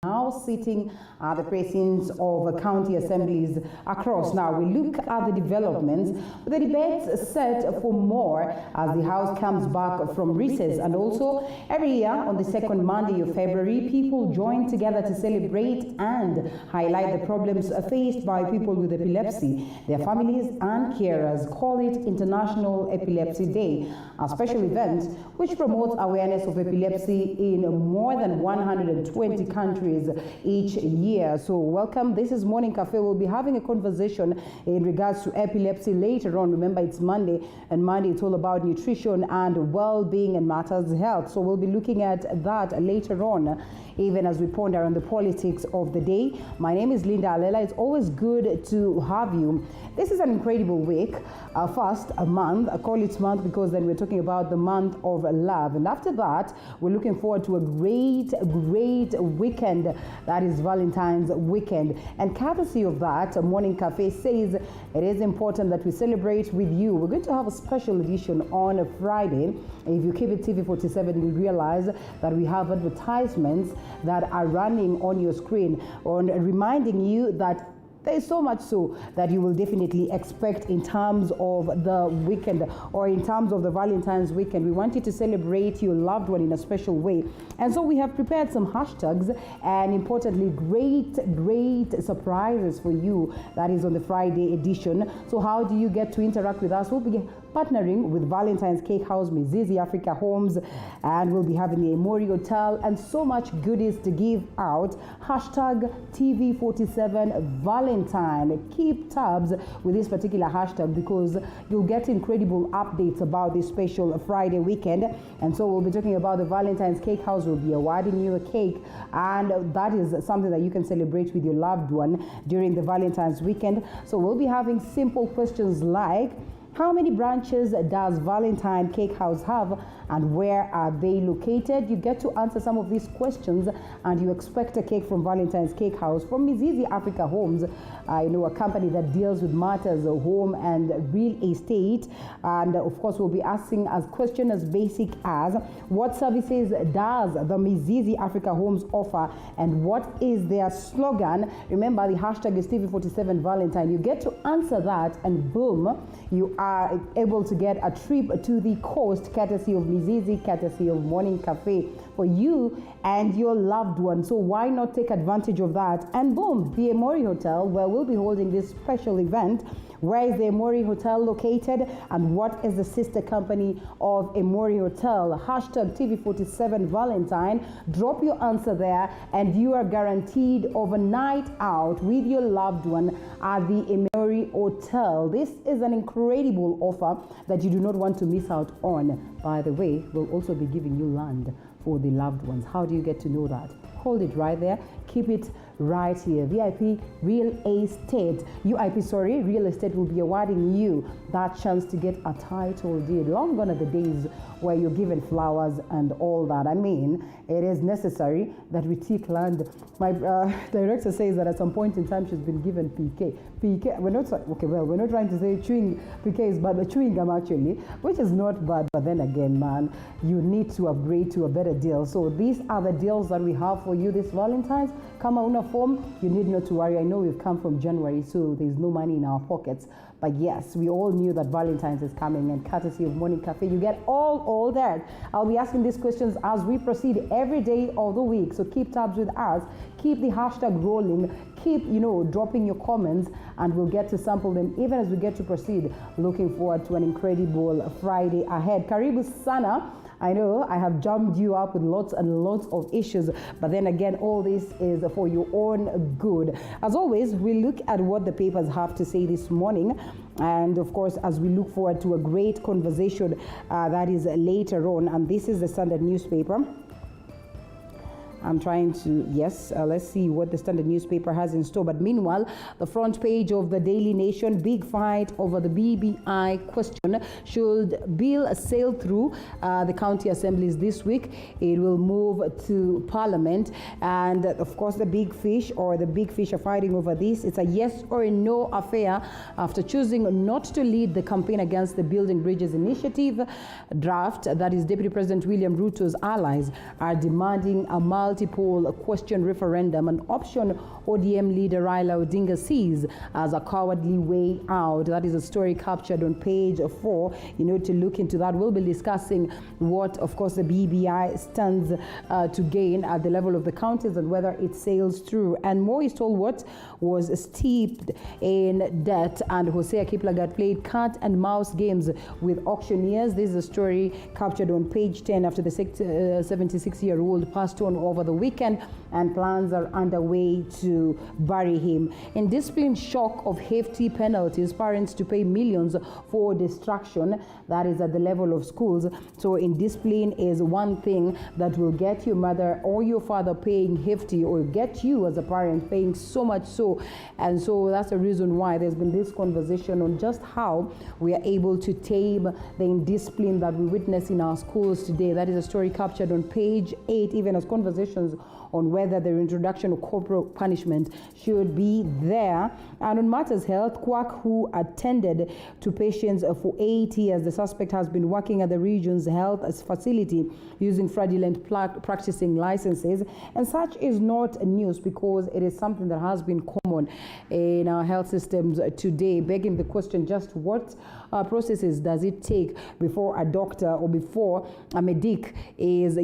now sitting at the precincts of county assemblies across. Now we look at the developments, the debates set for more as the House comes back from recess, and also every year on the second Monday of February, people join together to celebrate and highlight the problems faced by people with epilepsy, their families and carers. Call it International Epilepsy Day, a special event which promotes awareness of epilepsy in more than 120 countries each year. So welcome. This is Morning Cafe. We'll be having a conversation in regards to epilepsy later on. Remember, it's Monday, and Monday it's all about nutrition and well-being and matters health. So we'll be looking at that later on, even as we ponder on the politics of the day. My name is Linda Alela. It's always good to have you. This is an incredible week. First, a month. I call it month because then we're talking about the month of love. And after that, we're looking forward to a great weekend. That is Valentine's weekend. And courtesy of that, Morning Cafe says it is important that we celebrate with you. We're going to have a special edition on a Friday. If you keep it TV47, you'll realize that we have advertisements that are running on your screen, on reminding you that there is so much so that you will definitely expect in terms of the weekend or in terms of the Valentine's weekend. We want you to celebrate your loved one in a special way. And so we have prepared some hashtags and importantly, great surprises for you. That is on the Friday edition. So how do you get to interact with us? We'll be partnering with Valentine's Cake House, Mizizi Africa Homes, and we'll be having the Emori Hotel and so much goodies to give out. Hashtag TV47 Valentine. Keep tabs with this particular hashtag because you'll get incredible updates about this special Friday weekend. And so we'll be talking about the Valentine's Cake House. We'll be awarding you a cake, and that is something that you can celebrate with your loved one during the Valentine's weekend. So we'll be having simple questions like, how many branches does Valentine Cake House have and where are they located? You get to answer some of these questions and you expect a cake from Valentine's Cake House. From Mizizi Africa Homes, a company that deals with matters of home and real estate. And of course, we'll be asking as question as basic as, what services does the Mizizi Africa Homes offer and what is their slogan? Remember, the hashtag is TV47 Valentine. You get to answer that and boom, you are able to get a trip to the coast courtesy of Mizizi, courtesy of Morning Cafe for you and your loved one. So why not take advantage of that? And boom, the Emori Hotel, where we'll be holding this special event. Where is the Emori Hotel located and what is the sister company of Emori Hotel? Hashtag TV47 Valentine. Drop your answer there and you are guaranteed of a night out with your loved one at the Emori Hotel. This is an incredible offer that you do not want to miss out on. By the way, we'll also be giving you land for the loved ones. How do you get to know that? Hold it right there. Keep it right here. VIP Real Estate, Real Estate will be awarding you that chance to get a title deed. Long gone are the days where you're given flowers and all that. I mean, it is necessary that we take land. My director says that at some point in time she's been given PK. We're not trying to say chewing PKs, but chewing gum actually, which is not bad. But then again, man, you need to upgrade to a better deal. So these are the deals that we have for you this Valentine's. Kama una form, you need not to worry. I know we've come from January, so there's no money in our pockets. But yes, we all knew that Valentine's is coming, and courtesy of Morning Cafe, you get all that. I'll be asking these questions as we proceed every day of the week. So keep tabs with us. Keep the hashtag rolling. Keep, dropping your comments, and we'll get to sample them even as we get to proceed. Looking forward to an incredible Friday ahead. Karibu sana. I know I have jumped you up with lots and lots of issues, but then again, all this is for your own good. As always, we look at what the papers have to say this morning. And of course, as we look forward to a great conversation that is later on, and this is the Standard newspaper. I'm trying to, let's see what the Standard newspaper has in store. But meanwhile, the front page of the Daily Nation, big fight over the BBI question. Should bill sail through the county assemblies this week? It will move to Parliament. And of course, the big fish are fighting over this. It's a yes or a no affair after choosing not to lead the campaign against the Building Bridges Initiative draft. That is, Deputy President William Ruto's allies are demanding a multi multiple question referendum, an option ODM leader Raila Odinga sees as a cowardly way out. That is a story captured on page 4. You know, to look into that. We'll be discussing what, of course, the BBI stands to gain at the level of the counties and whether it sails through. And Mo is told what was steeped in debt, and Hosea Kiplagat played cat and mouse games with auctioneers. This is a story captured on page 10 after the 76-year-old passed on over the weekend, and plans are underway to bury him. In discipline shock of hefty penalties, parents to pay millions for distraction. That is at the level of schools. So indiscipline is one thing that will get your mother or your father paying hefty, or get you as a parent paying so much so. And so that's the reason why there's been this conversation on just how we are able to tame the indiscipline that we witness in our schools today. That is a story captured on page 8, even as conversations on whether the introduction of corporal punishment should be there. And on matters health, Kwak, who attended to patients for 8 years, the suspect has been working at the region's health facility using fraudulent practicing licenses. And such is not news, because it is something that has been common in our health systems today, begging the question, just what processes does it take before a doctor or before a medic is,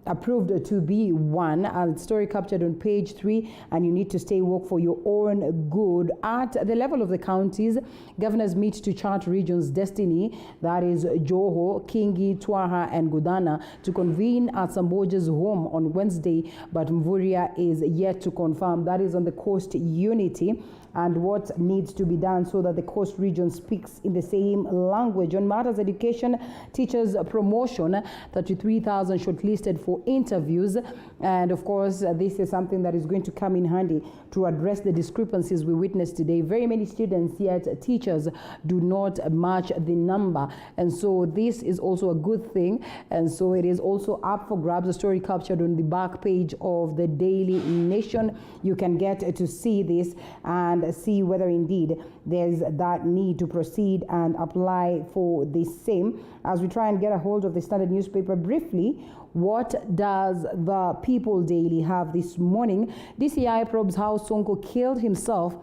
approved to be one? A story captured on page 3, and you need to stay woke for your own good. At the level of the counties, governors meet to chart regions' destiny. That is Joho, Kingi, Twaha, and Gudana to convene at Samboja's home on Wednesday, but Mvuria is yet to confirm. That is on the coast unity and what needs to be done so that the coast region speaks in the same language. On matters education, teachers promotion, 33,000 shortlisted for interviews. And of course, this is something that is going to come in handy to address the discrepancies we witness today. Very many students, yet teachers do not match the number. And so this is also a good thing. And so it is also up for grabs. A story captured on the back page of the Daily Nation. You can get to see this and see whether indeed there's that need to proceed and apply for the same. As we try and get a hold of the Standard newspaper briefly, what does the People Daily have this morning? DCI probes how Sonko killed himself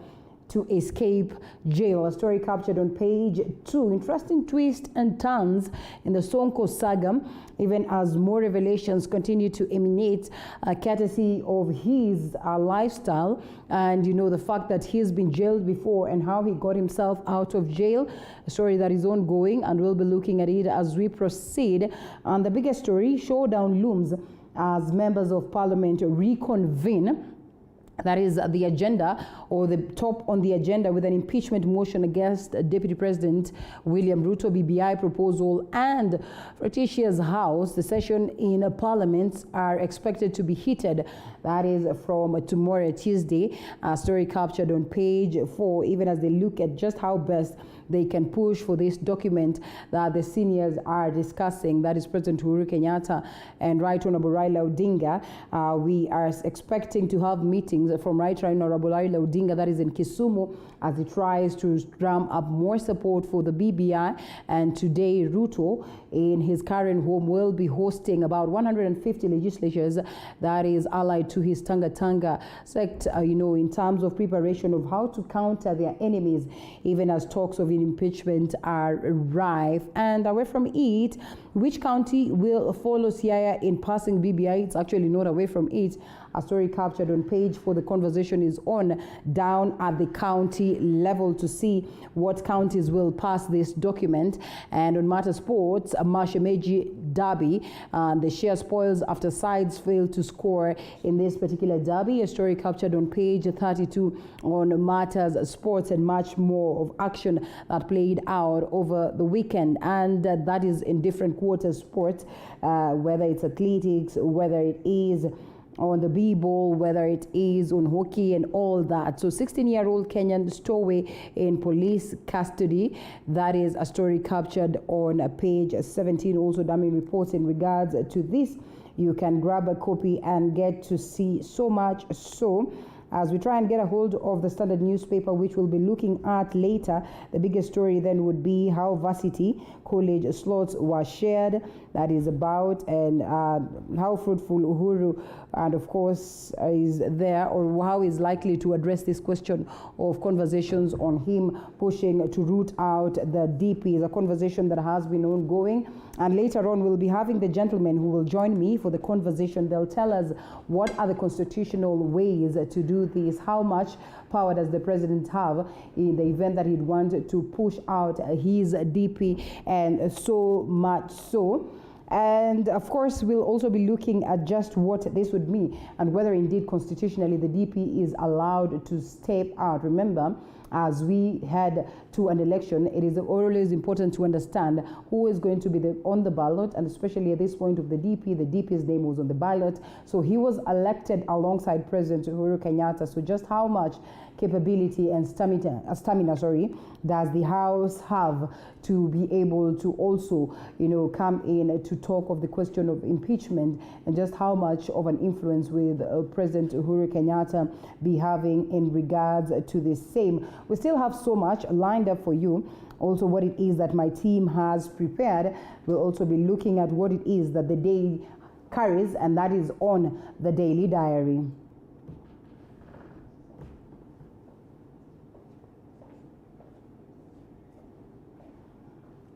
to escape jail. A story captured on page 2. Interesting twists and turns in the Sonko saga, even as more revelations continue to emanate courtesy of his lifestyle and, the fact that he's been jailed before and how he got himself out of jail. A story that is ongoing, and we'll be looking at it as we proceed. And the biggest story, showdown looms as members of parliament reconvene. That is the agenda, or the top on the agenda, with an impeachment motion against Deputy President William Ruto, BBI proposal, and Letitia's house. The session in Parliament are expected to be heated. That is from tomorrow, Tuesday. A story captured on page 4, even as they look at just how best they can push for this document that the seniors are discussing. That is President Uhuru Kenyatta and Right Honorable Raila Odinga. We are expecting to have meetings from Right Honorable Raila Odinga, that is in Kisumu, as he tries to drum up more support for the BBI. And today, Ruto, in his current home, will be hosting about 150 legislatures that is allied to his Tanga sect, in terms of preparation of how to counter their enemies, even as talks of impeachment are rife. And away from it, which county will follow Siaya in passing BBI? It's actually not away from it. A story captured on page 4. The conversation is on down at the county level to see what counties will pass this document. And on matter sports, a Mashemeji derby, the share spoils after sides fail to score in this particular derby. A story captured on page 32 on matters sports, and much more of action that played out over the weekend. And that is in different quarters sports, whether it's athletics, whether it is on the b-ball, whether it is on hockey and all that. So 16-year-old Kenyan stowaway in police custody. That is a story captured on page 17. Also, damning reports in regards to this. You can grab a copy and get to see so much so. As we try and get a hold of the Standard newspaper, which we'll be looking at later, the biggest story then would be how varsity college slots were shared. That is about, and how fruitful Uhuru, and of course, is there, or how is likely to address this question of conversations on him pushing to root out the DP. Is a conversation that has been ongoing. And later on, we'll be having the gentlemen who will join me for the conversation. They'll tell us what are the constitutional ways to do this. How much power does the president have in the event that he'd want to push out his DP, and so much so. And of course, we'll also be looking at just what this would mean and whether indeed constitutionally the DP is allowed to step out. Remember, as we head to an election, it is always important to understand who is going to be on the ballot, and especially at this point of the DP's name was on the ballot. So he was elected alongside President Uhuru Kenyatta. So just how much capability and stamina does the House have to be able to also, come in to talk of the question of impeachment, and just how much of an influence will President Uhuru Kenyatta be having in regards to the same. We still have so much lined up for you. Also, what it is that my team has prepared. We'll also be looking at what it is that the day carries, and that is on the Daily Diary.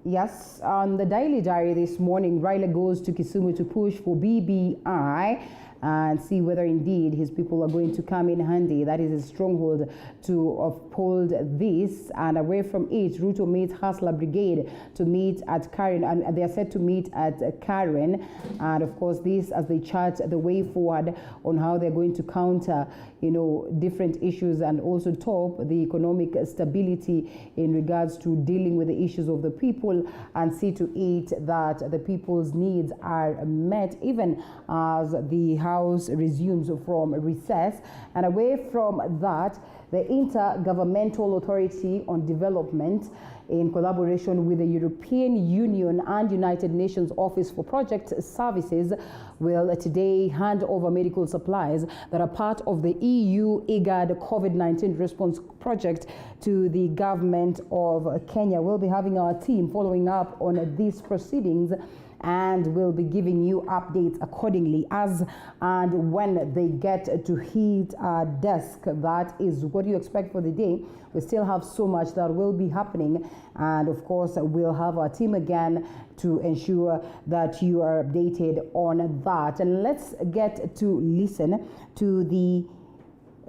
Yes, on the Daily Diary this morning, Raila goes to Kisumu to push for BBI and see whether indeed his people are going to come in handy. That is a stronghold to uphold this. And away from it, Ruto meets Hustler Brigade to meet at Karen, and they are set to meet at Karen. And of course, this as they chart the way forward on how they're going to counter, different issues, and also top the economic stability in regards to dealing with the issues of the people, and see to it that the people's needs are met, even as the House resumes from recess. And away from that, the Intergovernmental Authority on Development, in collaboration with the European Union and United Nations Office for Project Services, will today hand over medical supplies that are part of the EU IGAD COVID-19 response project to the government of Kenya. We'll be having our team following up on these proceedings, and we'll be giving you updates accordingly as and when they get to hit our desk. That is what you expect for the day. We still have so much that will be happening, and of course we'll have our team again to ensure that you are updated on that. And let's get to listen to the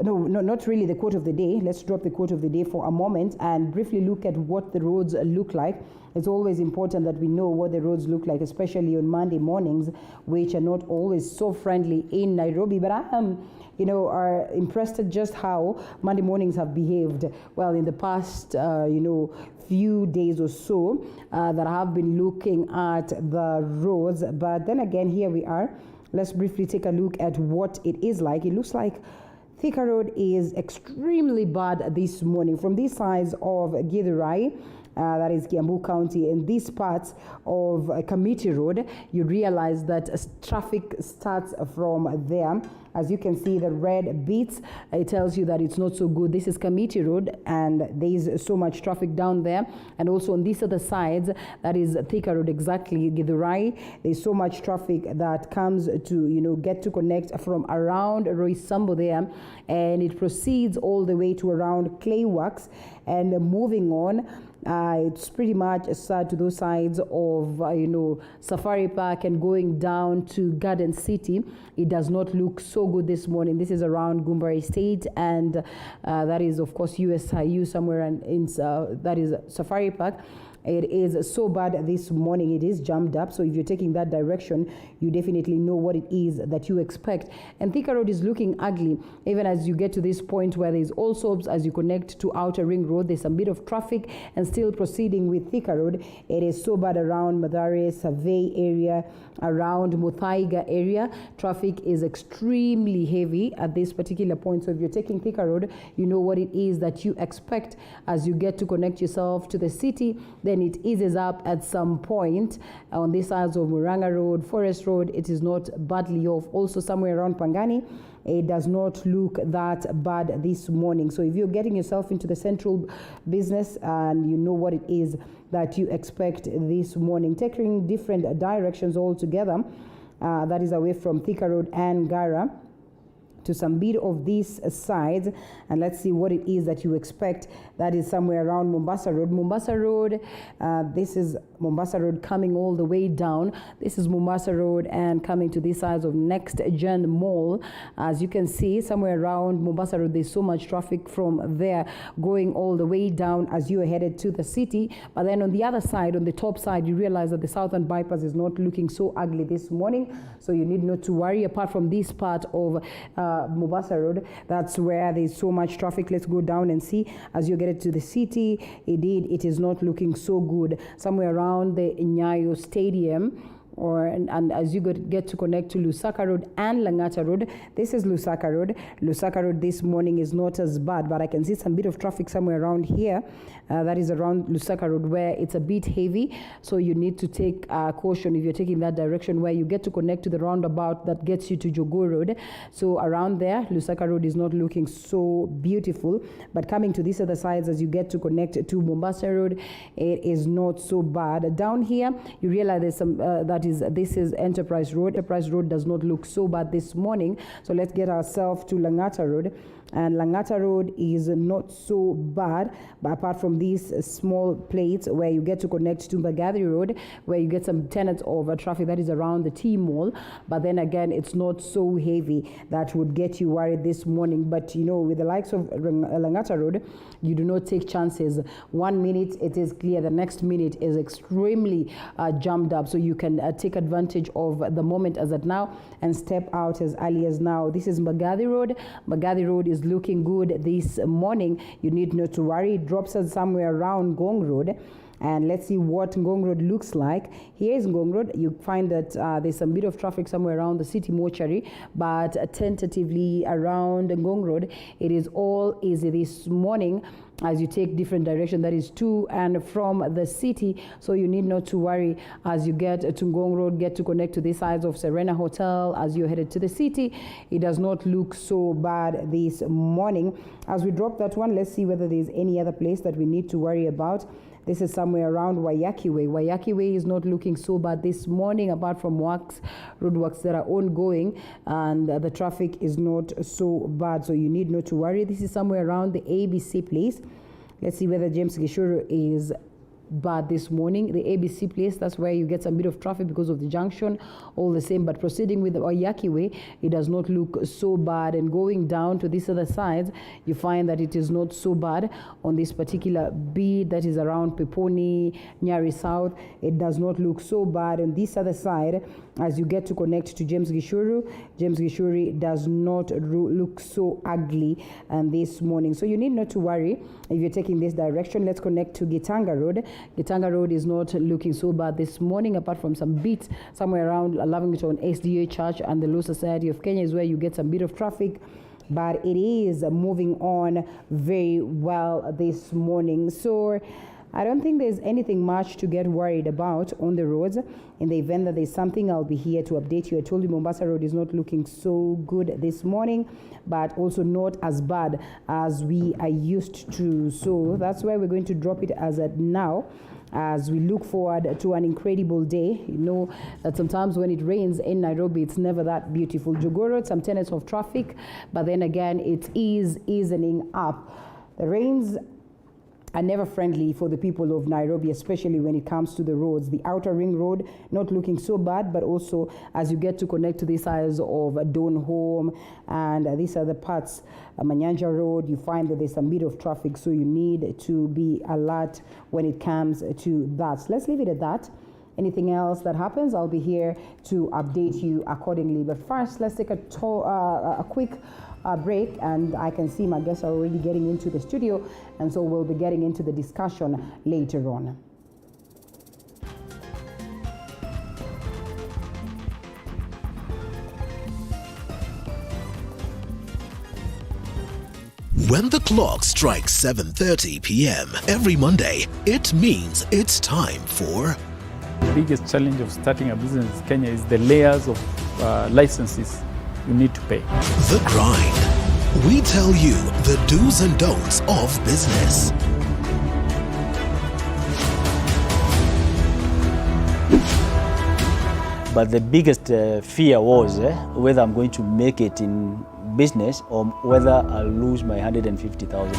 not really the quote of the day. Let's drop the quote of the day for a moment and briefly look at what the roads look like. It's always important that we know what the roads look like, especially on Monday mornings, which are not always so friendly in Nairobi. But I am, are impressed at just how Monday mornings have behaved. Well, in the past, few days or so that I have been looking at the roads. But then again, here we are. Let's briefly take a look at what it is like. It looks like Thika Road is extremely bad this morning from these sides of Githurai, that is Kiambu County, in these parts of Kamiti Road. You realize that traffic starts from there. As you can see, the red beats, it tells you that it's not so good. This is Kamiti Road, and there is so much traffic down there. And also on these other sides, that is Thika Road, exactly, Githurai. There's so much traffic that comes to, get to connect from around Roysambo there, and it proceeds all the way to around Clay Works, and moving on. It's pretty much sad to those sides of, Safari Park and going down to Garden City. It does not look so good this morning. This is around Gumbar Estate, and that is, of course, USIU somewhere in that is Safari Park. It is so bad this morning. It is jammed up. So if you're taking that direction, you definitely know what it is that you expect. And Thika Road is looking ugly. Even as you get to this point where there's also, as you connect to Outer Ring Road, there's a bit of traffic, and still proceeding with Thika Road. It is so bad around Mathare, Survey area, around Muthaiga area. Traffic is extremely heavy at this particular point. So if you're taking Thika Road, you know what it is that you expect as you get to connect yourself to the city. then it eases up at some point on this side of Muranga Road, Forest Road. It is not badly off. Also somewhere around Pangani, it does not look that bad this morning. So if you're getting yourself into the central business and you know what it is that you expect this morning, taking different directions altogether, that is away from Thika Road and Gara to some bit of these sides, and let's see what it is that you expect. That is somewhere around Mombasa Road. Mombasa Road, this is Mombasa Road coming all the way down. This is Mombasa Road and coming to this side of Next Gen Mall. As you can see, somewhere around Mombasa Road, there's so much traffic from there going all the way down as you are headed to the city. But then on the other side, on the top side, you realize that the southern bypass is not looking so ugly this morning, so you need not to worry. Apart from this part of Mombasa Road, that's where there's so much traffic. Let's go down and see as you get to the city. Indeed, it is not looking so good. Somewhere around the Nyayo Stadium, and as you get to connect to Lusaka Road and Langata Road. This is Lusaka Road. Lusaka Road this morning is not as bad, but I can see some bit of traffic somewhere around here. That is around Lusaka Road where it's a bit heavy. So you need to take caution if you're taking that direction, where you get to connect to the roundabout that gets you to Jogo Road. So around there, Lusaka Road is not looking so beautiful. But coming to these other sides, as you get to connect to Mombasa Road, it is not so bad. Down here, you realize there's some, this is Enterprise Road. Enterprise Road does not look so bad this morning. So let's get ourselves to Langata Road. And Langata Road is not so bad, but apart from these small plates where you get to connect to Mbagathi Road, where you get some tenets of traffic that is around the T Mall, but then again, it's not so heavy that would get you worried this morning. But you know, with the likes of Langata Road, you do not take chances. 1 minute it is clear, the next minute is extremely jammed up, so you can take advantage of the moment as at now and step out as early as now. This is Mbagathi Road. Mbagathi Road is looking good this morning. You need not to worry. It drops us somewhere around Gong Road. And let's see what Ngong Road looks like. Here is Ngong Road. You find that there's some bit of traffic somewhere around the city mortuary, but tentatively around Ngong Road, it is all easy this morning as you take different direction, that is to and from the city. So you need not to worry as you get to Ngong Road, get to connect to the sides of Serena Hotel as you're headed to the city. It does not look so bad this morning. As we drop that one, let's see whether there's any other place that we need to worry about. This is somewhere around Waiyaki Way. Waiyaki Way is not looking so bad this morning, apart from roadworks that are ongoing, and the traffic is not so bad, so you need not to worry. This is somewhere around the ABC place. Let's see whether James Gishuru is bad this morning. The ABC place, that's where you get some bit of traffic because of the junction, all the same. But proceeding with the Waiyaki Way, it does not look so bad. And going down to this other side, you find that it is not so bad on this particular beat that is around Peponi, Nyari South. It does not look so bad. On this other side, as you get to connect to James Gishuru does not look so ugly and this morning. So you need not to worry if you're taking this direction. Let's connect to Gitanga Road. Gitanga Road is not looking so bad this morning, apart from some bits somewhere around Lavington SDA Church and the Law Society of Kenya is where you get some bit of traffic, but it is moving on very well this morning. So I don't think there's anything much to get worried about on the roads. In the event that there's something, I'll be here to update you. I told you Mombasa Road is not looking so good this morning, but also not as bad as we are used to. So that's why we're going to drop it as at now, as we look forward to an incredible day. You know that sometimes when it rains in Nairobi, it's never that beautiful. Jogo Road, some tenets of traffic, but then again, it is easing up. The rains are never friendly for the people of Nairobi, especially when it comes to the roads. The outer ring road not looking so bad, but also as you get to connect to the sides of Donholm and these other parts, Manyanja Road, you find that there's some bit of traffic, so you need to be alert when it comes to that. So let's leave it at that. Anything else that happens, I'll be here to update you accordingly. But first, let's take a quick break, and I can see my guests are already getting into the studio, and so we'll be getting into the discussion later on. When the clock strikes 7:30 p.m. every Monday, it means it's time for... The biggest challenge of starting a business in Kenya is the layers of licenses you need to pay. The Grind. We tell you the do's and don'ts of business. But the biggest fear was whether I'm going to make it in business or whether I'll lose my 150,000.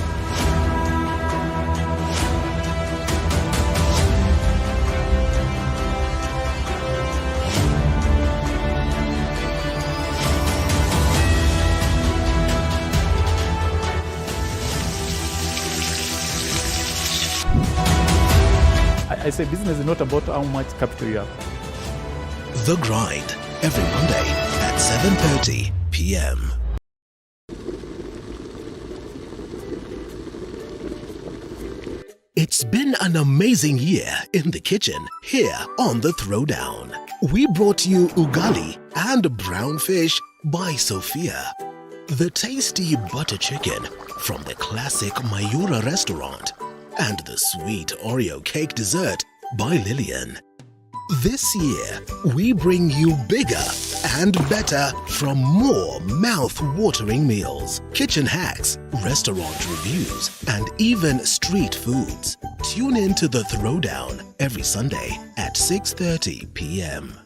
I say business is not about how much capital you have. The Grind, every Monday at 7:30 p.m. It's been an amazing year in the kitchen here on The Throwdown. We brought you ugali and brown fish by Sophia. The tasty butter chicken from the classic Mayura restaurant and the sweet Oreo cake dessert by Lillian. This year, we bring you bigger and better from more mouth-watering meals, kitchen hacks, restaurant reviews, and even street foods. Tune in to The Throwdown every Sunday at 6:30 p.m.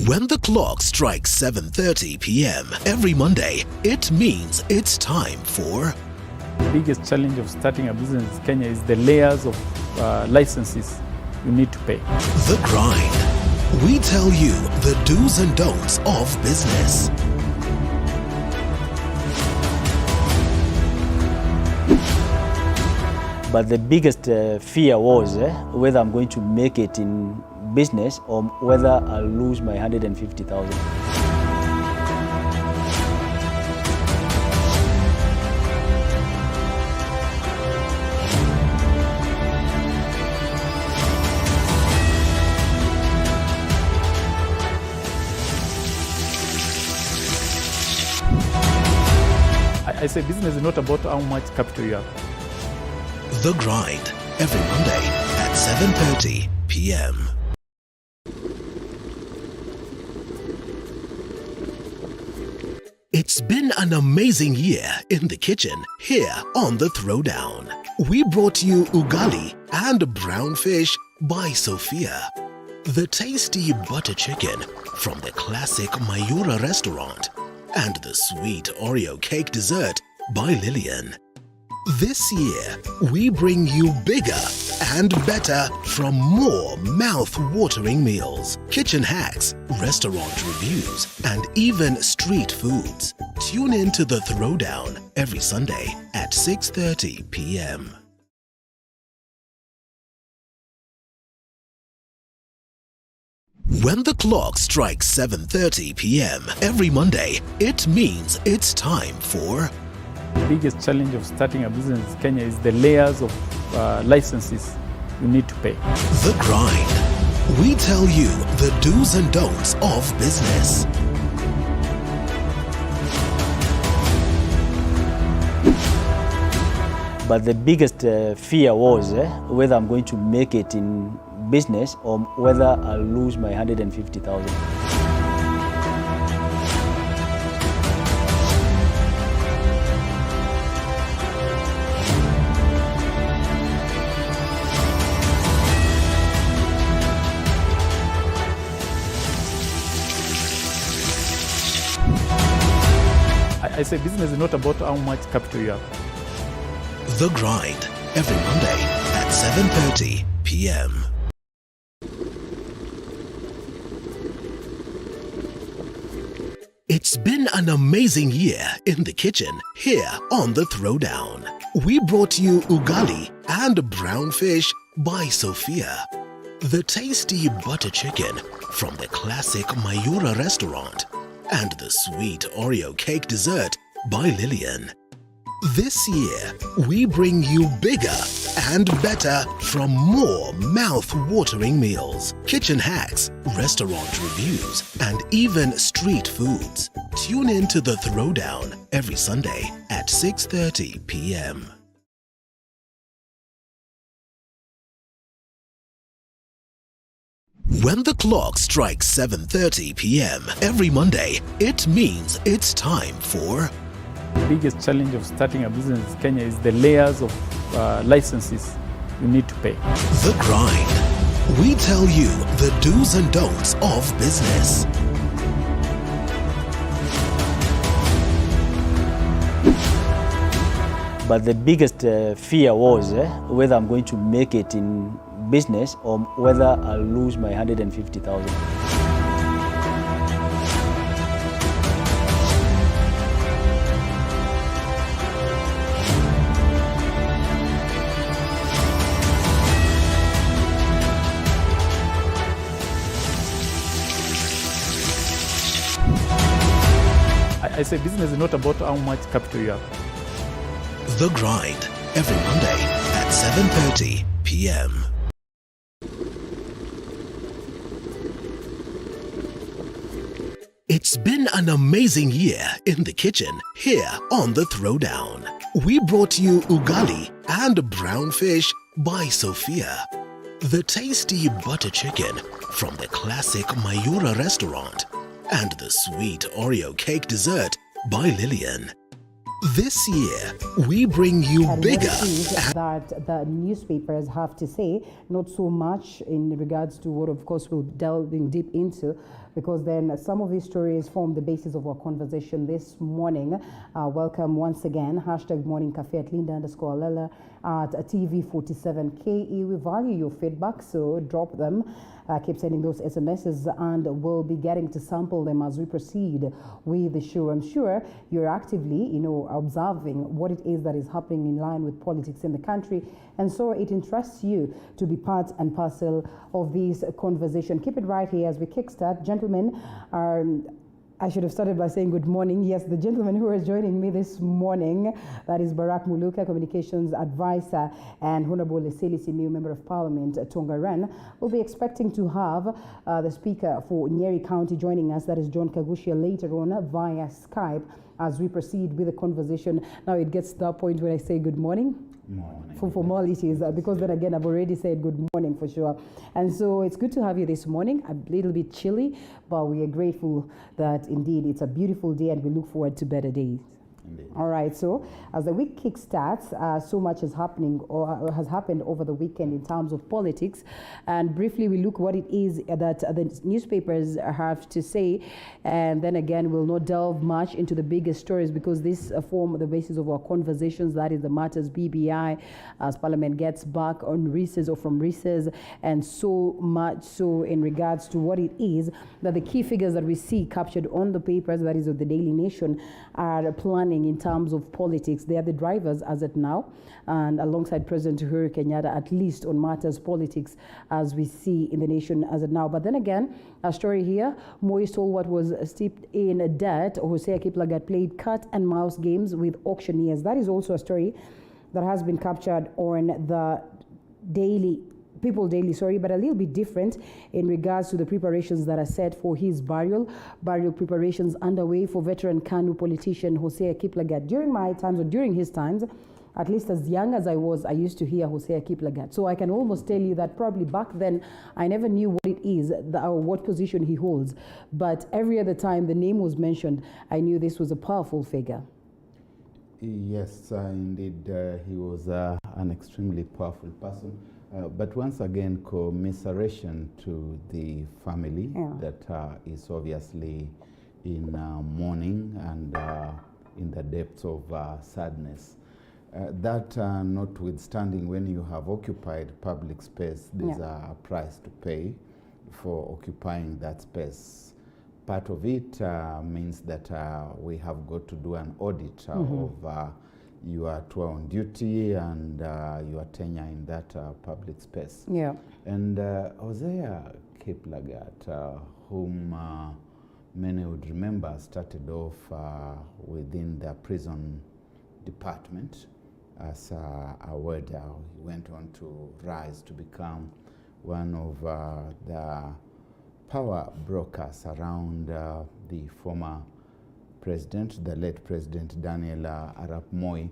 When the clock strikes 7:30 p.m. every Monday, it means it's time for... The biggest challenge of starting a business in Kenya is the layers of licenses you need to pay. The Grind. We tell you the do's and don'ts of business. But the biggest fear was whether I'm going to make it in business or whether I'll lose my 150,000. I say business is not about how much capital you have. The Grind, every Monday at 7:30 p.m. It's been an amazing year in the kitchen here on The Throwdown. We brought you ugali and brown fish by Sophia. The tasty butter chicken from the classic Mayura restaurant and the sweet Oreo cake dessert by Lillian. This year, we bring you bigger and better from more mouth-watering meals, kitchen hacks, restaurant reviews, and even street foods. Tune in to The Throwdown every Sunday at 6:30 p.m. When the clock strikes 7:30 p.m. every Monday, it means it's time for... The biggest challenge of starting a business in Kenya is the layers of licenses you need to pay. The Grind. We tell you the do's and don'ts of business. But the biggest fear was whether I'm going to make it in business or whether I'll lose my 150,000. I say business is not about how much capital you have. The Grind, every Monday at 7:30 p.m. It's been an amazing year in the kitchen here on The Throwdown. We brought you ugali and brown fish by Sophia. The tasty butter chicken from the classic Mayura restaurant and the sweet Oreo cake dessert by Lillian. This year, we bring you bigger and better from more mouth-watering meals, kitchen hacks, restaurant reviews, and even street foods. Tune in to The Throwdown every Sunday at 6:30 p.m. When the clock strikes 7:30 p.m. every Monday, it means it's time for The biggest challenge of starting a business in Kenya is the layers of licenses you need to pay. The Grind. We tell you the do's and don'ts of business. But the biggest fear was whether I'm going to make it in business or whether I'll lose my 150,000. I say business is not about how much capital you have. The Grind, every Monday at 7:30 p.m. It's been an amazing year in the kitchen here on The Throwdown. We brought you ugali and brown fish by Sophia. The tasty butter chicken from the classic Mayura restaurant. And the sweet Oreo cake dessert by Lillian. This year, we bring you And bigger. what it is that the newspapers have to say, not so much in regards to what, of course, we'll delve in deep into, because then some of these stories form the basis of our conversation this morning. Welcome once again. Hashtag Morning Cafe at Linda_Lela at TV47KE. We value your feedback, so drop them. Keep sending those SMSs, and we'll be getting to sample them as we proceed with the show. I'm sure you're actively, observing what it is that is happening in line with politics in the country, and so it interests you to be part and parcel of this conversation. Keep it right here as we kickstart. Gentlemen, I should have started by saying good morning. Yes, the gentleman who is joining me this morning, that is Barak Muluka, Communications Advisor, and Honorable Leseli Simiu, Member of Parliament, Tongaren. We'll be expecting to have the Speaker for Nyeri County joining us, that is John Kagushia, later on via Skype as we proceed with the conversation. Now it gets to that point when I say good morning. For formalities, because then again, I've already said good morning for sure. And so it's good to have you this morning. A little bit chilly, but we are grateful that indeed it's a beautiful day and we look forward to better days. Indeed. All right, so as the week kickstarts, so much is happening or has happened over the weekend in terms of politics. And briefly, we look what it is that the newspapers have to say. And then again, we'll not delve much into the biggest stories because this form the basis of our conversations. That is the matters BBI as Parliament gets back on recess or from recess. And so much so in regards to what it is that the key figures that we see captured on the papers, that is of the Daily Nation, are planning in terms of politics. They are the drivers as of now, and alongside President Uhuru Kenyatta, at least on matters politics as we see in the nation as of now. But then again, a story here, Moi Stalwart was steeped in debt. Hosea Kiplagat played cat and mouse games with auctioneers. That is also a story that has been captured on the People Daily, but a little bit different in regards to the preparations that are set for his burial. Burial preparations underway for veteran KANU politician Hosea Kiplagat. During my times, or during his times, at least as young as I was, I used to hear Hosea Kiplagat. So I can almost tell you that probably back then, I never knew what it is, or what position he holds. But every other time the name was mentioned, I knew this was a powerful figure. Yes, indeed, he was an extremely powerful person. But once again, commiseration to the family that is obviously in mourning and in the depths of sadness. That notwithstanding, when you have occupied public space, there's a price to pay for occupying that space. Part of it means that we have got to do an audit of your tour on duty and your tenure in that public space. And Hosea Kiplagat, whom many would remember, started off within the prison department as a warder. He went on to rise to become one of the power brokers around the former president, the late President Daniel Arap Moi.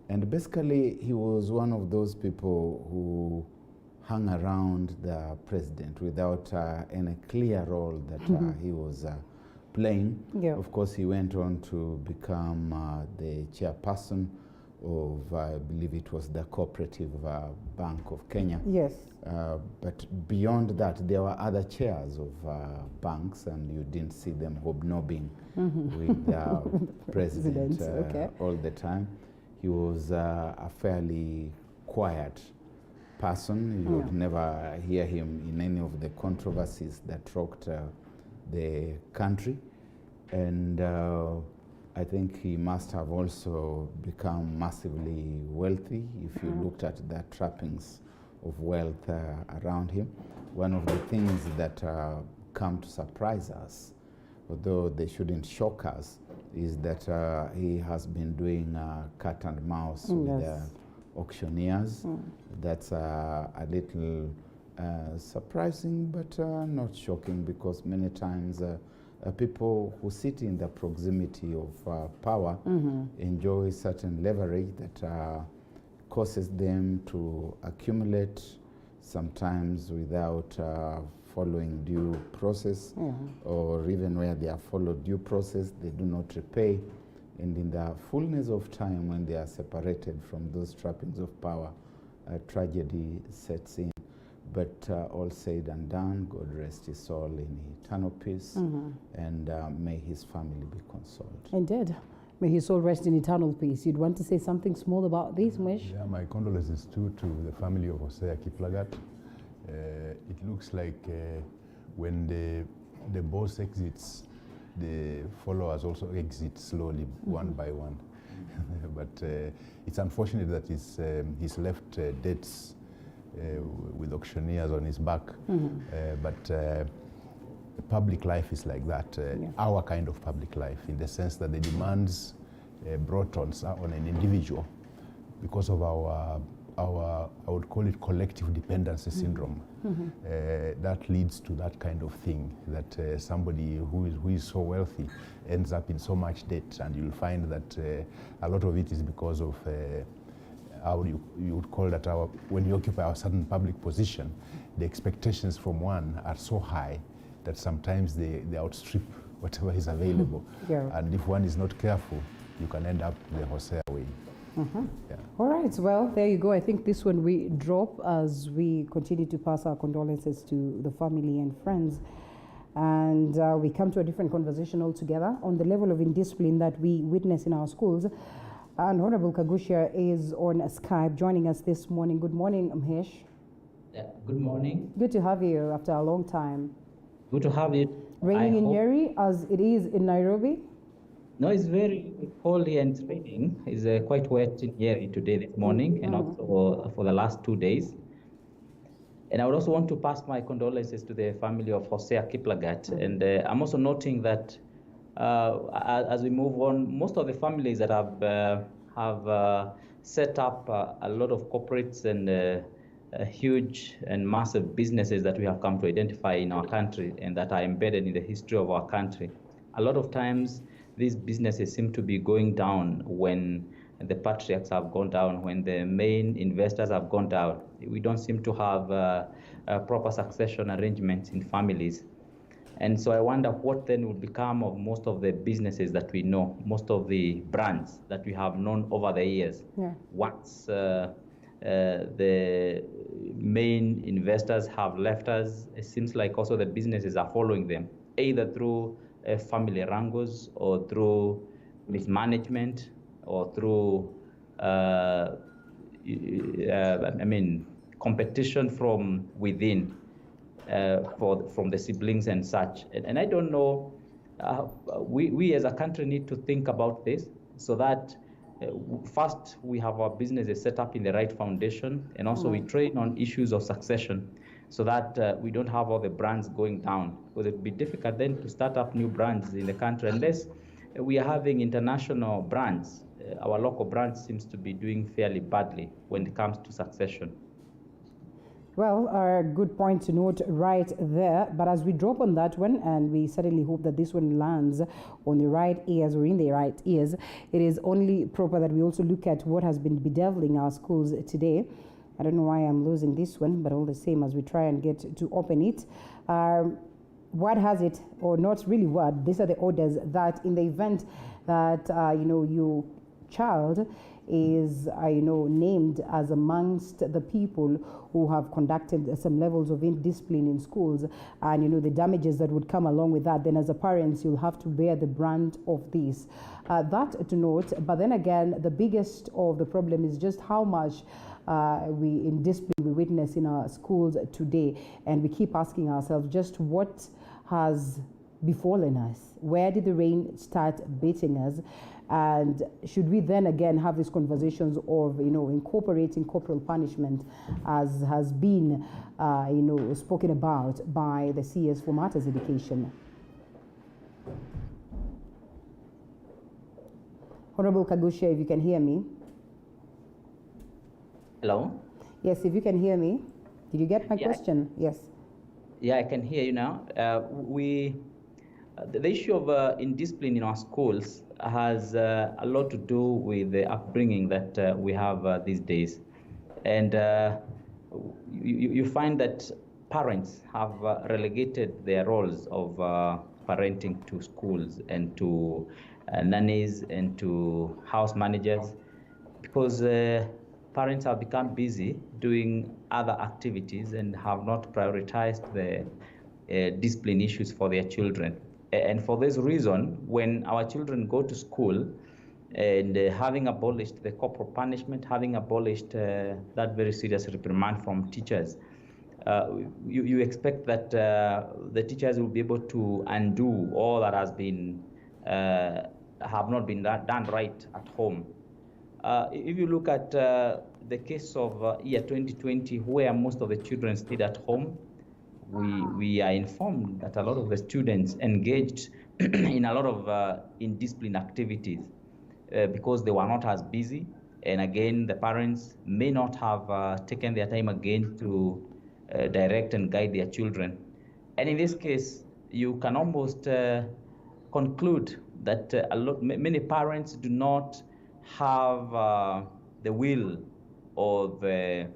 And basically, he was one of those people who hung around the president without any clear role that he was playing. Yeah. Of course, he went on to become the chairperson of, I believe it was the Cooperative Bank of Kenya. Yes. But beyond that, there were other chairs of banks, and you didn't see them hobnobbing with the president all the time. He was a fairly quiet person. You would never hear him in any of the controversies that rocked the country. And I think he must have also become massively wealthy if you looked at the trappings of wealth around him. One of the things that come to surprise us, although they shouldn't shock us, is that he has been doing cat and mouse with auctioneers. That's a little surprising, but not shocking, because many times people who sit in the proximity of power enjoy certain leverage that causes them to accumulate, sometimes without following due process, or even where they are followed due process, they do not repay. And in the fullness of time, when they are separated from those trappings of power, tragedy sets in. But all said and done, God rest his soul in eternal peace, and may his family be consoled. Indeed. May his soul rest in eternal peace. You'd want to say something small about this, Mwish? Yeah, my condolences too to the family of Hosea Kiplagat. It looks like when the boss exits, the followers also exit slowly, one by one. But it's unfortunate that he's left debts with auctioneers on his back. But public life is like that, our kind of public life, in the sense that the demands brought on an individual because of our I would call it collective dependency syndrome. That leads to that kind of thing, that somebody who is so wealthy ends up in so much debt, and you'll find that a lot of it is because of how you would call that when you occupy a certain public position, the expectations from one are so high that sometimes they outstrip whatever is available. And if one is not careful, you can end up the Hosea way. All right, well, there you go. I think this one we drop as we continue to pass our condolences to the family and friends. And we come to a different conversation altogether on the level of indiscipline that we witness in our schools. And Honorable Kagushia is on Skype joining us this morning. Good morning, Mhesh. Good morning. Good to have you after a long time. Good to have you. Raining in Nyeri as it is in Nairobi? No, it's very cold and raining. It's quite wet in Nyeri today, this morning, and also for the last 2 days. And I would also want to pass my condolences to the family of Hosea Kiplagat. And I'm also noting that as we move on, most of the families that have set up a lot of corporates and huge and massive businesses that we have come to identify in our country and that are embedded in the history of our country. A lot of times, these businesses seem to be going down when the patriarchs have gone down, when the main investors have gone down. We don't seem to have proper succession arrangements in families. And so I wonder what then will become of most of the businesses that we know, most of the brands that we have known over the years. Once the main investors have left us, it seems like also the businesses are following them, either through family wrangles or through mismanagement or through competition from within from the siblings and such. And I don't know, we as a country need to think about this so that first we have our businesses set up in the right foundation, and also we train on issues of succession. so that we don't have all the brands going down, because it would be difficult then to start up new brands in the country unless we are having international brands. Our local brands seems to be doing fairly badly when it comes to succession. Well, a good point to note right there. But as we drop on that one, and we certainly hope that this one lands on the right ears or in the right ears, it is only proper that we also look at what has been bedeviling our schools today. I don't know why I'm losing this one, but all the same, as we try and get to open it. What has it, or not really what, these are the orders that in the event that, your child is, named as amongst the people who have conducted some levels of indiscipline in schools, and, the damages that would come along with that, then as a parent, you'll have to bear the brunt of this. That to note, but then again, the biggest of the problem is just how much indiscipline we witness in our schools today. And we keep asking ourselves just what has befallen us? Where did the rain start beating us? And should we then again have these conversations of, incorporating corporal punishment as has been, spoken about by the CS for Matters Education? Honorable Kagusha, if you can hear me. Hello? Yes, if you can hear me. Did you get my question? Yes. Yeah, I can hear you now. The issue of indiscipline in our schools has a lot to do with the upbringing that we have these days. And you find that parents have relegated their roles of parenting to schools and to nannies and to house managers, because parents have become busy doing other activities and have not prioritized the discipline issues for their children. And for this reason, when our children go to school, and having abolished the corporal punishment, having abolished that very serious reprimand from teachers, you expect that the teachers will be able to undo all that has been have not been done right at home. If you look at the case of year 2020, where most of the children stayed at home, we are informed that a lot of the students engaged in a lot of indisciplined activities because they were not as busy. And again, the parents may not have taken their time again to direct and guide their children. And in this case, you can almost conclude that many parents do not have the will or the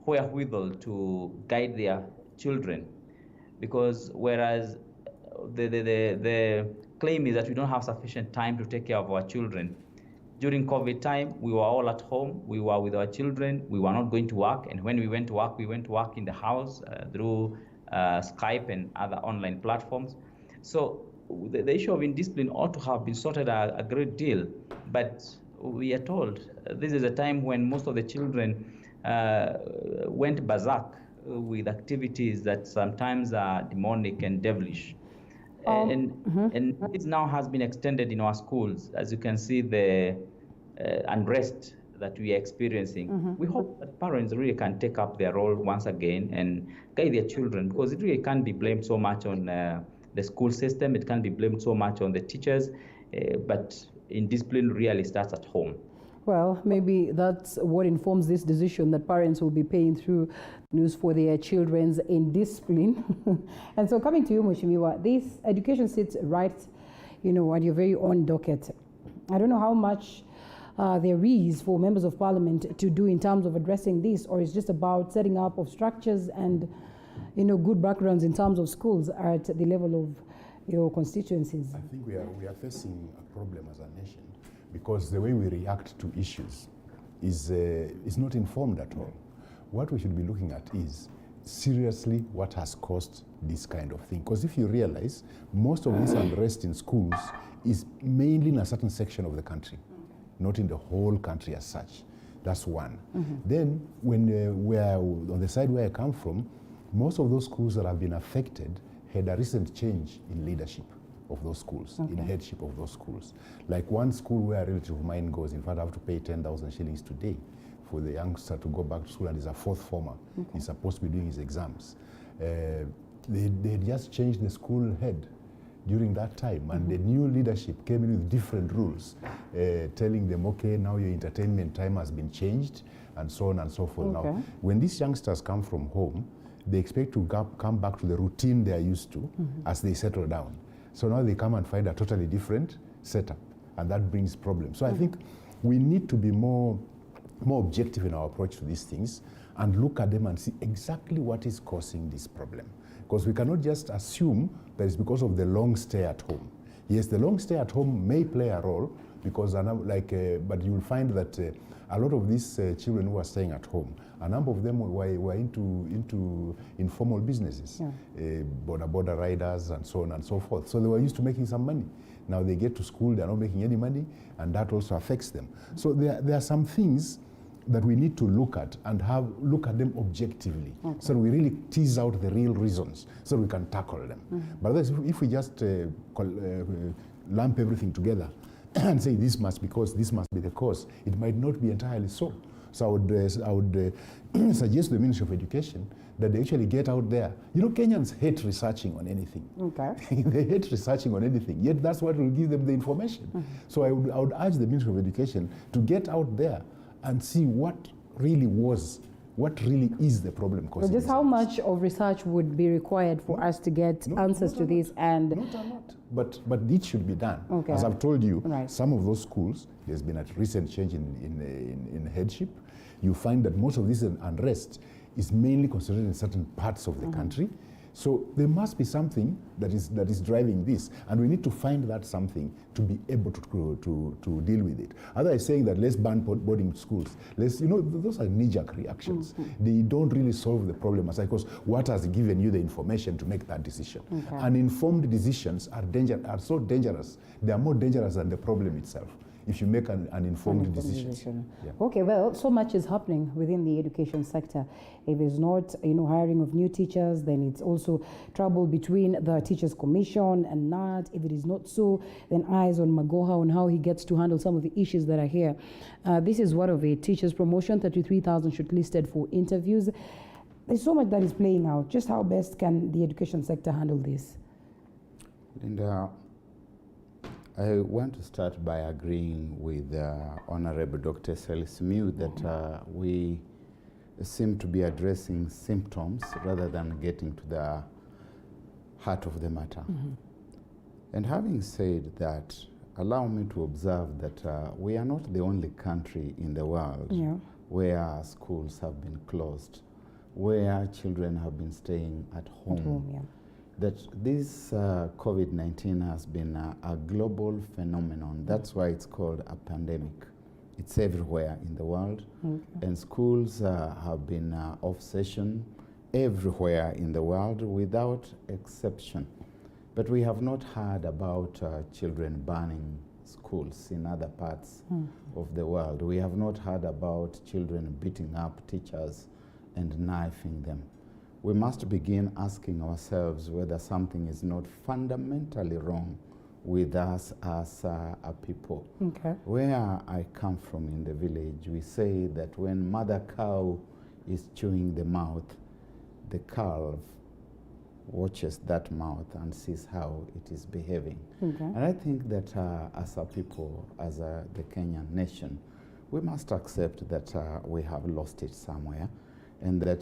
wherewithal to guide their children, because whereas the claim is that we don't have sufficient time to take care of our children. During COVID time, we were all at home, we were with our children, we were not going to work, and when we went to work, we went to work in the house through Skype and other online platforms. So the issue of indiscipline ought to have been sorted out a great deal, but we are told this is a time when most of the children went berserk with activities that sometimes are demonic and devilish. And it now has been extended in our schools. As you can see, the unrest that we are experiencing. We hope that parents really can take up their role once again and guide their children, because it really can't be blamed so much on the school system. It can't be blamed so much on the teachers, but indiscipline really starts at home. Well, maybe that's what informs this decision, that parents will be paying through news for their children's indiscipline. And so coming to you, Mheshimiwa, this education sits right, at your very own docket. I don't know how much there is for members of parliament to do in terms of addressing this, or it's just about setting up of structures and, good backgrounds in terms of schools at the level of your constituencies. I think we are facing a problem as a nation, because the way we react to issues is not informed at all. What we should be looking at is seriously what has caused this kind of thing. Because if you realize, most of this unrest in schools is mainly in a certain section of the country, not in the whole country as such. That's one. Then, when on the side where I come from, most of those schools that have been affected had a recent change in leadership of those schools, in headship of those schools. Like one school where a relative of mine goes, in fact, I have to pay 10,000 shillings today for the youngster to go back to school, and he's a fourth former. He's supposed to be doing his exams. They just changed the school head during that time, and the new leadership came in with different rules, telling them, okay, now your entertainment time has been changed, and so on and so forth. Okay. Now, when these youngsters come from home, they expect to come back to the routine they are used to as they settle down. So now they come and find a totally different setup, and that brings problems. So I think we need to be more objective in our approach to these things and look at them and see exactly what is causing this problem. Because we cannot just assume that it's because of the long stay at home. Yes, the long stay at home may play a role, because but you will find that a lot of these children who are staying at home, a number of them were into informal businesses, border riders and so on and so forth. So they were used to making some money. Now they get to school, they're not making any money, and that also affects them. So there are some things that we need to look at and look at them objectively, so we really tease out the real reasons so we can tackle them. But otherwise, if we just lump everything together and say this must be the cause, it might not be entirely so. So I would suggest to the Ministry of Education that they actually get out there. You know, Kenyans hate researching on anything. Okay. They hate researching on anything, yet that's what will give them the information. So I would urge the Ministry of Education to get out there and see what really is the problem causing. So just how much of research would be required for us to get answers to this? And not a lot, but it should be done. Okay. As I've told you, some of those schools, there's been a recent change in headship. You find that most of this unrest is mainly concentrated in certain parts of the country. So there must be something that is driving this, and we need to find that something to be able to deal with it. Otherwise, saying that let's ban boarding schools, those are knee-jerk reactions. They don't really solve the problem, because what has given you the information to make that decision? Uninformed decisions are so dangerous. They are more dangerous than the problem itself, if you make an informed decision. Yeah. Okay, well, so much is happening within the education sector. If it's not, hiring of new teachers, then it's also trouble between the Teachers Commission and NAT. If it is not so, then eyes on Magoha on how he gets to handle some of the issues that are here. This is one of it. Teachers promotion, 33,000 shortlisted for interviews. There's so much that is playing out. Just how best can the education sector handle this? Linda, I want to start by agreeing with Honorable Dr. Salisu that we seem to be addressing symptoms rather than getting to the heart of the matter. And having said that, allow me to observe that we are not the only country in the world where schools have been closed, where children have been staying at home. That this COVID-19 has been a global phenomenon. That's why it's called a pandemic. It's everywhere in the world, and schools have been off session everywhere in the world without exception. But we have not heard about children burning schools in other parts of the world. We have not heard about children beating up teachers and knifing them. We must begin asking ourselves whether something is not fundamentally wrong with us as a people. Where I come from in the village, we say that when mother cow is chewing the mouth, the calf watches that mouth and sees how it is behaving. And I think that as a people, as the Kenyan nation, we must accept that we have lost it somewhere, and that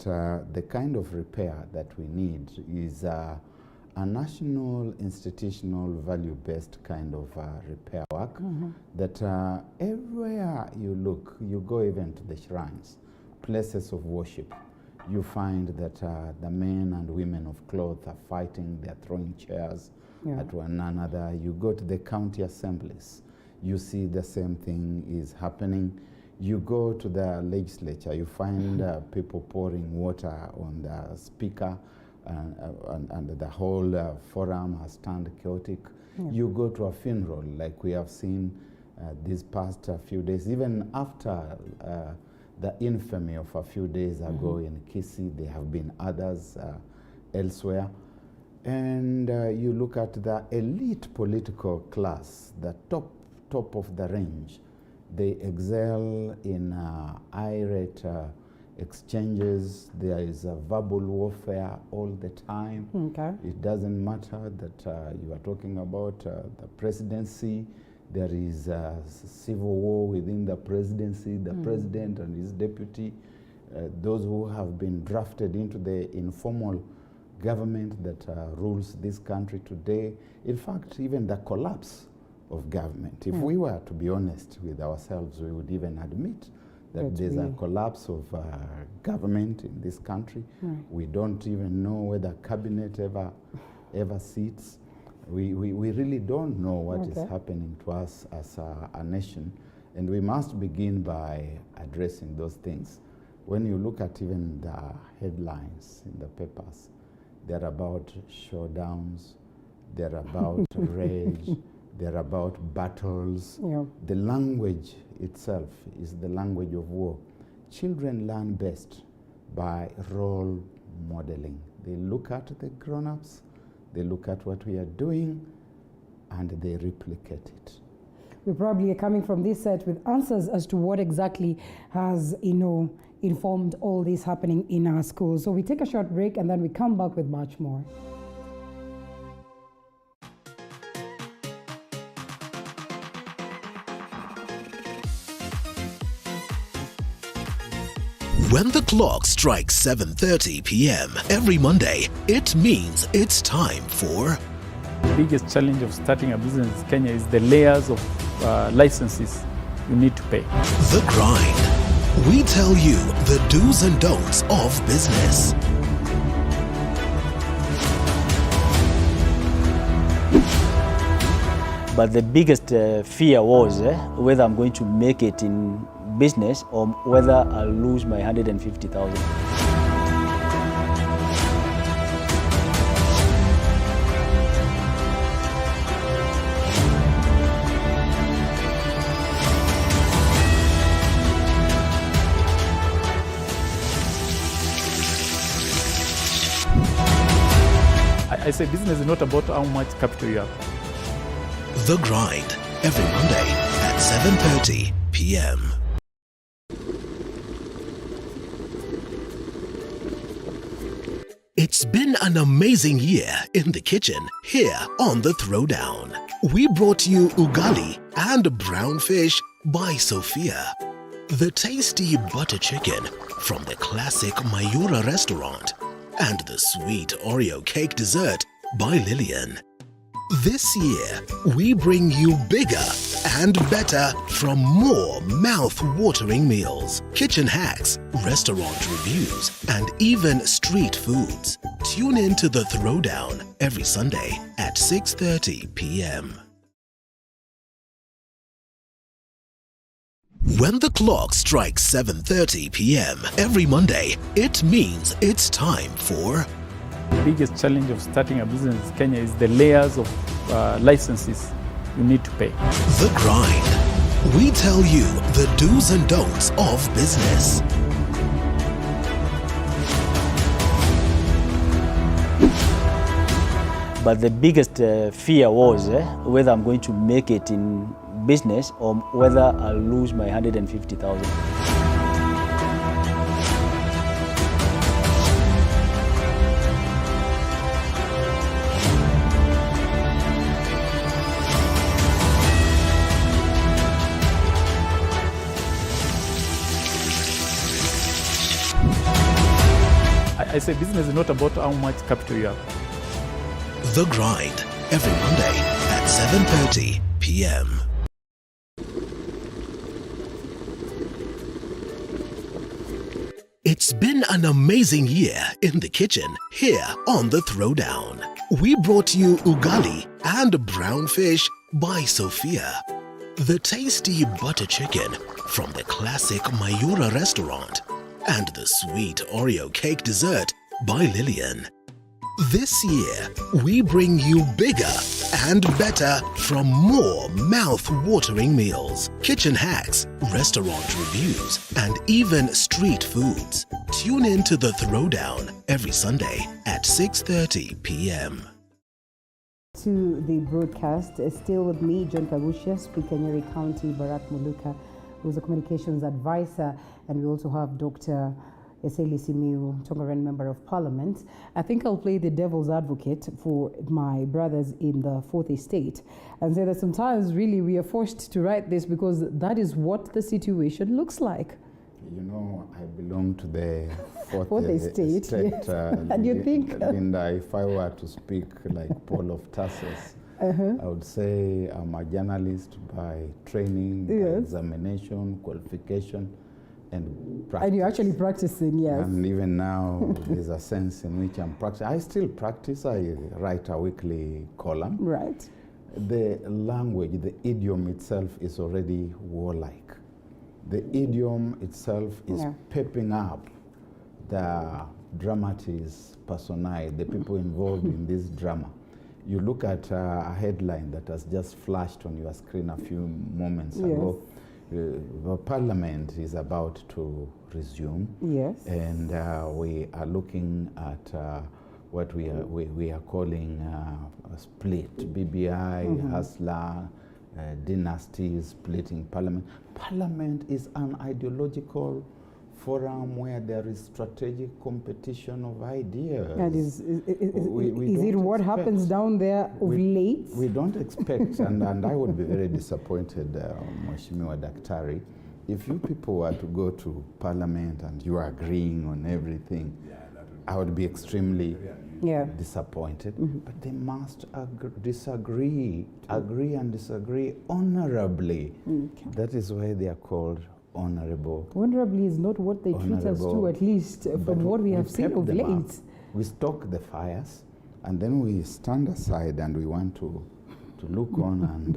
the kind of repair that we need is a national, institutional, value-based kind of repair work. That everywhere you look, you go even to the shrines, places of worship, you find that the men and women of cloth are fighting, they're throwing chairs at one another. You go to the county assemblies, you see the same thing is happening. You go to the legislature, you find people pouring water on the speaker, and the whole forum has turned chaotic. You go to a funeral, like we have seen these past few days, even after the infamy of a few days ago in Kisii, there have been others elsewhere. And you look at the elite political class, the top of the range, they excel in irate exchanges. There is a verbal warfare all the time. Okay. It doesn't matter that you are talking about the presidency. There is a civil war within the presidency, the president and his deputy, those who have been drafted into the informal government that rules this country today. In fact, even the collapse of government. If we were to be honest with ourselves, we would even admit that there's a collapse of government in this country. We don't even know whether cabinet ever sits. We really don't know what is happening to us as a nation, and we must begin by addressing those things. When you look at even the headlines in the papers, they're about showdowns, they're about rage, they're about battles. The language itself is the language of war. Children learn best by role modeling. They look at the grown-ups, they look at what we are doing, and they replicate it. We probably are coming from this set with answers as to what exactly has, informed all this happening in our schools. So we take a short break and then we come back with much more. When the clock strikes 7:30 p.m. every Monday, it means it's time for... The biggest challenge of starting a business in Kenya is the layers of licenses you need to pay. The Grind. We tell you the do's and don'ts of business. But the biggest fear was whether I'm going to make it in business or whether I'll lose my 150,000. I say business is not about how much capital you have. The Grind, every Monday at 7:30 p.m. It's been an amazing year in the kitchen here on The Throwdown. We brought you ugali and brown fish by Sophia. The tasty butter chicken from the classic Mayura restaurant. And the sweet Oreo cake dessert by Lillian. This year, we bring you bigger and better from more mouth-watering meals, kitchen hacks, restaurant reviews, and even street foods. Tune in to The Throwdown every Sunday at 6:30 p.m. When the clock strikes 7:30 p.m. every Monday, it means it's time for... The biggest challenge of starting a business in Kenya is the layers of licenses you need to pay. The Grind. We tell you the do's and don'ts of business. But the biggest fear was whether I'm going to make it in business or whether I'll lose my 150,000. I say business is not about how much capital you have. The Grind, every Monday at 7:30 p.m. It's been an amazing year in the kitchen here on The Throwdown. We brought you ugali and brown fish by Sophia. The tasty butter chicken from the classic Mayura restaurant. And the sweet Oreo cake dessert by Lillian. This year, we bring you bigger and better from more mouth-watering meals, kitchen hacks, restaurant reviews, and even street foods. Tune in to The Throwdown every Sunday at 6:30 p.m. To the broadcast, still with me, John Kagushia, Speaker Nyeri County, Barack Muluka, who's a communications advisor, and we also have Dr. Eseli Simiyu, Tongaren Member of Parliament. I think I'll play the devil's advocate for my brothers in the Fourth Estate and say that sometimes really we are forced to write this because that is what the situation looks like. You know, I belong to the Fourth Estate, yes. And you think... Linda, if I were to speak like Paul of Tarsus, I would say I'm a journalist by training, by examination, qualification, and practice. And you're actually practicing, yes. And even now, there's a sense in which I'm practicing. I still practice. I write a weekly column. Right. The language, the idiom itself is already warlike. The idiom itself is pepping up the dramatis personae, the people involved in this drama. You look at a headline that has just flashed on your screen a few moments ago. The Parliament is about to resume. Yes. And we are looking at what we are calling a split, BBI, Hustler, dynasties, splitting Parliament. Parliament is an ideological forum where there is strategic competition of ideas. And is it what happens down there of late? We don't expect, and I would be very disappointed, Mheshimiwa Daktari, if you people were to go to Parliament and you are agreeing on everything, I would be extremely disappointed. But they must agree and disagree honorably. That is why they are called honorable. Honorably is not what they treat us to, at least from what we have seen of late. We stoke the fires, and then we stand aside and we want to look on and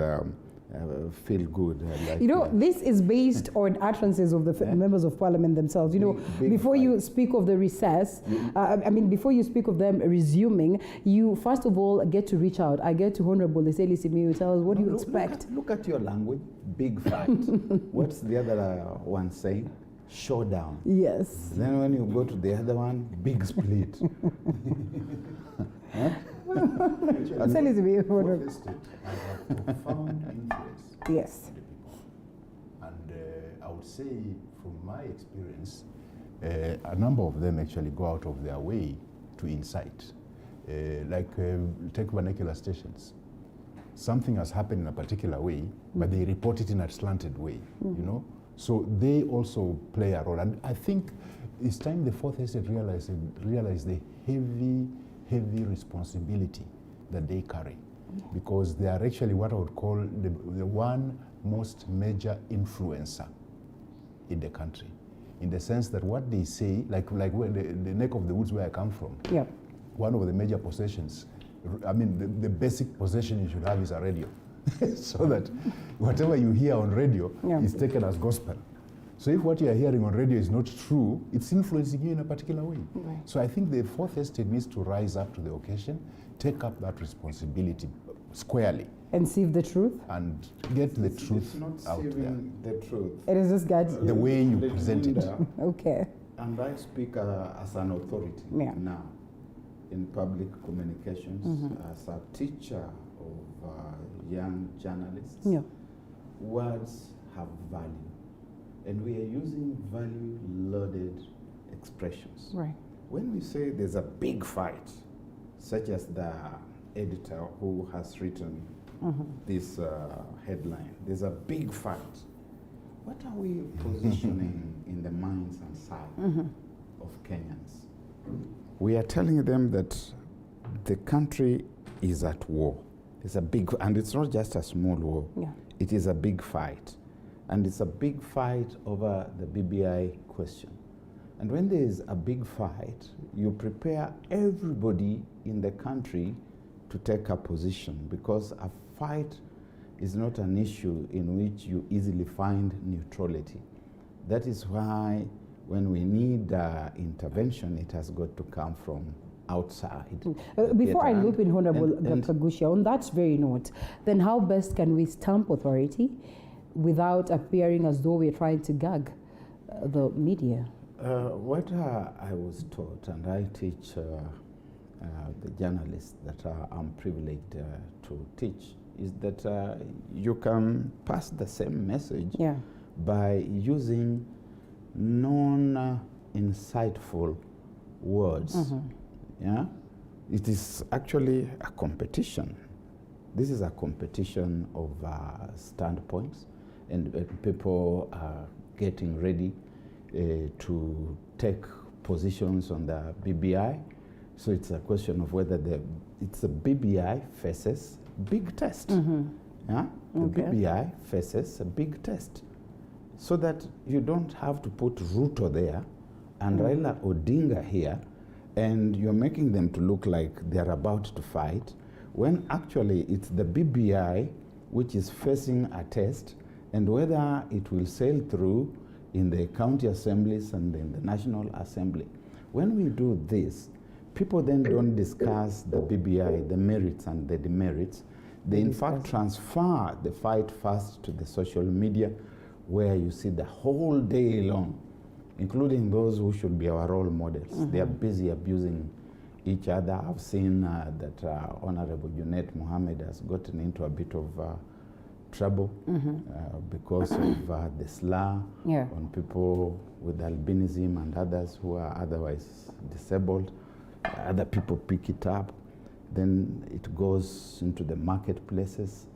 feel good. You know, this is based on utterances of the members of Parliament themselves. You know, before you speak of the recess, I mean, before you speak of them resuming, you first of all get to reach out. I get to Honorable Eseli Simiyu, tell us what do you expect. Look at your language, big fight. What's the other one saying? Showdown. Yes. Then when you go to the other one, big split. Eseli Simiyu, Fourth Estate has a profound influence on the people. And I would say, from my experience, a number of them actually go out of their way to incite. Take vernacular stations. Something has happened in a particular way, but they report it in a slanted way, you know? So they also play a role. And I think it's time the Fourth Estate realized the heavy responsibility that they carry, because they are actually what I would call the one most major influencer in the country, in the sense that what they say, like where the neck of the woods where I come from, one of the major possessions, I mean the basic possession you should have is a radio, so that whatever you hear on radio is taken as gospel. So if what you are hearing on radio is not true, it's influencing you in a particular way. Right. So I think the Fourth Estate needs to rise up to the occasion, take up that responsibility squarely. And sieve the truth? And get the truth out there. The truth. It is just God. The way you present it. Okay. And I speak as an authority now in public communications, as a teacher of young journalists. Words have value. And we are using value-loaded expressions. Right. When we say there's a big fight, such as the editor who has written this headline, there's a big fight. What are we positioning in the minds and sight of Kenyans? We are telling them that the country is at war. It's a big, and it's not just a small war. It is a big fight. And it's a big fight over the BBI question. And when there is a big fight, you prepare everybody in the country to take a position, because a fight is not an issue in which you easily find neutrality. That is why when we need intervention, it has got to come from outside. Before I loop in Honorable Kagusha, on that very note, then how best can we stamp authority without appearing as though we're trying to gag the media? What I was taught, and I teach the journalists that I'm privileged to teach, is that you can pass the same message by using insightful words. Yeah, it is actually a competition. This is a competition of standpoints, and people are getting ready to take positions on the BBI. So it's a question of whether it's a BBI faces big test. Yeah? The BBI faces a big test. So that you don't have to put Ruto there and Raila Odinga here, and you're making them to look like they're about to fight, when actually it's the BBI which is facing a test, and whether it will sail through in the county assemblies and in the National Assembly. When we do this, people then don't discuss the BBI, the merits and the demerits. They in fact transfer the fight first to the social media, where you see the whole day long, including those who should be our role models. They are busy abusing each other. I've seen that Honorable Junet Mohammed has gotten into a bit of trouble because of the slur on people with albinism and others who are otherwise disabled. Other people pick it up, then it goes into the marketplaces,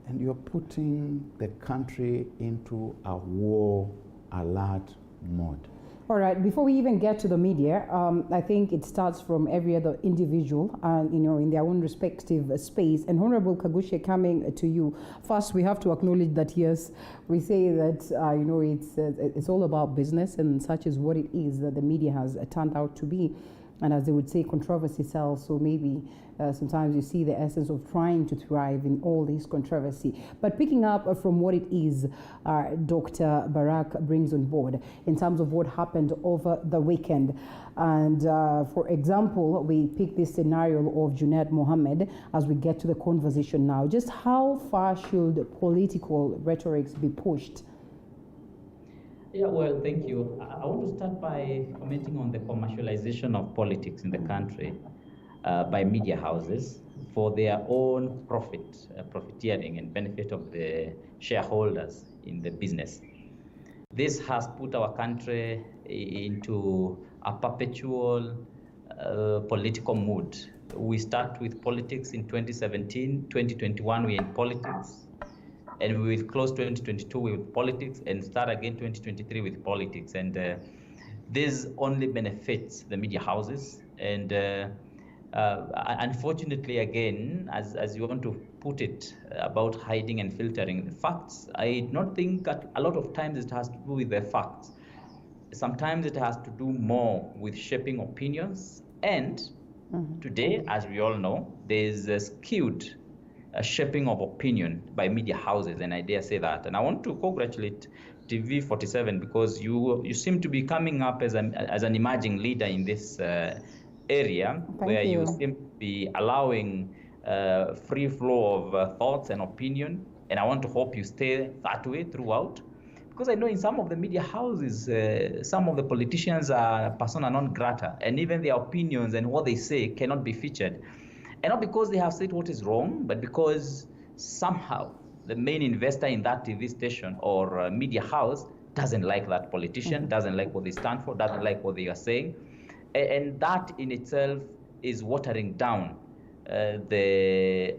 and you're putting the country into a war alert mode. All right, before we even get to the media, I think it starts from every other individual, in their own respective space. And Honorable Kagushe, coming to you, first we have to acknowledge that, yes, we say that, it's all about business, and such is what it is that the media has turned out to be. And as they would say, controversy sells, so maybe sometimes you see the essence of trying to thrive in all this controversy. But picking up from what it is Dr. Barak brings on board in terms of what happened over the weekend. And for example, we pick this scenario of Junet Mohammed as we get to the conversation now. Just how far should political rhetorics be pushed? Yeah, well, thank you. I want to start by commenting on the commercialization of politics in the country by media houses for their own profiteering and benefit of the shareholders in the business. This has put our country into a perpetual political mood. We start with politics in 2017, 2021 we're in politics. And we will close 2022 with politics and start again 2023 with politics. And this only benefits the media houses. And unfortunately, again, as you want to put it about hiding and filtering the facts, I don't think that a lot of times it has to do with the facts. Sometimes it has to do more with shaping opinions. And today, as we all know, there's a skewed shaping of opinion by media houses, and I dare say that. And I want to congratulate TV47 because you seem to be coming up as an emerging leader in this area. Thank you. You seem to be allowing free flow of thoughts and opinion, and I want to hope you stay that way throughout, because I know in some of the media houses, some of the politicians are persona non grata, and even their opinions and what they say cannot be featured. And not because they have said what is wrong, but because somehow the main investor in that TV station or media house doesn't like that politician, doesn't like what they stand for, doesn't like what they are saying. And that in itself is watering down the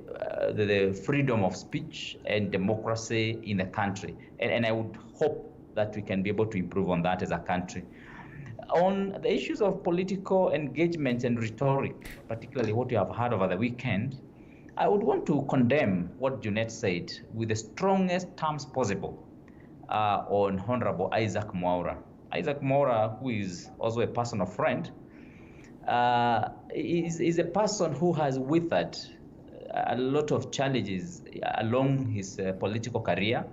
freedom of speech and democracy in the country. And I would hope that we can be able to improve on that as a country. On the issues of political engagement and rhetoric, particularly what you have heard over the weekend, I would want to condemn what Junet said with the strongest terms possible on Honorable Isaac Mwaura. Isaac Mwaura, who is also a personal friend, is a person who has withered a lot of challenges along his political career.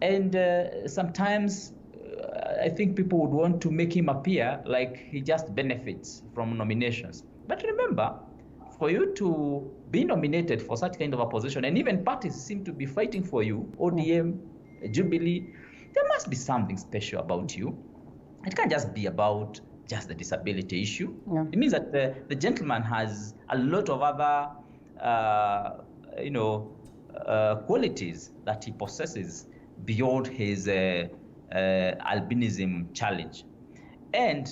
And sometimes I think people would want to make him appear like he just benefits from nominations. But remember, for you to be nominated for such kind of a position, and even parties seem to be fighting for you, ODM, Jubilee, there must be something special about you. It can't just be about just the disability issue. Yeah. It means that the gentleman has a lot of other, qualities that he possesses beyond his albinism challenge. And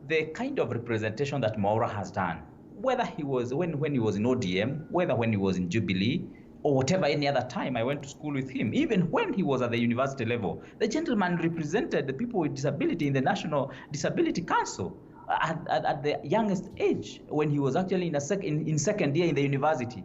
the kind of representation that Maura has done, whether he was when he was in ODM, whether when he was in Jubilee, or whatever any other time I went to school with him, even when he was at the university level, the gentleman represented the people with disability in the National Disability Council at the youngest age, when he was actually in second year in the university.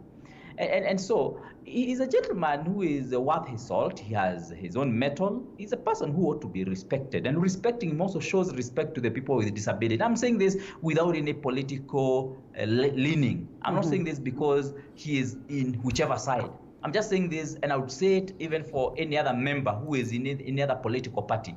And so he is a gentleman who is worth his salt. He has his own mettle. He's a person who ought to be respected. And respecting him also shows respect to the people with disability. I'm saying this without any political leaning. I'm not saying this because he is in whichever side. I'm just saying this, and I would say it even for any other member who is in any other political party.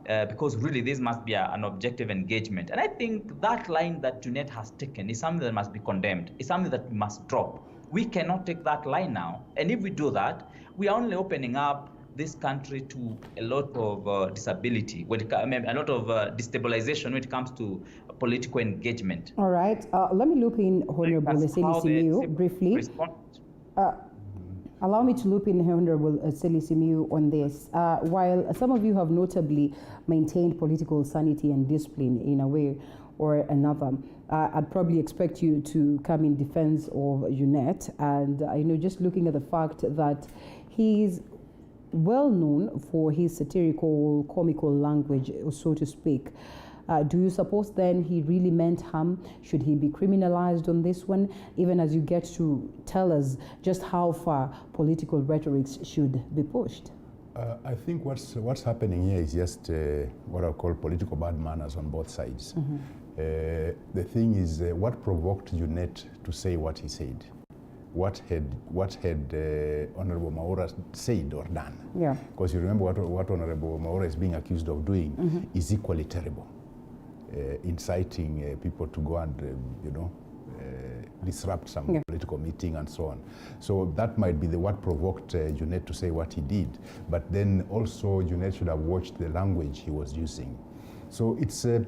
Because really this must be an objective engagement. And I think that line that Junet has taken is something that must be condemned. It's something that we must drop. We cannot take that line now. And if we do that, we are only opening up this country to a lot of disability, a lot of destabilization when it comes to political engagement. All right. Let me loop in Honorable Simiyu briefly. Allow me to loop in Honorable Simiyu on this. While some of you have notably maintained political sanity and discipline in a way or another, I'd probably expect you to come in defense of Junet. And just looking at the fact that he's well known for his satirical, comical language, so to speak. Do you suppose then he really meant harm? Should he be criminalized on this one? Even as you get to tell us just how far political rhetorics should be pushed. I think what's happening here is just what I call political bad manners on both sides. The thing is, what provoked Junet to say what he said? What had Honorable Maura said or done? Yeah. Because you remember what Honorable Maura is being accused of doing is equally terrible. Inciting people to go and, disrupt some political meeting and so on. So that might be what provoked Junet to say what he did. But then also Junet should have watched the language he was using. So it's a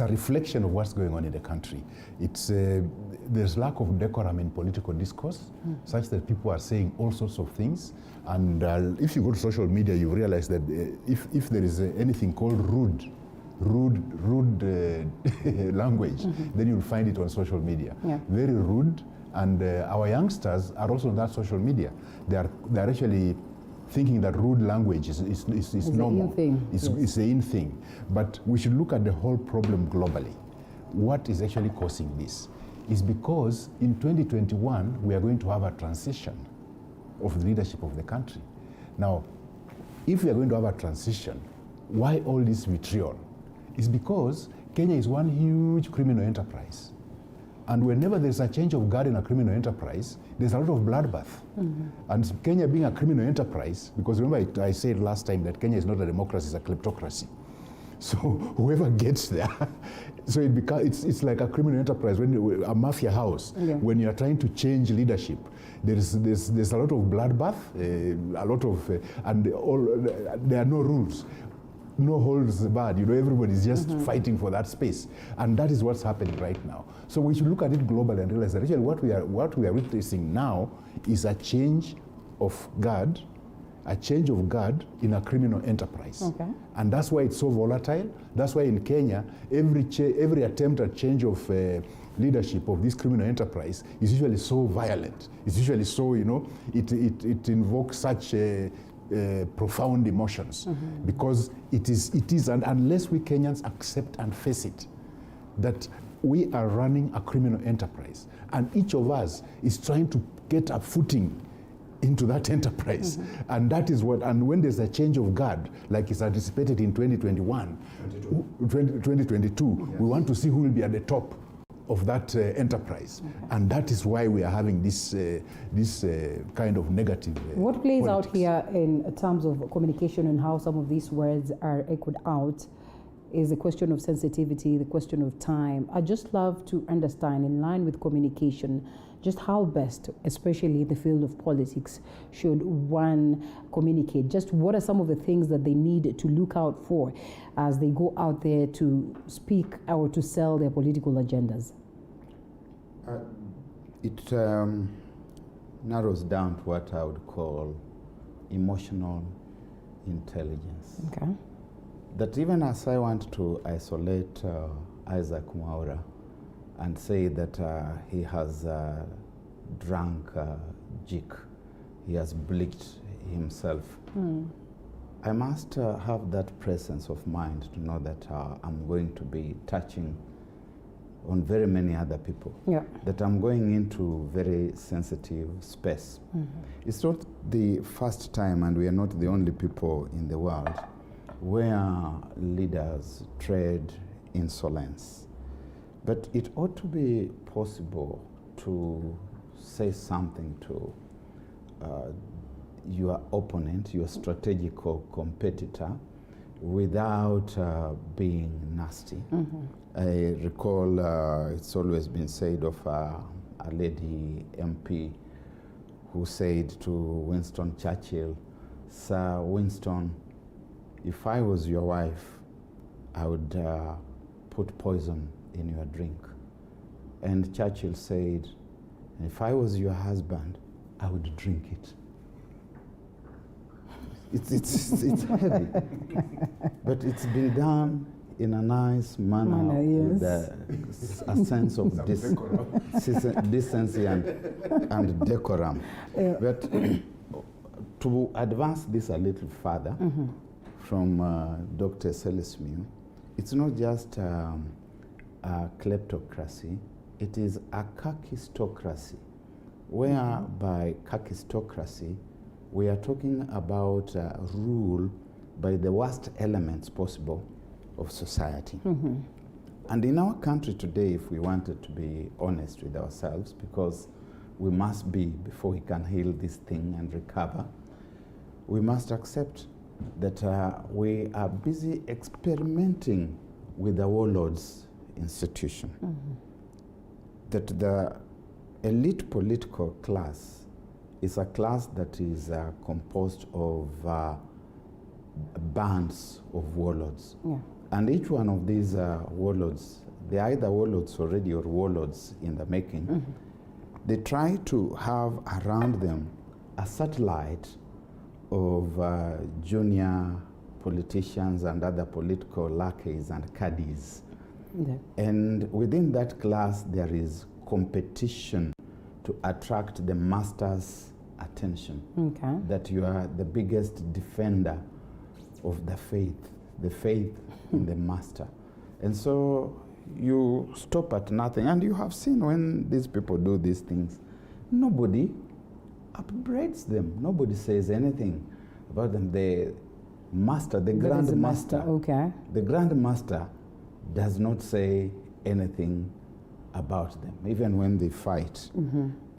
reflection of what's going on in the country. There's lack of decorum in political discourse, such that people are saying all sorts of things. And if you go to social media, you realize that if there is anything called rude language, then you'll find it on social media. Yeah. Very rude, and our youngsters are also on that social media. They're actually thinking that rude language is normal. It's the in thing. But we should look at the whole problem globally. What is actually causing this? Is because in 2021 we are going to have a transition of the leadership of the country. Now, if we are going to have a transition, why all this vitriol? It's because Kenya is one huge criminal enterprise. And whenever there's a change of guard in a criminal enterprise, there's a lot of bloodbath. And Kenya being a criminal enterprise, because remember I said last time that Kenya is not a democracy, it's a kleptocracy. So whoever gets there, so it's like a criminal enterprise, a mafia house. Yeah. When you are trying to change leadership, there's a lot of bloodbath, there are no rules. No holds barred, everybody's just fighting for that space. And that is what's happening right now. So we should look at it globally and realize that actually what we are witnessing now is a change of guard in a criminal enterprise. Okay. And that's why it's so volatile. That's why in Kenya, every attempt at change of leadership of this criminal enterprise is usually so violent. It's usually so, it invokes such profound emotions, because it is, and unless we Kenyans accept and face it, that we are running a criminal enterprise, and each of us is trying to get a footing into that enterprise. And that is and when there's a change of guard, like is anticipated in 2022, we want to see who will be at the top of that enterprise. And that is why we are having this kind of negative What plays politics out here in terms of communication and how some of these words are echoed out is the question of sensitivity, the question of time. I'd just love to understand, in line with communication, just how best, especially in the field of politics, should one communicate? Just what are some of the things that they need to look out for as they go out there to speak or to sell their political agendas? It narrows down to what I would call emotional intelligence. Okay. that even as I want to isolate Isaac Mwaura and say that he has drunk jik, he has bleached himself, I must have that presence of mind to know that I'm going to be touching on very many other people, that I'm going into very sensitive space. It's not the first time, and we are not the only people in the world where leaders tread insolence. But it ought to be possible to say something to your opponent, your strategical competitor, without being nasty. I recall it's always been said of a lady MP who said to Winston Churchill, "Sir Winston, if I was your wife, I would put poison in your drink." And Churchill said, "If I was your husband, I would drink it." It's heavy, but it's been done in a nice manner, with a sense of decency and decorum. But to advance this a little further, from Dr. Selismiu, it's not just a kleptocracy, it is a kakistocracy, where by kakistocracy, we are talking about rule by the worst elements possible of society. And in our country today, if we wanted to be honest with ourselves, because we must be before we can heal this thing and recover, we must accept that we are busy experimenting with the warlord's institution. That the elite political class is a class that is composed of bands of warlords. And each one of these warlords, they are either warlords already or warlords in the making. They try to have around them a satellite of junior politicians and other political lackeys and caddies. And within that class, there is competition to attract the master's attention. That you are the biggest defender of the faith in the master. And so you stop at nothing. And you have seen when these people do these things, nobody upbraids them. Nobody says anything about them. The master, the grand master, the grand master does not say anything about them, even when they fight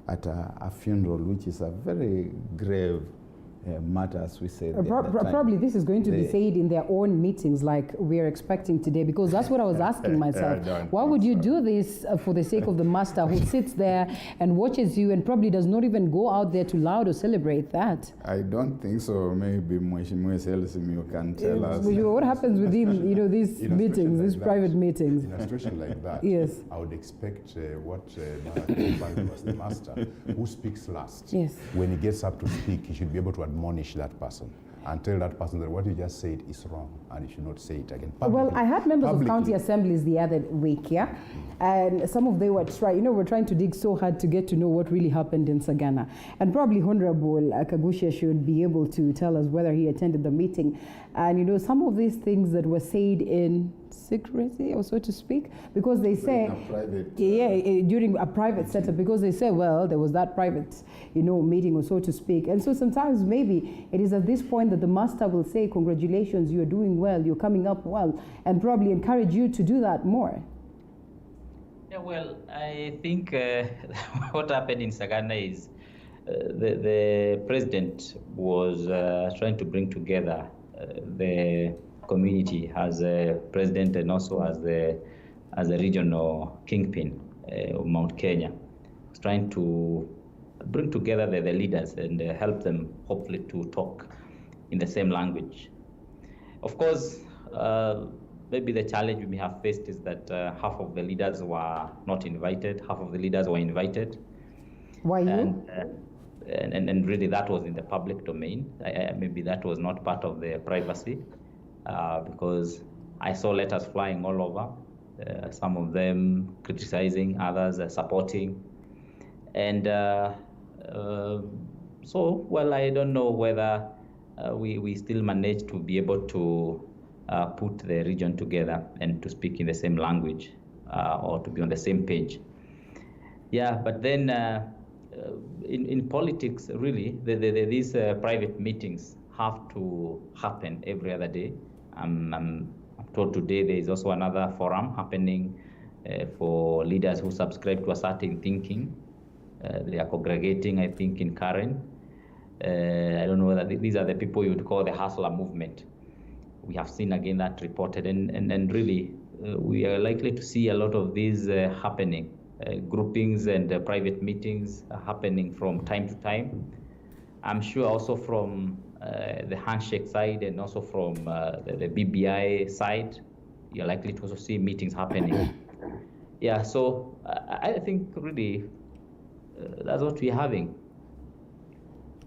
at a funeral, which is a very grave matter, as we say. Probably this is going to be said in their own meetings, like we're expecting today, because that's what I was asking myself. Why would you do this for the sake of the master who sits there and watches you and probably does not even go out there to loud or celebrate that? I don't think so. Maybe Mheshimiwa Selismiu can tell us. What happens within these meetings, these private meetings? In a situation like that, I would expect what was the master, who speaks last. When he gets up to speak, he should be able to admonish that person and tell that person that what you just said is wrong and you should not say it again. Well, I had members of county assemblies the other week, and some of them were trying to dig so hard to get to know what really happened in Sagana. And probably Honorable Kagusha should be able to tell us whether he attended the meeting. And some of these things that were said in secrecy, or so to speak, because they say during a private setup, because they say, well, there was that private meeting, or so to speak. And so sometimes maybe it is at this point that the master will say, congratulations, you're doing well, you're coming up well, and probably encourage you to do that more. Well, I think what happened in Sagana is the president was trying to bring together the community as a president and also as a regional kingpin of Mount Kenya. He's trying to bring together the leaders and help them hopefully to talk in the same language. Of course, maybe the challenge we may have faced is that half of the leaders were not invited, half of the leaders were invited. Why you? And really that was in the public domain. Maybe that was not part of the privacy. because I saw letters flying all over, some of them criticizing, others supporting. And so, well, I don't know whether we still manage to be able to put the region together and to speak in the same language or to be on the same page. Yeah, but then in politics, really, these private meetings have to happen every other day. I'm told today there is also another forum happening for leaders who subscribe to a certain thinking. They are congregating, I think, in Karen. I don't know whether these are the people you would call the hustler movement. We have seen again that reported, and really we are likely to see a lot of these happening, groupings and private meetings happening from time to time. I'm sure also from the handshake side and also from the BBI side, you're likely to also see meetings happening. Yeah, so I think really that's what we're having.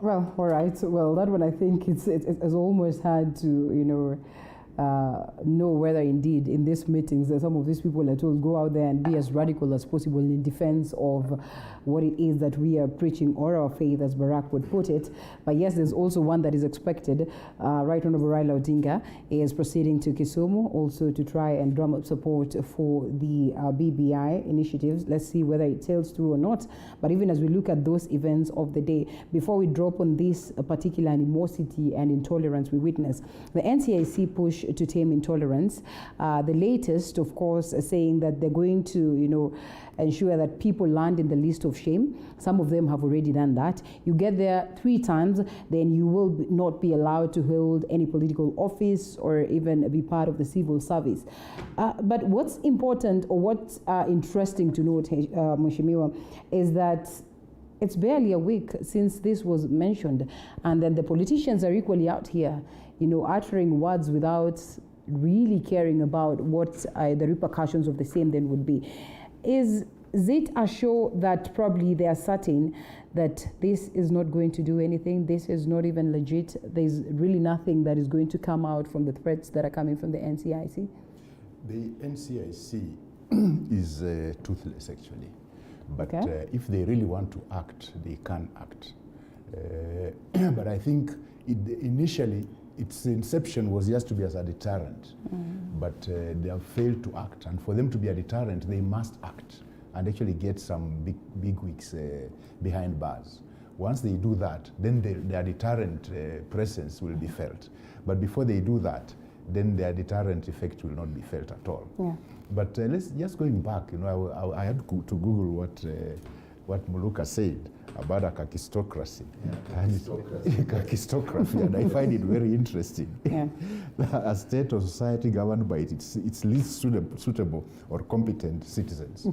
Well, all right. Well, that one I think it's almost hard to, know whether indeed in these meetings that some of these people are told go out there and be as radical as possible in defense of what it is that we are preaching, or our faith, as Barack would put it. But yes, there's also one that is expected. Right Honorable Raila Odinga is proceeding to Kisumu also to try and drum up support for the BBI initiatives. Let's see whether it sails through or not. But even as we look at those events of the day, before we drop on this particular animosity and intolerance we witness, the NCIC push to tame intolerance, the latest, of course, saying that they're going to, ensure that people land in the list of shame. Some of them have already done that. You get there 3 times, then you will not be allowed to hold any political office or even be part of the civil service. But what's important, or what's interesting to note, Mheshimiwa, is that it's barely a week since this was mentioned, and then the politicians are equally out here, uttering words without really caring about what the repercussions of the same then would be. Is it a show that probably they are certain that this is not going to do anything, this is not even legit, there's really nothing that is going to come out from the threats that are coming from the NCIC? The NCIC is toothless, actually. But Okay. If they really want to act, they can act. But I think initially its inception was just to be as a deterrent. But they have failed to act. And for them to be a deterrent, they must act and actually get some big wigs behind bars. Once they do that, then their deterrent presence will be felt. But before they do that, then their deterrent effect will not be felt at all. Yeah. But let's just going back, I had to Google what Muluka said about a kakistocracy. Kakistocracy, and I find it very interesting. Yeah. A state or society governed by its least suitable or competent citizens.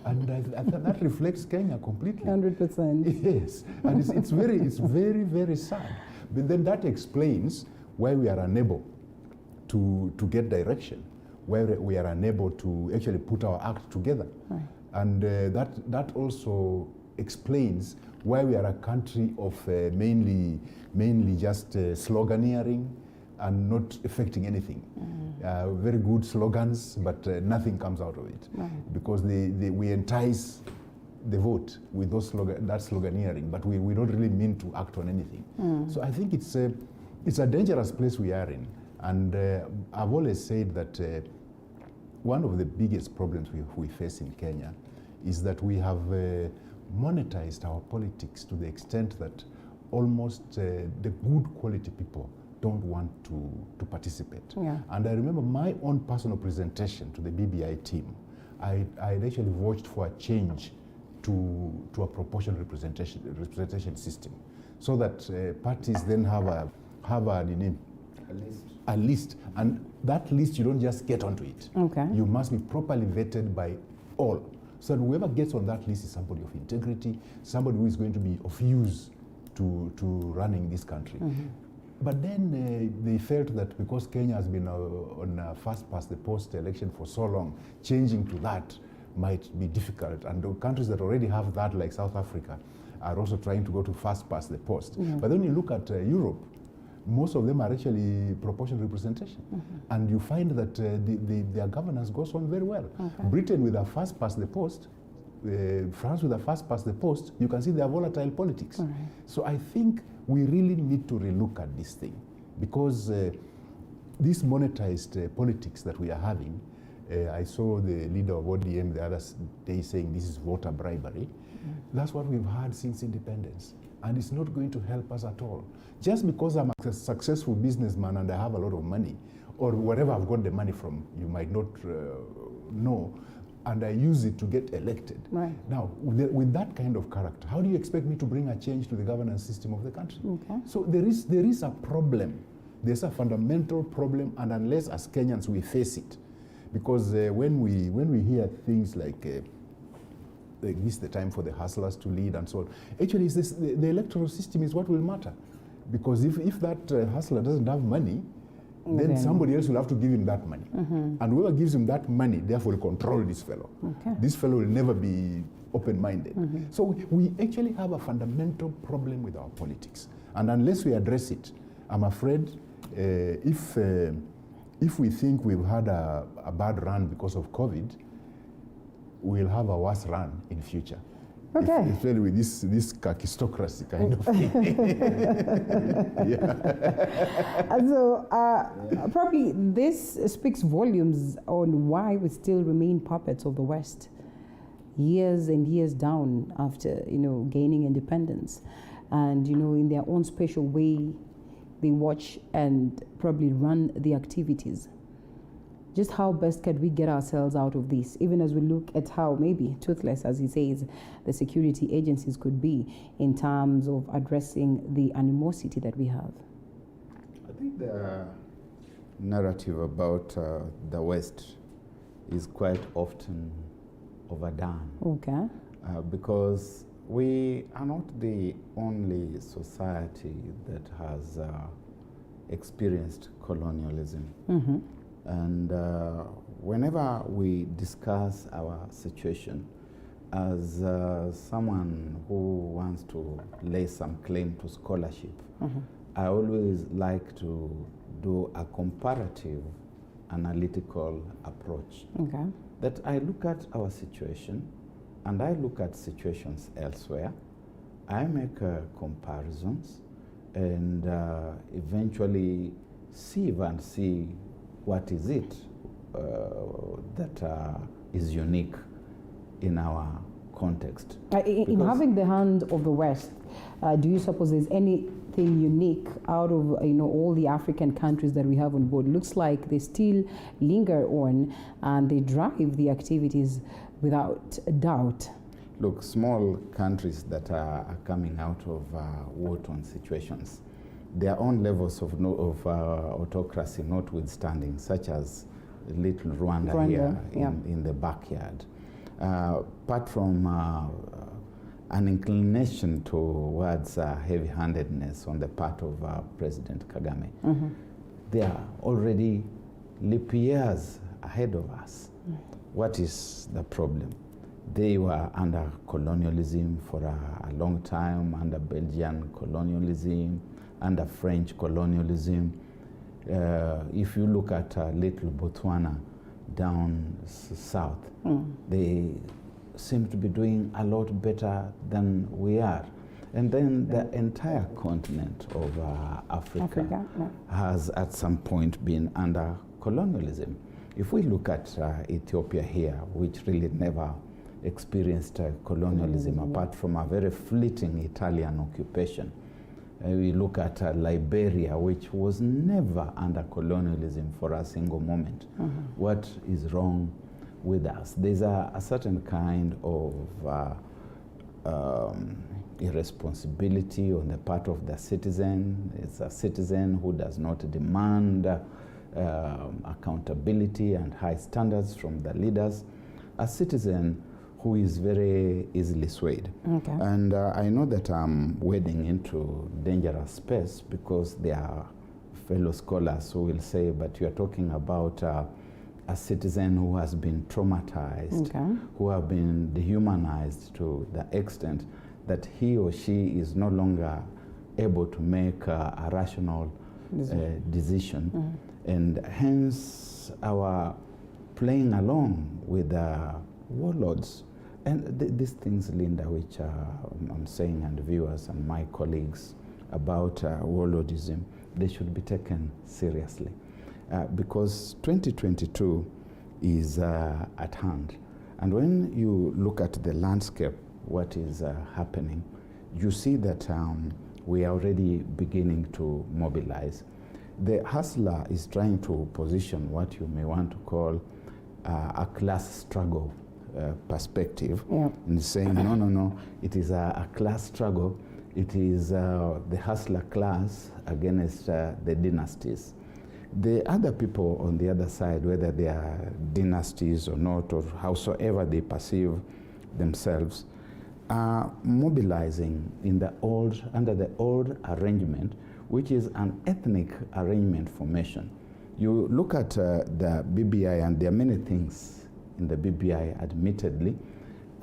And that reflects Kenya completely. 100%. Yes, and it's very, very sad. But then that explains why we are unable to get direction, where we are unable to actually put our act together. Right. And that also explains why we are a country of mainly just sloganeering and not affecting anything. Very good slogans, but nothing comes out of it. Right. Because we entice the vote with that sloganeering, but we don't really mean to act on anything. So I think it's a dangerous place we are in. And I've always said that one of the biggest problems we face in Kenya is that we have monetized our politics to the extent that almost the good quality people don't want to participate. Yeah. And I remember my own personal presentation to the BBI team. I actually vouched for a change to a proportional representation system, so that parties then have a list, and that list you don't just get onto it. Okay. You must be properly vetted by all, so that whoever gets on that list is somebody of integrity, somebody who is going to be of use to running this country. But then they felt that because Kenya has been on a fast past the post election for so long, changing to that might be difficult. And the countries that already have that, like South Africa, are also trying to go to fast past the post. But then you look at Europe, most of them are actually proportional representation. And you find that their governance goes on very well. Britain with a first past the post, France with a first past the post, you can see their volatile politics. So I think we really need to relook at this thing, because this monetized politics that we are having, I saw the leader of ODM the other day saying this is voter bribery. That's what we've had since independence. And it's not going to help us at all. Just because I'm a successful businessman and I have a lot of money, or wherever I've got the money from, you might not know, and I use it to get elected. Now, with that kind of character, how do you expect me to bring a change to the governance system of the country? So there is a problem. There's a fundamental problem, and unless as Kenyans we face it, because when we hear things like this is the time for the hustlers to lead and so on, actually it's this, the electoral system is what will matter. Because if that hustler doesn't have money, then somebody else will have to give him that money. And whoever gives him that money, therefore, will control this fellow. This fellow will never be open-minded. So we actually have a fundamental problem with our politics. And unless we address it, I'm afraid if we think we've had a bad run because of COVID, we'll have a worse run in future. Especially with this kakistocracy kind of thing. So probably this speaks volumes on why we still remain puppets of the West, years and years down after, gaining independence. And, in their own special way, they watch and probably run the activities. Just how best can we get ourselves out of this, even as we look at how maybe toothless, as he says, the security agencies could be in terms of addressing the animosity that we have? I think the narrative about the West is quite often overdone. Because we are not the only society that has experienced colonialism. And whenever we discuss our situation as someone who wants to lay some claim to scholarship, I always like to do a comparative analytical approach. That I look at our situation and I look at situations elsewhere. I make comparisons and eventually sieve and see what is it that is unique in our context. In having the hand of the West, do you suppose there's anything unique out of all the African countries that we have on board? Looks like they still linger on and they drive the activities without doubt. Look, small countries that are coming out of war-torn situations, their own levels of autocracy notwithstanding, such as little Rwanda here in the backyard, apart from an inclination towards heavy-handedness on the part of President Kagame, they are already leap years ahead of us. What is the problem? They were under colonialism for a long time, under Belgian colonialism, under French colonialism. If you look at little Botswana down south, they seem to be doing a lot better than we are. And then the entire continent of Africa has at some point been under colonialism. If we look at Ethiopia here, which really never experienced colonialism apart from a very fleeting Italian occupation. We look at Liberia, which was never under colonialism for a single moment. What is wrong with us? There's a certain kind of irresponsibility on the part of the citizen. It's a citizen who does not demand accountability and high standards from the leaders. A citizen who is very easily swayed. And I know that I'm wading into dangerous space because there are fellow scholars who will say, but you're talking about a citizen who has been traumatized, who have been dehumanized to the extent that he or she is no longer able to make a rational decision, and hence our playing along with the warlords. And these things, Linda, which I'm saying, and viewers and my colleagues about warlordism, they should be taken seriously. Because 2022 is at hand. And when you look at the landscape, what is happening, you see that we are already beginning to mobilize. The hustler is trying to position what you may want to call a class struggle perspective, and saying, no, it is a class struggle. It is the hustler class against the dynasties. The other people on the other side, whether they are dynasties or not, or howsoever they perceive themselves, are mobilizing in the under the old arrangement, which is an ethnic arrangement formation. You look at the BBI, and there are many things in the BBI, admittedly.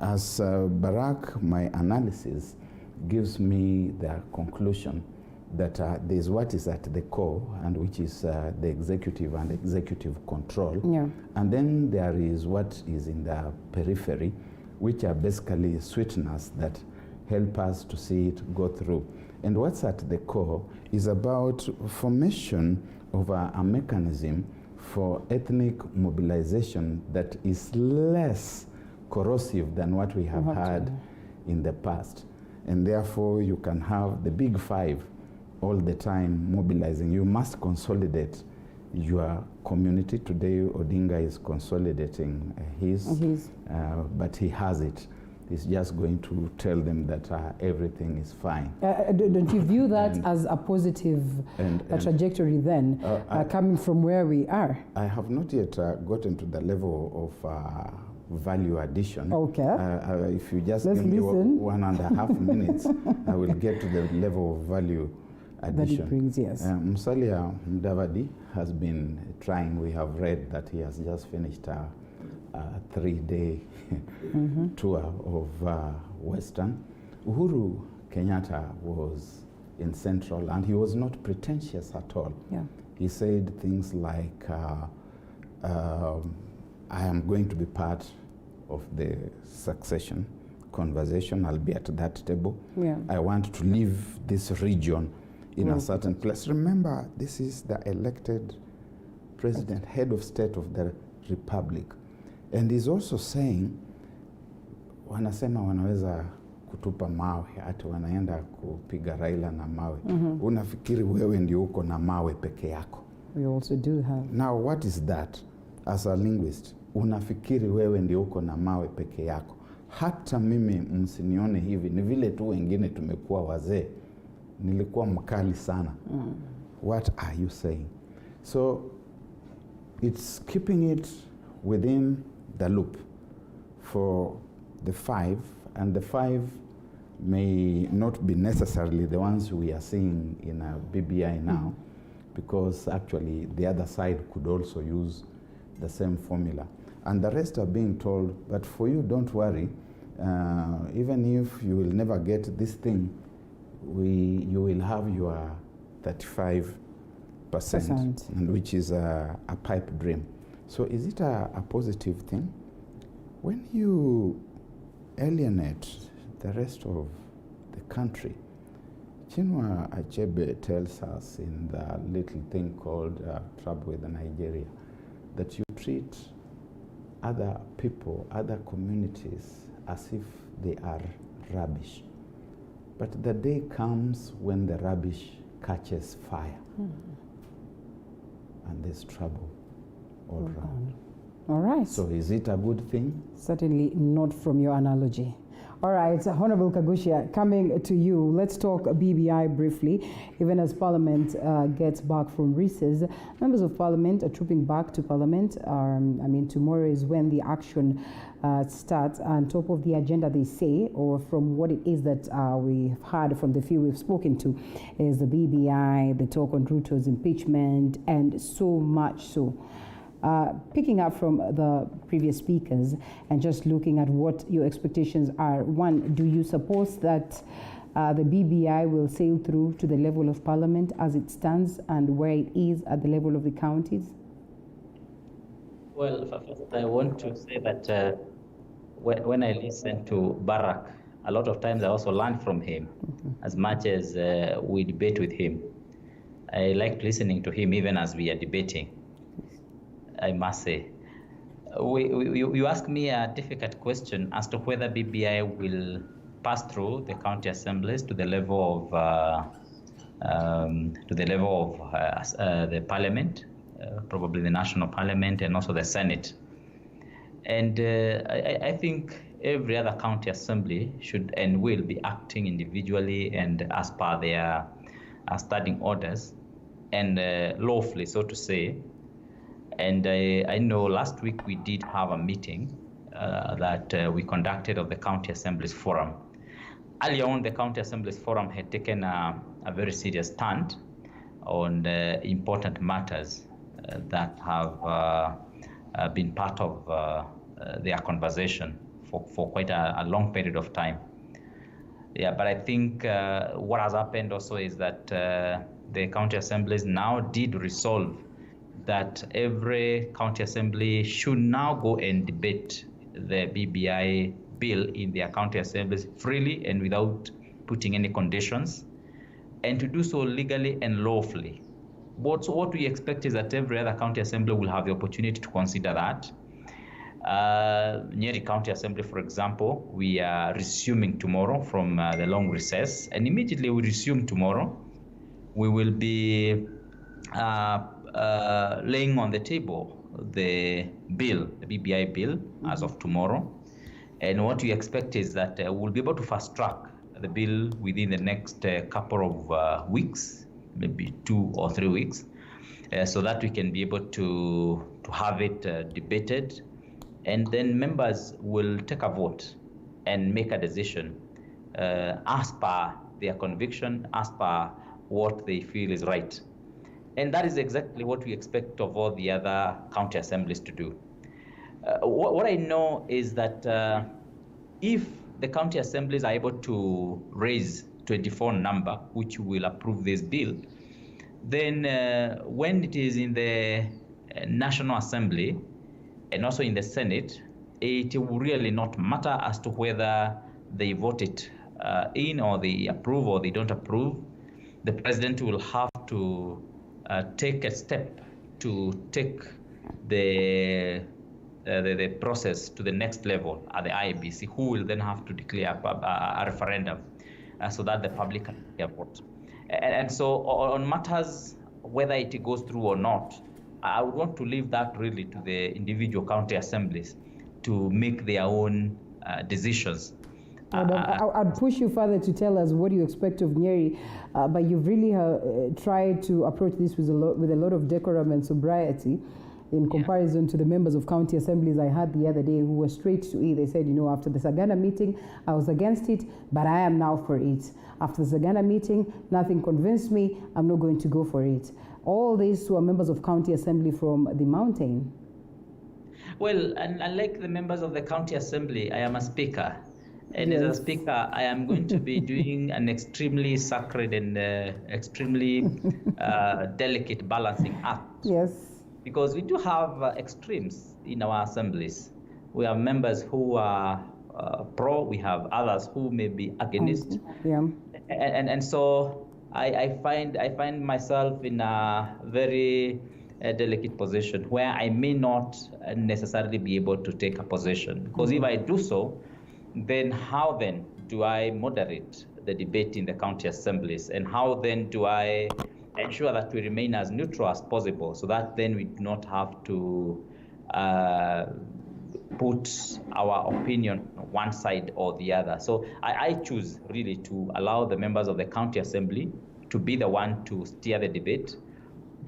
As Barak, my analysis gives me the conclusion that there is what is at the core, and which is the executive and executive control. And then there is what is in the periphery, which are basically sweeteners that help us to see it go through. And what's at the core is about formation of a mechanism for ethnic mobilization that is less corrosive than what we have had in the past. And therefore, you can have the big five all the time mobilizing. You must consolidate your community. Today, Odinga is consolidating his. But he has it. He's just going to tell them that everything is fine. Don't you view that as a positive trajectory then, coming from where we are? I have not yet gotten to the level of value addition. Okay. If you just give me 1.5 minutes, I will get to the level of value addition. That it brings, yes. Musalia Mudavadi has been trying. We have read that he has just finished a 3-day tour of Western. Uhuru Kenyatta was in Central, and he was not pretentious at all. He said things like, I am going to be part of the succession conversation. I'll be at that table. I want to leave this region in a certain place. Remember, this is the elected president, head of state of the republic. And he's also saying, wanasema wanaweza kutupa mawe, hata wanaenda kupiga Raila na mawe. Unafikiri wewe ndio uko na mawe peke yako? We also do have. Now, what is that? As a linguist, unafikiri wewe ndio uko na mawe peke yako? Hata mimi msinione hivi, ni vile tu wengine tumekuwa wazee. Nilikuwa mkali sana. What are you saying? So, it's keeping it within the loop for the five, and the five may not be necessarily the ones we are seeing in a BBI now, because actually the other side could also use the same formula. And the rest are being told, but for you, don't worry, even if you will never get this thing, you will have your 35%, and which is a pipe dream. So is it a positive thing? When you alienate the rest of the country, Chinua Achebe tells us in the little thing called Trouble with Nigeria, that you treat other people, other communities, as if they are rubbish. But the day comes when the rubbish catches fire, and there's trouble all around. All right. So is it a good thing? Certainly not from your analogy. All right, Honorable Kagushia, coming to you, let's talk BBI briefly. Even as Parliament gets back from recess, members of Parliament are trooping back to Parliament. Tomorrow is when the action starts. On top of the agenda, they say, or from what it is that we've heard from the few we've spoken to, is the BBI, the talk on Ruto's impeachment, and so much so. Picking up from the previous speakers and just looking at what your expectations are, one, do you suppose that the BBI will sail through to the level of Parliament as it stands and where it is at the level of the counties? Well, first I want to say that when I listen to Barack, a lot of times I also learn from him as much as we debate with him. I like listening to him even as we are debating, I must say. You ask me a difficult question as to whether BBI will pass through the county assemblies to the level of the parliament, probably the national parliament and also the Senate. And I think every other county assembly should and will be acting individually and as per their standing orders and lawfully, so to say. And I know last week we did have a meeting that we conducted of the County Assemblies Forum. Earlier on, the County Assemblies Forum had taken a very serious stand on important matters that have been part of their conversation for quite a long period of time. Yeah, but I think what has happened also is that the county assemblies now did resolve that every county assembly should now go and debate the BBI bill in their county assemblies freely and without putting any conditions, and to do so legally and lawfully. So what we expect is that every other county assembly will have the opportunity to consider that. Nyeri County Assembly, for example, we are resuming tomorrow from the long recess, and immediately we resume tomorrow, we will be laying on the table the bill, the BBI bill, as of tomorrow. And what we expect is that we'll be able to fast track the bill within the next couple of weeks, maybe 2 or 3 weeks, so that we can be able to have it debated. And then members will take a vote and make a decision as per their conviction, as per what they feel is right. And that is exactly what we expect of all the other county assemblies to do. What I know is that if the county assemblies are able to raise 24 number, which will approve this bill, then when it is in the National Assembly and also in the Senate, it will really not matter as to whether they vote it in or they approve or they don't approve. The president will have to take a step to take the process to the next level at the IEBC, who will then have to declare a referendum so that the public can vote. And so on matters whether it goes through or not, I would want to leave that really to the individual county assemblies to make their own decisions. I'd push you further to tell us what you expect of Nyeri, but you've really tried to approach this with a lot of decorum and sobriety in comparison to the members of county assemblies I had the other day who were straight to it. They said, after the Sagana meeting, I was against it, but I am now for it. After the Sagana meeting, nothing convinced me, I'm not going to go for it. All these were members of county assembly from the mountain. Well, and unlike the members of the county assembly, I am a speaker. And as a speaker, I am going to be doing an extremely sacred and extremely delicate balancing act. Yes. Because we do have extremes in our assemblies. We have members who are pro, we have others who may be against. Yeah. And so I find myself in a very delicate position where I may not necessarily be able to take a position. Because if I do so, then how then do I moderate the debate in the county assemblies? And how then do I ensure that we remain as neutral as possible so that then we do not have to put our opinion on one side or the other? So I choose really to allow the members of the county assembly to be the one to steer the debate.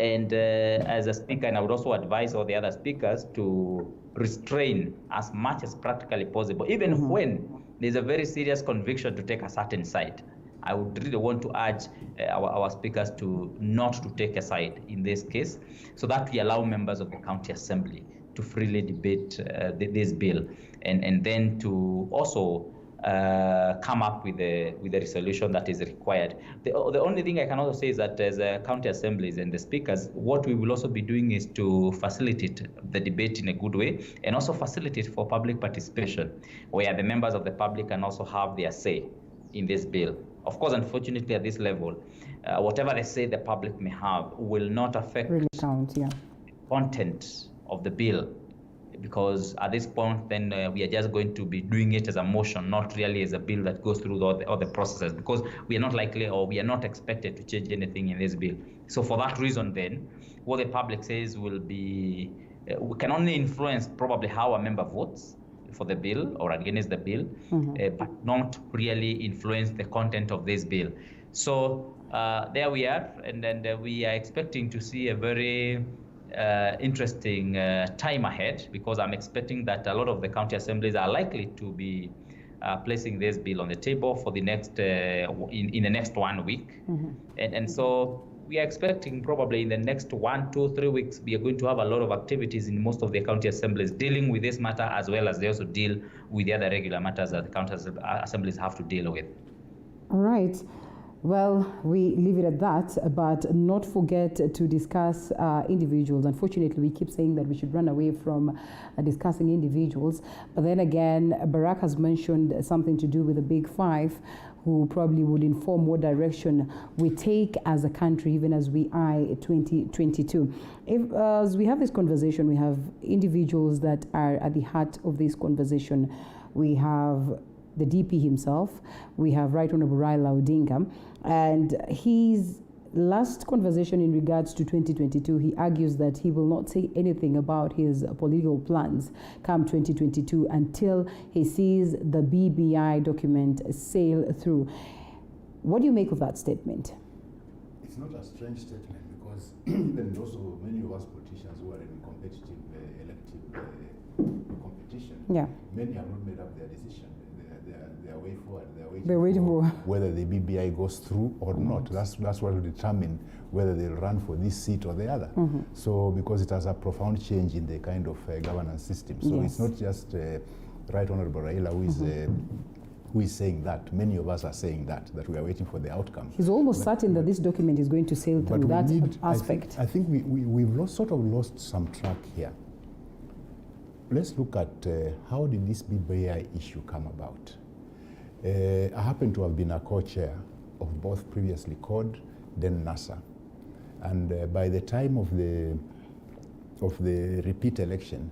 And as a speaker, and I would also advise all the other speakers to restrain as much as practically possible, even when there's a very serious conviction to take a certain side. I would really want to urge our speakers to not to take a side in this case, so that we allow members of the county assembly to freely debate this bill, and then to also come up with the resolution that is required. The only thing I can also say is that as county assemblies and the speakers, what we will also be doing is to facilitate the debate in a good way and also facilitate for public participation, where the members of the public can also have their say in this bill. Of course, unfortunately, at this level, whatever they say the public may have will not affect the content of the bill, because at this point, then we are just going to be doing it as a motion, not really as a bill that goes through all the processes, because we are not likely or we are not expected to change anything in this bill. So for that reason, then, what the public says will be, we can only influence probably how a member votes for the bill or against the bill, but not really influence the content of this bill. So there we are, and then we are expecting to see a very interesting time ahead, because I'm expecting that a lot of the county assemblies are likely to be placing this bill on the table for the next in the next 1 week, and so we are expecting probably in the next 1, 2, 3 weeks we are going to have a lot of activities in most of the county assemblies dealing with this matter, as well as they also deal with the other regular matters that the county assemblies have to deal with. All right. Well, we leave it at that, but not forget to discuss individuals. Unfortunately, we keep saying that we should run away from discussing individuals. But then again, Barack has mentioned something to do with the Big Five, who probably would inform what direction we take as a country, even as we eye 2022. As we have this conversation, we have individuals that are at the heart of this conversation. We have the DP himself, we have Right Honorable Raila Odinga, and his last conversation in regards to 2022, he argues that he will not say anything about his political plans come 2022 until he sees the BBI document sail through. What do you make of that statement? It's not a strange statement, because even also many of us politicians who are in competitive elective competition, many have not made up their decision. They are way forward. They're waiting for whether the BBI goes through or not. That's what will determine whether they'll run for this seat or the other. So because it has a profound change in the kind of governance system. So it's not just Right Honorable Raila who is saying that. Many of us are saying that we are waiting for the outcome. He's almost certain that this document is going to sail through that aspect. I think we've lost some track here. Let's look at how did this BBI issue come about. I happen to have been a co-chair of both previously COD, then NASA. And by the time of the repeat election,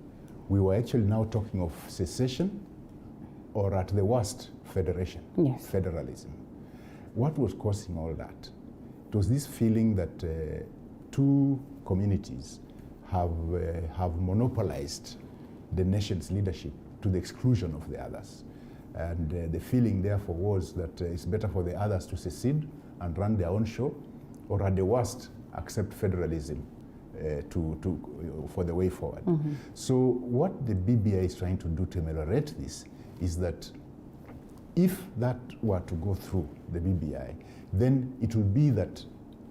we were actually now talking of secession, or at the worst, federation, federalism. What was causing all that? It was this feeling that two communities have monopolized the nation's leadership to the exclusion of the others. And the feeling therefore was that it's better for the others to secede and run their own show, or at the worst, accept federalism for the way forward. So what the BBI is trying to do to ameliorate this is that if that were to go through the BBI, then it will be that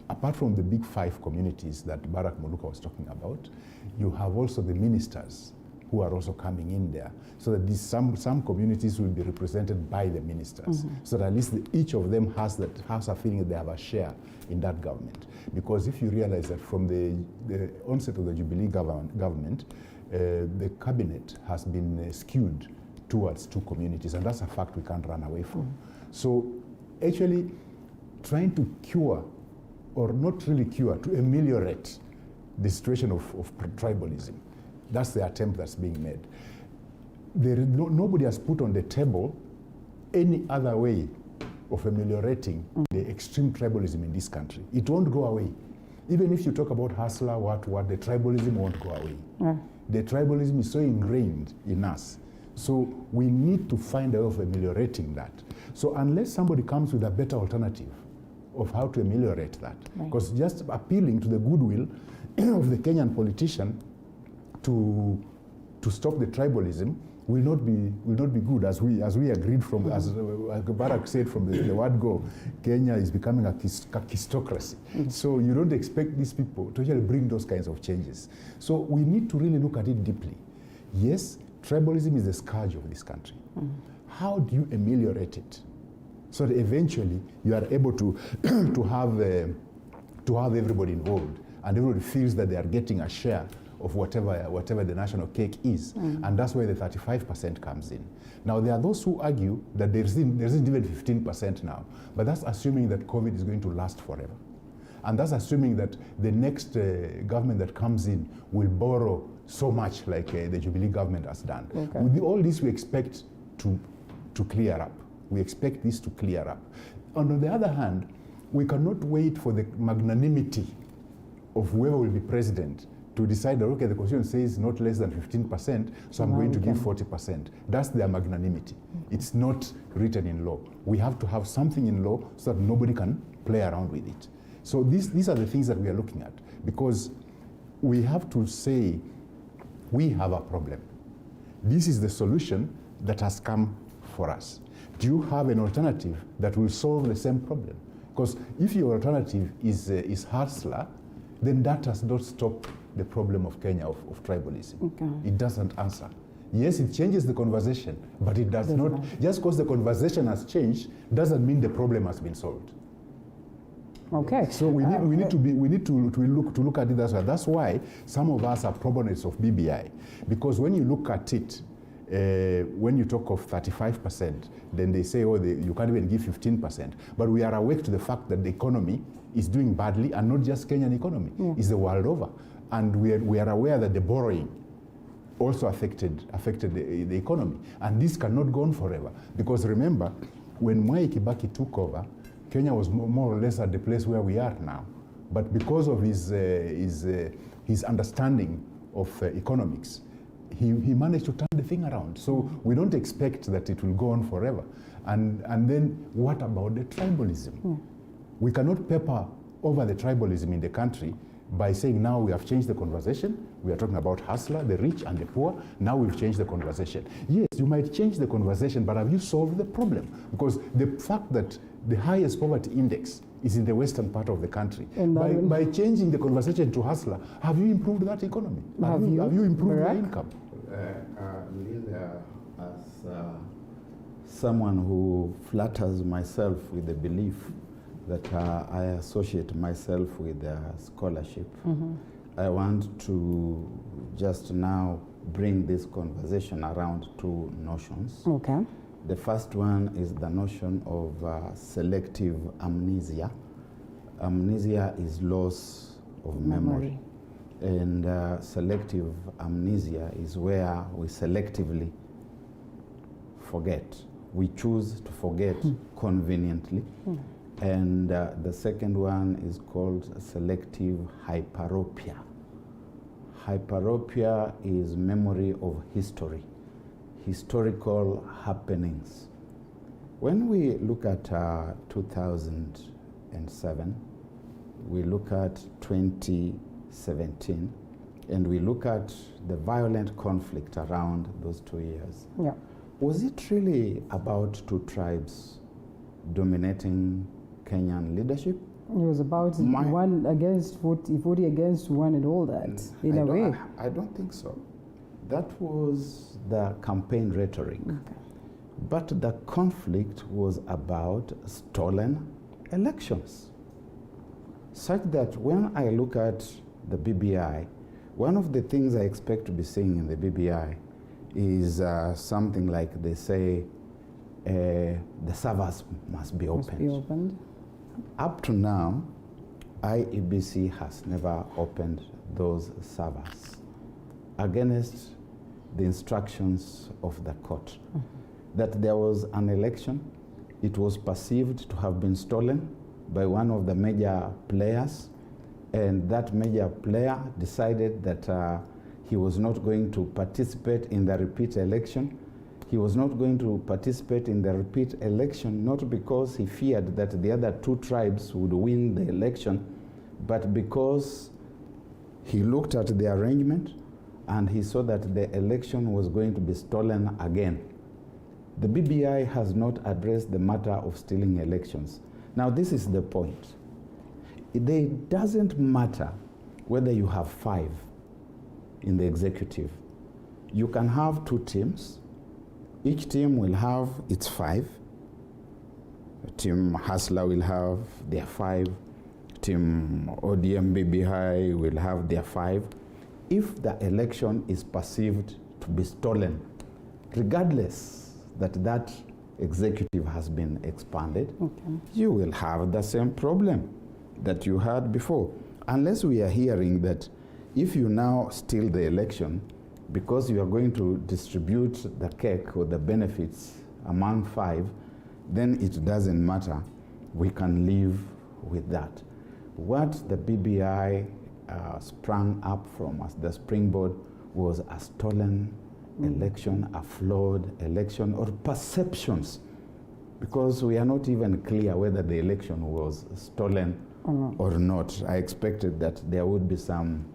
apart from the Big Five communities that Barack Moluka was talking about, you have also the ministers who are also coming in there, so that some communities will be represented by the ministers, so that at least each of them has a feeling that they have a share in that government. Because if you realize that from the onset of the Jubilee government, the cabinet has been skewed towards two communities, and that's a fact we can't run away from. So actually trying to cure, or not really cure, to ameliorate the situation of tribalism, that's the attempt that's being made. Nobody has put on the table any other way of ameliorating the extreme tribalism in this country. It won't go away. Even if you talk about hustler, what, the tribalism won't go away. The tribalism is so ingrained in us. So we need to find a way of ameliorating that. So unless somebody comes with a better alternative of how to ameliorate that, because just appealing to the goodwill of the Kenyan politician to stop the tribalism will not be good, as we agreed from, as Barack said from the word go. Kenya is becoming a kistocracy. So you don't expect these people to actually bring those kinds of changes. So we need to really look at it deeply. Yes, tribalism is the scourge of this country. how do you ameliorate it so that eventually you are able to to have everybody involved and everybody feels that they are getting a share of whatever the national cake is. And that's where the 35% comes in. Now, there are those who argue that there isn't even 15% now, but that's assuming that COVID is going to last forever. And that's assuming that the next government that comes in will borrow so much like the Jubilee government has done. Okay. With all this, we expect to clear up. We expect this to clear up. And on the other hand, we cannot wait for the magnanimity of whoever will be president to decide that, okay, the Constitution says not less than 15%, so I'm going to give 40%. That's their magnanimity. It's not written in law. We have to have something in law so that nobody can play around with it. So these are the things that we are looking at, because we have to say, we have a problem. This is the solution that has come for us. Do you have an alternative that will solve the same problem? Because if your alternative is hustler, then that does not stop the problem of Kenya of tribalism. Okay. It doesn't answer. Yes, it changes the conversation, but it does not. Just because the conversation has changed doesn't mean the problem has been solved. Okay. So we need to look at it as well. That's why some of us are proponents of BBI, because when you look at it, when you talk of 35%, then they say, oh, you can't even give 15%. But we are awake to the fact that the economy is doing badly, and not just Kenyan economy, it's the world over. And we are aware that the borrowing also affected the economy. And this cannot go on forever. Because remember, when Mwai Kibaki took over, Kenya was more or less at the place where we are now. But because of his understanding of economics, he managed to turn the thing around. So we don't expect that it will go on forever. And then what about the tribalism? We cannot paper over the tribalism in the country by saying now we have changed the conversation. We are talking about hustler, the rich and the poor. Now we've changed the conversation. Yes, you might change the conversation, but have you solved the problem? Because the fact that the highest poverty index is in the western part of the country. And by changing the conversation to hustler, have you improved that economy? Have you improved their income? Linda, as someone who flatters myself with the belief that I associate myself with scholarship, I want to just now bring this conversation around two notions. Okay. The first one is the notion of selective amnesia. Amnesia is loss of memory. And selective amnesia is where we selectively forget. We choose to forget conveniently. And the second one is called selective hyperopia. Hyperopia is memory of history, historical happenings. When we look at 2007, we look at 2017, and we look at the violent conflict around those 2 years. Yeah. Was it really about two tribes dominating Kenyan leadership? It was about 1 against 40 against 1 and all that, in a way. I don't think so. That was the campaign rhetoric. Okay. But the conflict was about stolen elections. Such that when I look at the BBI, one of the things I expect to be seeing in the BBI is something like they say, the servers must be opened. Up to now, IEBC has never opened those servers against the instructions of the court. That there was an election, it was perceived to have been stolen by one of the major players, and that major player decided that he was not going to participate in the repeat election. He was not going to participate in the repeat election, not because he feared that the other two tribes would win the election, but because he looked at the arrangement and he saw that the election was going to be stolen again. The BBI has not addressed the matter of stealing elections. Now, this is the point. It doesn't matter whether you have 5 in the executive. You can have 2 teams, Each team will have its 5. Team Hasla will have their 5. Team ODM BBI will have their 5. If the election is perceived to be stolen, regardless that executive has been expanded, you will have the same problem that you had before. Unless we are hearing that if you now steal the election because you are going to distribute the cake or the benefits among 5, then it doesn't matter. We can live with that. What the BBI sprang up from as the springboard was a stolen election, a flawed election, or perceptions, because we are not even clear whether the election was stolen or not. I expected that there would be some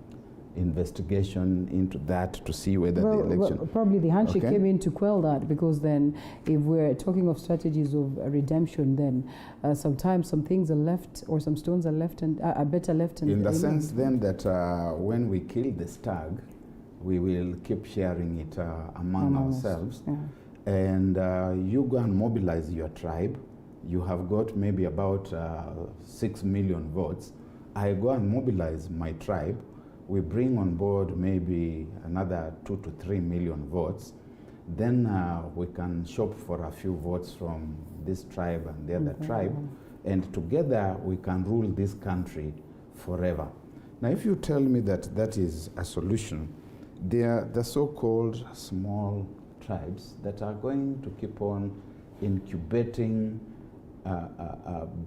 investigation into that to see whether the election... Well, probably the handshake came in to quell that, because then if we're talking of strategies of redemption, then sometimes some things are left, or some stones are left and are better left in the sense then that when we kill the stag, we will keep sharing it among ourselves. And you go and mobilize your tribe. You have got maybe about 6 million votes. I go and mobilize my tribe. We bring on board maybe another 2 to 3 million votes. Then we can shop for a few votes from this tribe and the other tribe. And together we can rule this country forever. Now, if you tell me that that is a solution, they are the so-called small tribes that are going to keep on incubating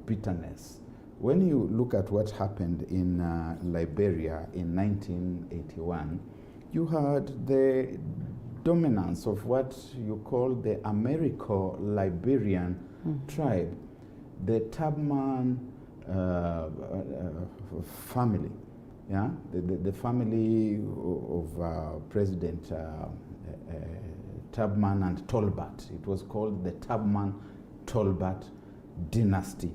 bitterness. When you look at what happened in Liberia in 1981, you had the dominance of what you call the Americo-Liberian tribe, the Tubman family. Yeah, the family of President Tubman and Tolbert. It was called the Tubman-Tolbert dynasty,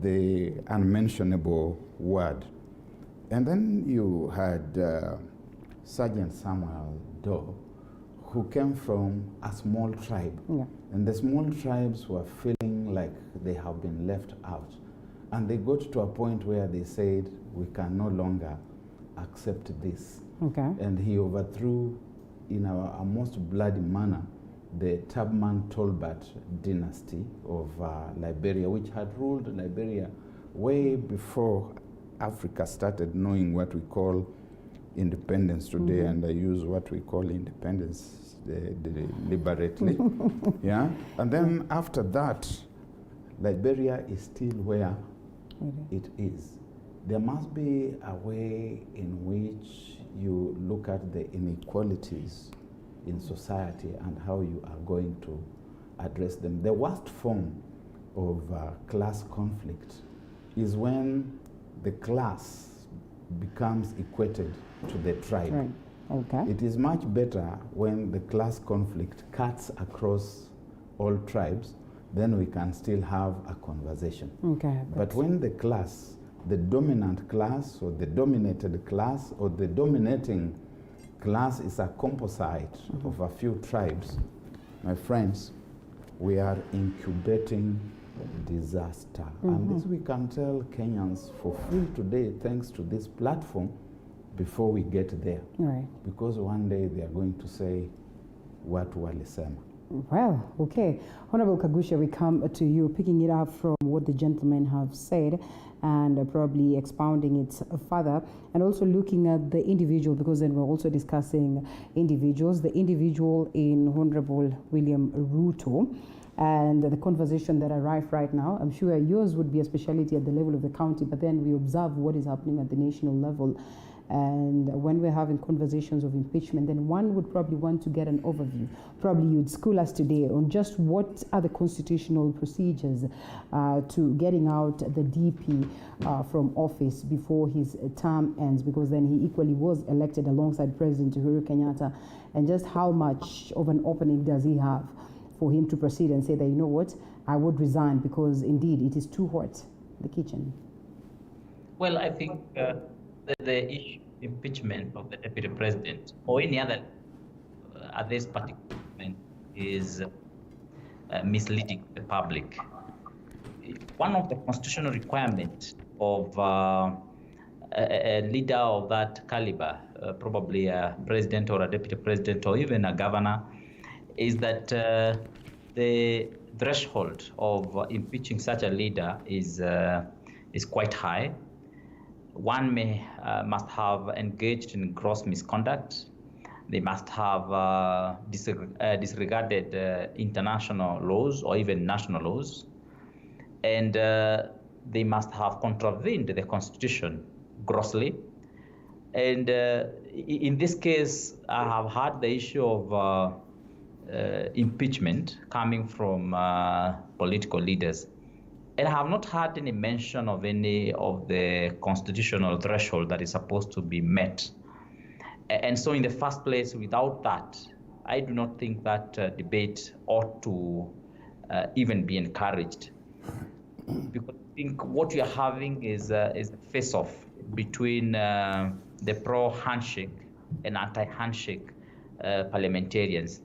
the unmentionable word. And then you had Sergeant Samuel Doe, who came from a small tribe. And the small tribes were feeling like they have been left out. And they got to a point where they said, we can no longer accept this. And he overthrew, in a most bloody manner, the Tubman-Tolbert dynasty of Liberia, which had ruled Liberia way before Africa started knowing what we call independence today. And I use what we call independence deliberately. Yeah. And then after that, Liberia is still where it is. There must be a way in which you look at the inequalities in society and how you are going to address them. The worst form of class conflict is when the class becomes equated to the tribe. It is much better when the class conflict cuts across all tribes, then we can still have a conversation. But when the class, the dominant class or the dominated class or the dominating class is a composite of a few tribes, my friends, we are incubating disaster. And this we can tell Kenyans for free today, thanks to this platform, before we get there. Because one day they are going to say, what walisema. Well, okay. Honorable Kagusha, we come to you, picking it up from what the gentlemen have said and probably expounding it further, and also looking at the individual, because then we're also discussing individuals, the individual in Honorable William Ruto, and the conversation that arrived right now. I'm sure yours would be a specialty at the level of the county, but then we observe what is happening at the national level. And when we're having conversations of impeachment, then one would probably want to get an overview. Probably you'd school us today on just what are the constitutional procedures to getting out the DP from office before his term ends, because then he equally was elected alongside President Uhuru Kenyatta, and just how much of an opening does he have for him to proceed and say that, you know what, I would resign because indeed it is too hot, the kitchen. Well, I think the issue impeachment of the deputy president or any other at this particular moment is misleading the public. One of the constitutional requirements of a leader of that caliber, probably a president or a deputy president or even a governor, is that the threshold of impeaching such a leader is quite high. One must have engaged in gross misconduct. They must have disregarded international laws or even national laws. And they must have contravened the Constitution grossly. And in this case, I have had the issue of impeachment coming from political leaders. And I have not had any mention of any of the constitutional threshold that is supposed to be met. And so in the first place, without that, I do not think that debate ought to even be encouraged. Because I think what we are having is a face-off between the pro-handshake and anti-handshake parliamentarians.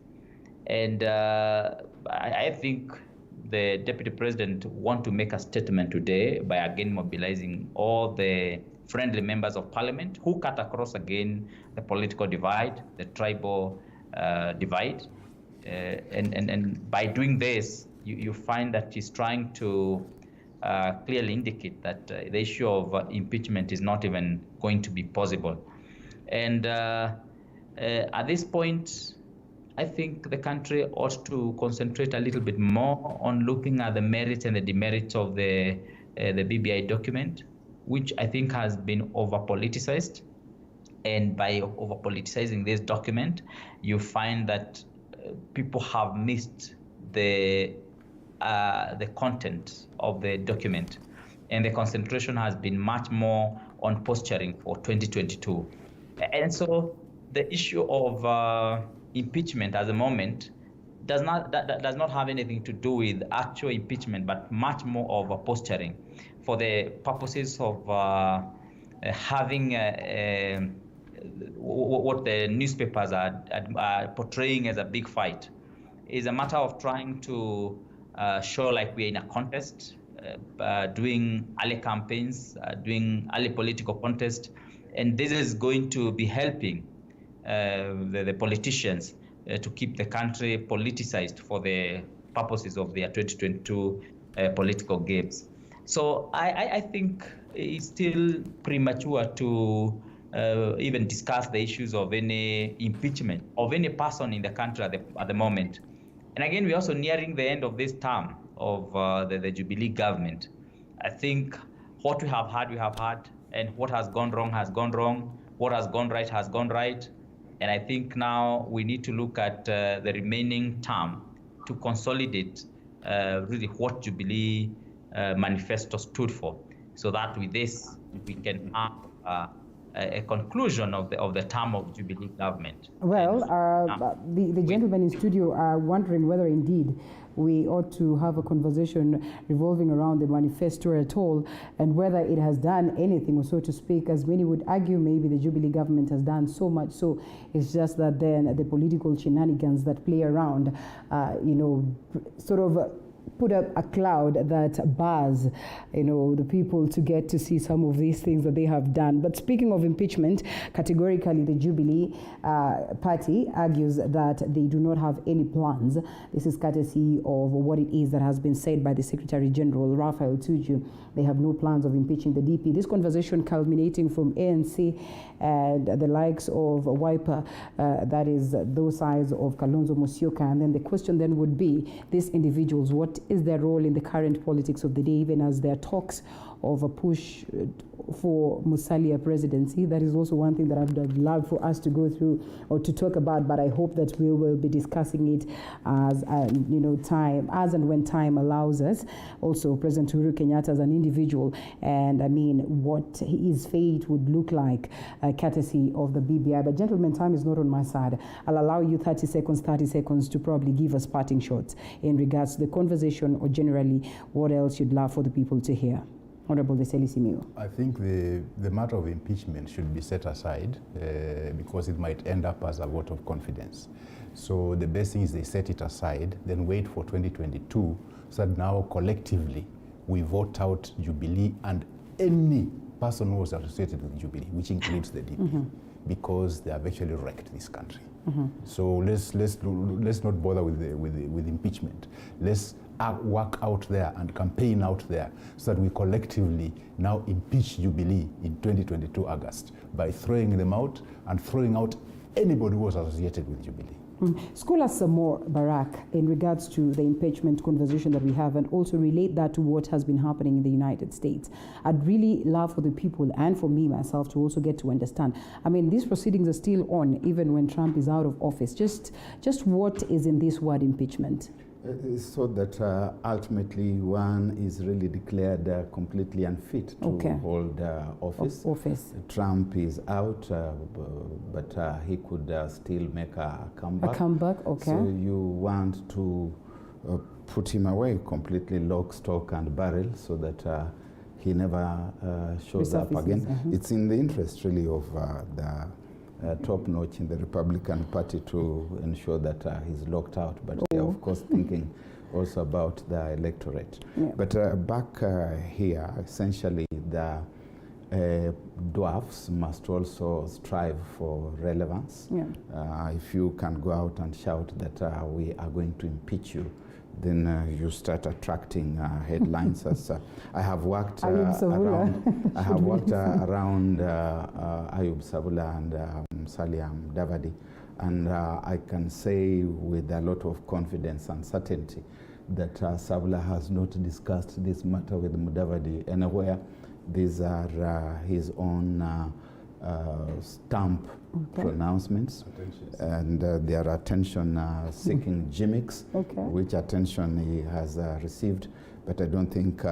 And I think the deputy president want to make a statement today by again mobilizing all the friendly members of parliament who cut across again the political divide, the tribal divide. And by doing this, you find that he's trying to clearly indicate that the issue of impeachment is not even going to be possible. And at this point, I think the country ought to concentrate a little bit more on looking at the merits and the demerits of the BBI document, which I think has been over-politicized. And by over-politicizing this document, you find that people have missed the content of the document. And the concentration has been much more on posturing for 2022. And so the issue of impeachment at the moment does not have anything to do with actual impeachment, but much more of a posturing for the purposes of having what the newspapers are portraying as a big fight. Is a matter of trying to show like we're in a contest, doing early campaigns, doing early political contest, and this is going to be helping the politicians to keep the country politicized for the purposes of their 2022 political games. So I think it's still premature to even discuss the issues of any impeachment of any person in the country at the moment. And again, we're also nearing the end of this term of the Jubilee government. I think what we have had, and what has gone wrong has gone wrong, what has gone right has gone right. And I think now we need to look at the remaining term to consolidate really what Jubilee manifesto stood for, so that with this we can have a conclusion of the term of Jubilee government. Well, the gentlemen in studio are wondering whether indeed we ought to have a conversation revolving around the manifesto at all, and whether it has done anything, or so to speak. As many would argue, maybe the Jubilee government has done so much, so it's just that then the political shenanigans that play around, sort of put up a cloud that bars, the people to get to see some of these things that they have done. But speaking of impeachment, categorically the Jubilee party argues that they do not have any plans. This is courtesy of what it is that has been said by the Secretary General, Raphael Tuju. They have no plans of impeaching the DP. This conversation culminating from ANC and the likes of Wiper, that is those sides of Kalonzo Musyoka. And then the question then would be, these individuals, what is their role in the current politics of the day, even as there are talks of a push for Musalia presidency? That is also one thing that I would love for us to go through or to talk about, but I hope that we will be discussing it as time, as and when time allows us. Also, President Uhuru Kenyatta as an individual, and I mean what his fate would look like, courtesy of the BBI. But gentlemen, time is not on my side. I'll allow you 30 seconds to probably give us parting shots in regards to the conversation, or generally what else you'd love for the people to hear. Honorable Deseli Simiyu? I think the matter of impeachment should be set aside because it might end up as a vote of confidence. So the best thing is they set it aside, then wait for 2022, so that now collectively we vote out Jubilee and any person who was associated with Jubilee, which includes the DP, because they have actually wrecked this country. So let's not bother with impeachment. Let's work out there and campaign out there so that we collectively now impeach Jubilee in 2022 August by throwing them out and throwing out anybody who was associated with Jubilee. School us some more, Barak, in regards to the impeachment conversation that we have, and also relate that to what has been happening in the United States. I'd really love for the people and for me myself to also get to understand. I mean, these proceedings are still on even when Trump is out of office. Just what is in this word impeachment? So that ultimately one is really declared completely unfit to hold office. Trump is out, but he could still make a comeback. A comeback, okay. So you want to put him away completely, lock, stock, and barrel, so that he never shows up again. It's in the interest really of the top notch in the Republican Party to ensure that he's locked out, but they're of course thinking also about the electorate. But back here, essentially the dwarfs must also strive for relevance. If you can go out and shout that we are going to impeach you, then you start attracting headlines. As I have worked around, Ayub Sabula and Musalia Mudavadi, and I can say with a lot of confidence and certainty that Sabula has not discussed this matter with Mudavadi anywhere. These are his own stamp pronouncements, and they are attention-seeking gimmicks, which attention he has received, but I don't think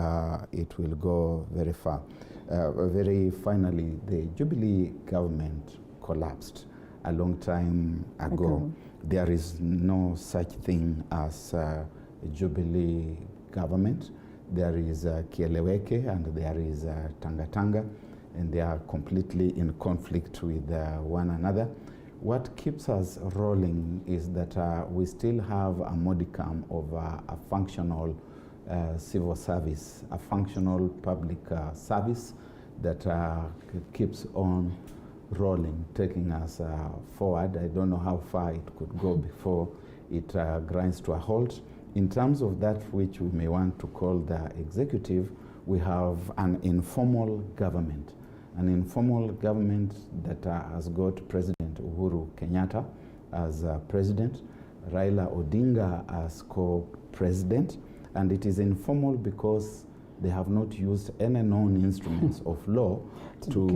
it will go very far. Very finally, the Jubilee government collapsed a long time ago. There is no such thing as a Jubilee government. There is Kieleweke and there is Tangatanga, and they are completely in conflict with one another. What keeps us rolling is that we still have a modicum of a functional civil service, a functional public service that keeps on rolling, taking us forward. I don't know how far it could go before it grinds to a halt. In terms of that which we may want to call the executive, we have an informal government. An informal government that has got President Uhuru Kenyatta as president, Raila Odinga as co-president, and it is informal because they have not used any known instruments of law to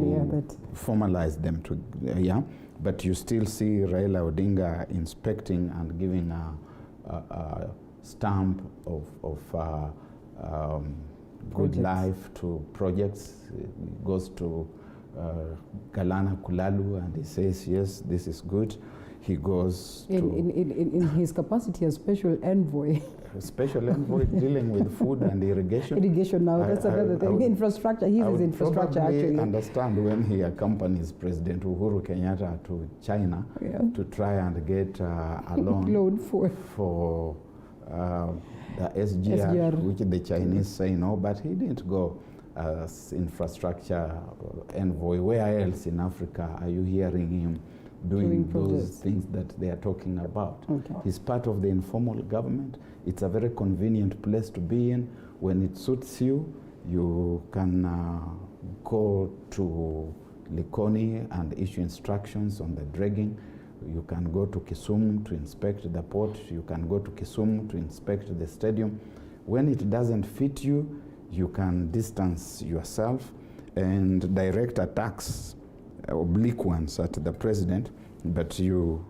formalize them. But you still see Raila Odinga inspecting and giving a stamp of good life to projects. He goes to Galana Kulalu and he says, yes, this is good. He goes in his capacity as special envoy. Special envoy dealing with food and irrigation. Irrigation now, that's another thing. Infrastructure, he's his infrastructure actually. I understand when he accompanies President Uhuru Kenyatta to China to try and get a loan for the SGR, which the Chinese say no, but he didn't go as infrastructure envoy. Where else in Africa are you hearing him doing those things that they are talking about? He's part of the informal government. It's a very convenient place to be in. When it suits you, you can go to Likoni and issue instructions on the dredging. You can go to Kisumu to inspect the port. You can go to Kisumu to inspect the stadium. When it doesn't fit you, you can distance yourself and direct attacks, oblique ones, at the president, but you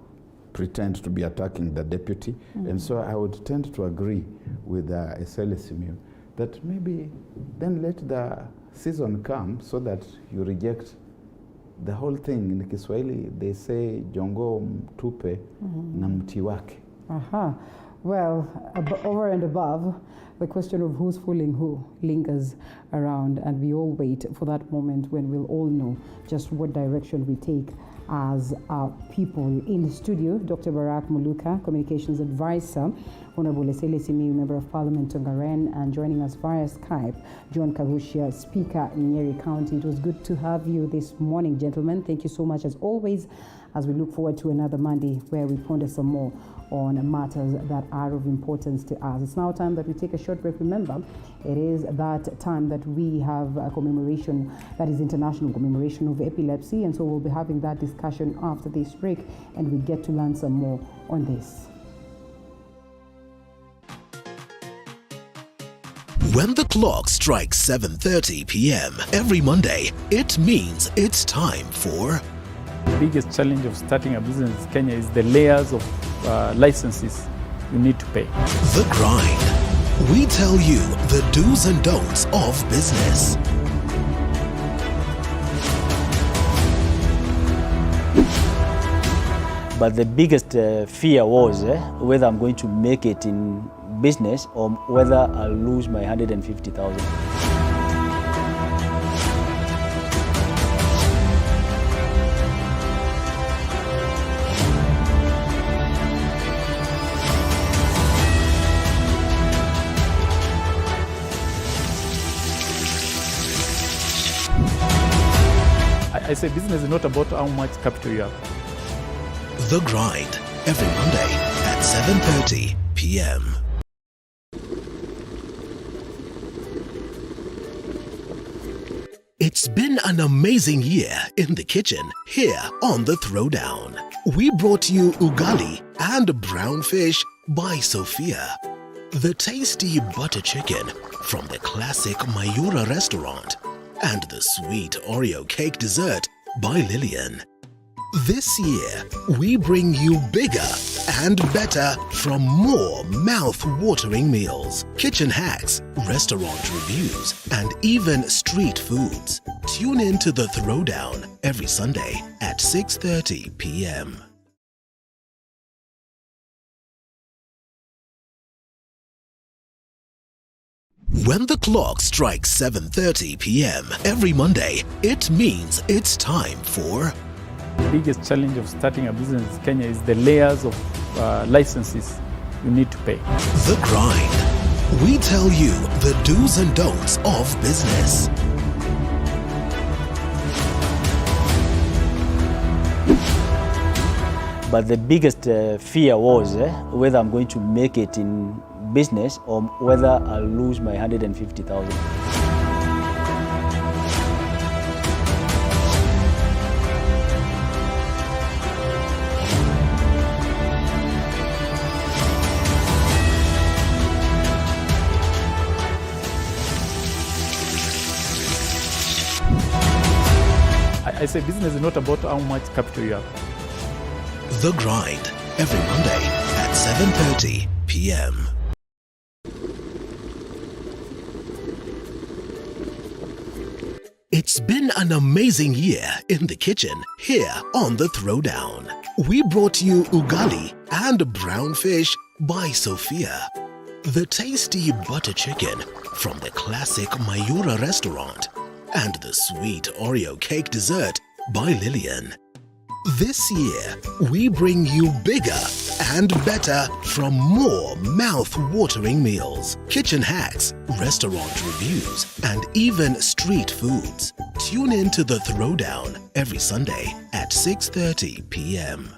pretend to be attacking the deputy. And so I would tend to agree with Esele Simiyu that maybe then let the season come so that you reject the whole thing. In Kiswahili, they say jongo mtupe na mti wake. Well, over and above, the question of who's fooling who lingers around, and we all wait for that moment when we'll all know just what direction we take as people. In the studio, Dr. Barak Muluka, Communications Advisor, Honorable Esele Simiyu, Member of Parliament Tongaren, and joining us via Skype, John Kahushia, Speaker in Nyeri County. It was good to have you this morning, gentlemen. Thank you so much as always, as we look forward to another Monday where we ponder some more on matters that are of importance to us. It's now time that we take a short break. Remember, it is that time that we have a commemoration, that is International Commemoration of Epilepsy, and so we'll be having that discussion after this break, and we get to learn some more on this. When the clock strikes 7:30 p.m. every Monday, it means it's time for... The biggest challenge of starting a business in Kenya is the layers of licenses you need to pay. The Grind. We tell you the do's and don'ts of business. But the biggest fear was whether I'm going to make it in business or whether I'll lose my 150,000. I say business is not about how much capital you have. The Grind, every Monday at 7:30 p.m. It's been an amazing year in the kitchen here on The Throwdown. We brought you ugali and brown fish by Sophia. The tasty butter chicken from the classic Mayura restaurant, and the sweet Oreo cake dessert by Lillian. This year, we bring you bigger and better from more mouth-watering meals, kitchen hacks, restaurant reviews, and even street foods. Tune in to The Throwdown every Sunday at 6:30 p.m. When the clock strikes 7:30 p.m. every Monday, it means it's time for... The biggest challenge of starting a business in Kenya is the layers of licenses you need to pay. The Grind. We tell you the do's and don'ts of business. But the biggest fear was whether I'm going to make it in business or whether I'll lose my 150,000. I say business is not about how much capital you have. The Grind, every Monday at 7:30 p.m. It's been an amazing year in the kitchen here on The Throwdown. We brought you ugali and brown fish by Sophia. The tasty butter chicken from the classic Mayura restaurant, and the sweet Oreo cake dessert by Lillian. This year, we bring you bigger and better from more mouth-watering meals, kitchen hacks, restaurant reviews, and even street foods. Tune in to The Throwdown every Sunday at 6:30 p.m.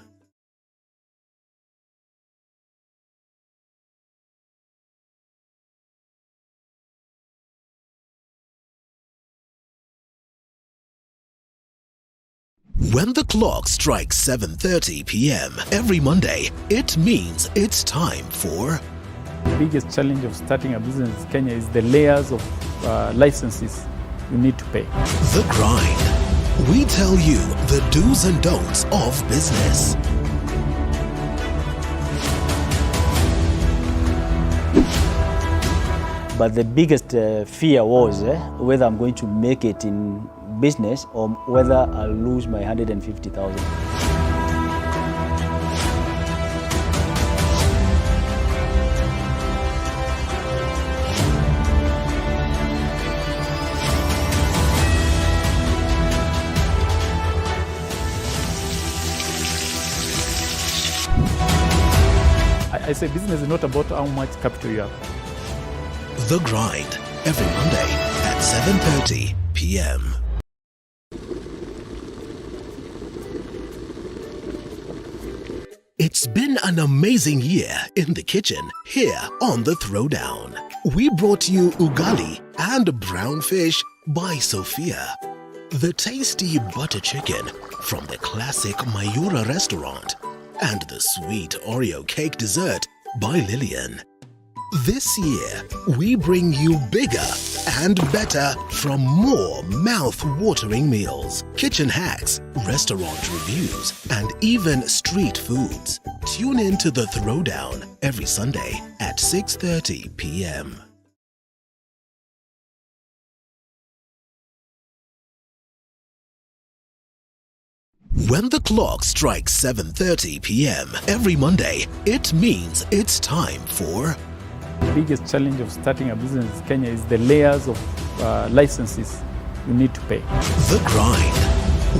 When the clock strikes 7:30 p.m. every Monday, it means it's time for... The biggest challenge of starting a business in Kenya is the layers of licenses you need to pay. The Grind. We tell you the do's and don'ts of business. But the biggest fear was whether I'm going to make it in business or whether I'll lose my 150,000. I say business is not about how much capital you have. The Grind, every Monday at 7:30 p.m. It's been an amazing year in the kitchen here on The Throwdown. We brought you ugali and brown fish by Sophia. The tasty butter chicken from the classic Mayura restaurant and the sweet Oreo cake dessert by Lillian. This year, we bring you bigger and better from more mouth-watering meals, kitchen hacks, restaurant reviews, and even street foods. Tune in to The Throwdown every Sunday at 6:30 p.m. When the clock strikes 7:30 p.m. every Monday, it means it's time for The biggest challenge of starting a business in Kenya is the layers of licenses you need to pay. The Grind.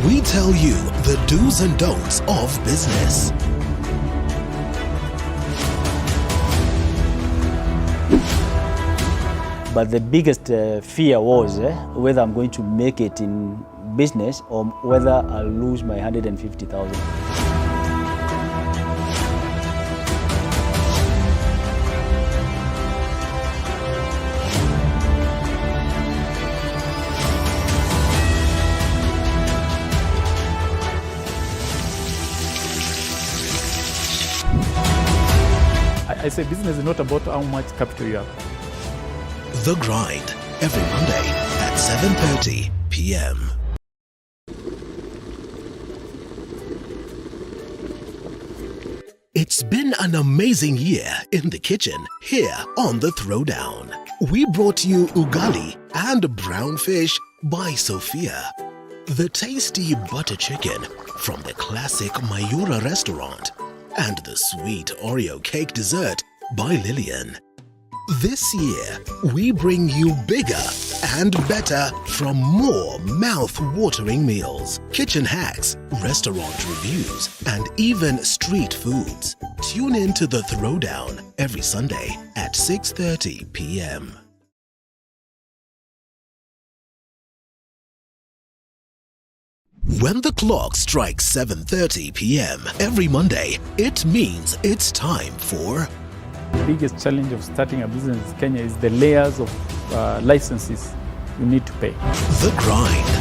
We tell you the do's and don'ts of business. But the biggest fear was whether I'm going to make it in business or whether I'll lose my 150,000. I say business is not about how much capital you have. The Grind, every Monday at 7:30 p.m. It's been an amazing year in the kitchen here on The Throwdown. We brought you ugali and brown fish by Sophia. The tasty butter chicken from the classic Mayura restaurant and the sweet Oreo cake dessert by Lillian. This year, we bring you bigger and better from more mouth-watering meals, kitchen hacks, restaurant reviews, and even street foods. Tune in to The Throwdown every Sunday at 6:30 p.m. When the clock strikes 7:30 p.m. every Monday, it means it's time for The biggest challenge of starting a business in Kenya is the layers of licenses you need to pay. The Grind.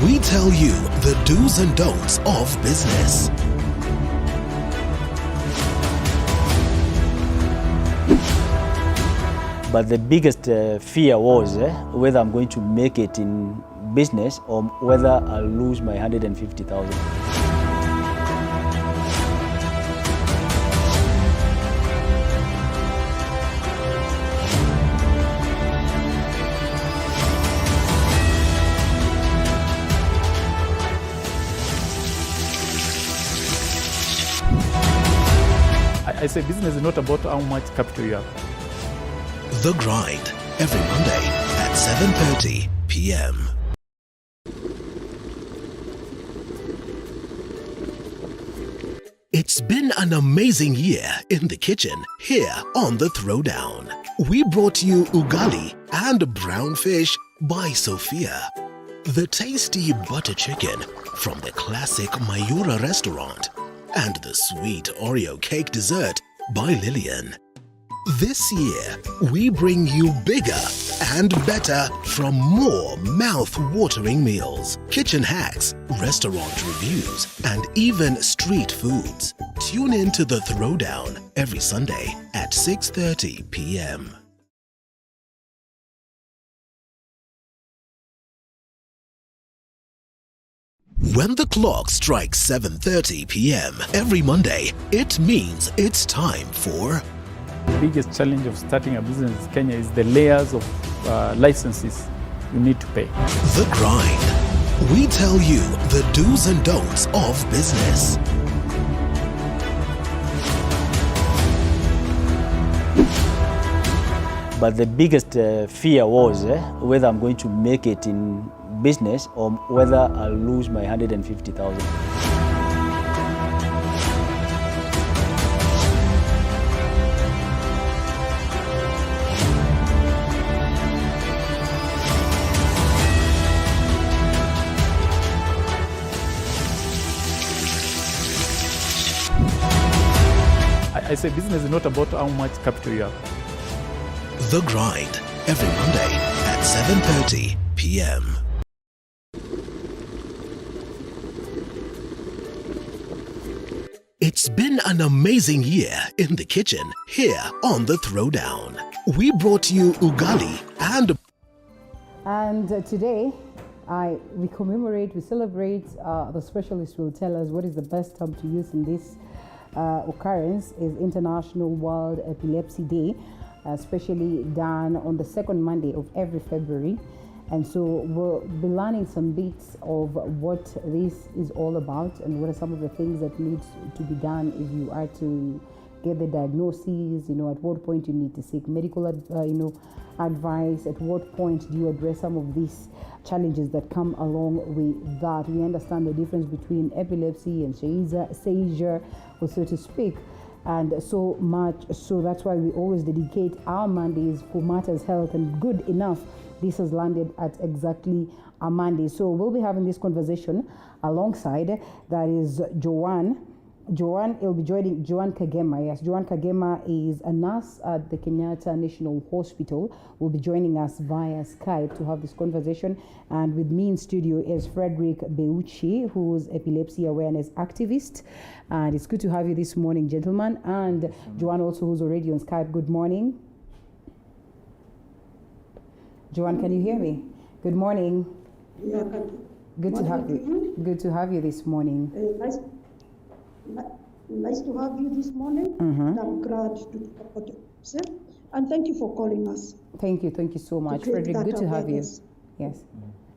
We tell you the do's and don'ts of business. But the biggest fear was whether I'm going to make it in business or whether I'll lose my 150,000. I say business is not about how much capital you have. The Grind, every Monday at 7:30 p.m. It's been an amazing year in the kitchen here on The Throwdown. We brought you ugali and brown fish by Sophia. The tasty butter chicken from the classic Mayura restaurant and the sweet Oreo cake dessert by Lillian. This year, we bring you bigger and better from more mouth-watering meals, kitchen hacks, restaurant reviews, and even street foods. Tune in to The Throwdown every Sunday at 6:30 p.m. When the clock strikes 7:30 p.m. every Monday, it means it's time for The biggest challenge of starting a business in Kenya is the layers of licenses you need to pay. The Grind. We tell you the do's and don'ts of business. But the biggest fear was whether I'm going to make it in business or whether I'll lose my 150,000. I say business is not about how much capital you have. The Grind, every Monday at 7:30 p.m. It's been an amazing year in the kitchen here on The Throwdown. We brought you ugali And today, we commemorate, we celebrate, the specialist will tell us what is the best term to use in this occurrence is International World Epilepsy Day, especially done on the second Monday of every February. And so we'll be learning some bits of what this is all about and what are some of the things that need to be done if you are to get the diagnosis, at what point you need to seek medical advice, at what point do you address some of these challenges that come along with that. We understand the difference between epilepsy and seizure, or so to speak, and so much. So that's why we always dedicate our Mondays for Matters Health, and good enough, this has landed at exactly a Monday. So we'll be having this conversation alongside, that is Joanne will be joining Joanne Kagema. Yes, Joanne Kagema is a nurse at the Kenyatta National Hospital. Will be joining us via Skype to have this conversation. And with me in studio is Frederick Beuchi, who's epilepsy awareness activist. And it's good to have you this morning, gentlemen. And Joanne also, who's already on Skype. Good morning. Joanne, can you hear me? Good morning. Yeah, good to have you. Good to have you this morning. Nice to have you this morning. And I'm glad to talk about it. And thank you for calling us. Thank you so much, Frederick. Good to have you. Yes.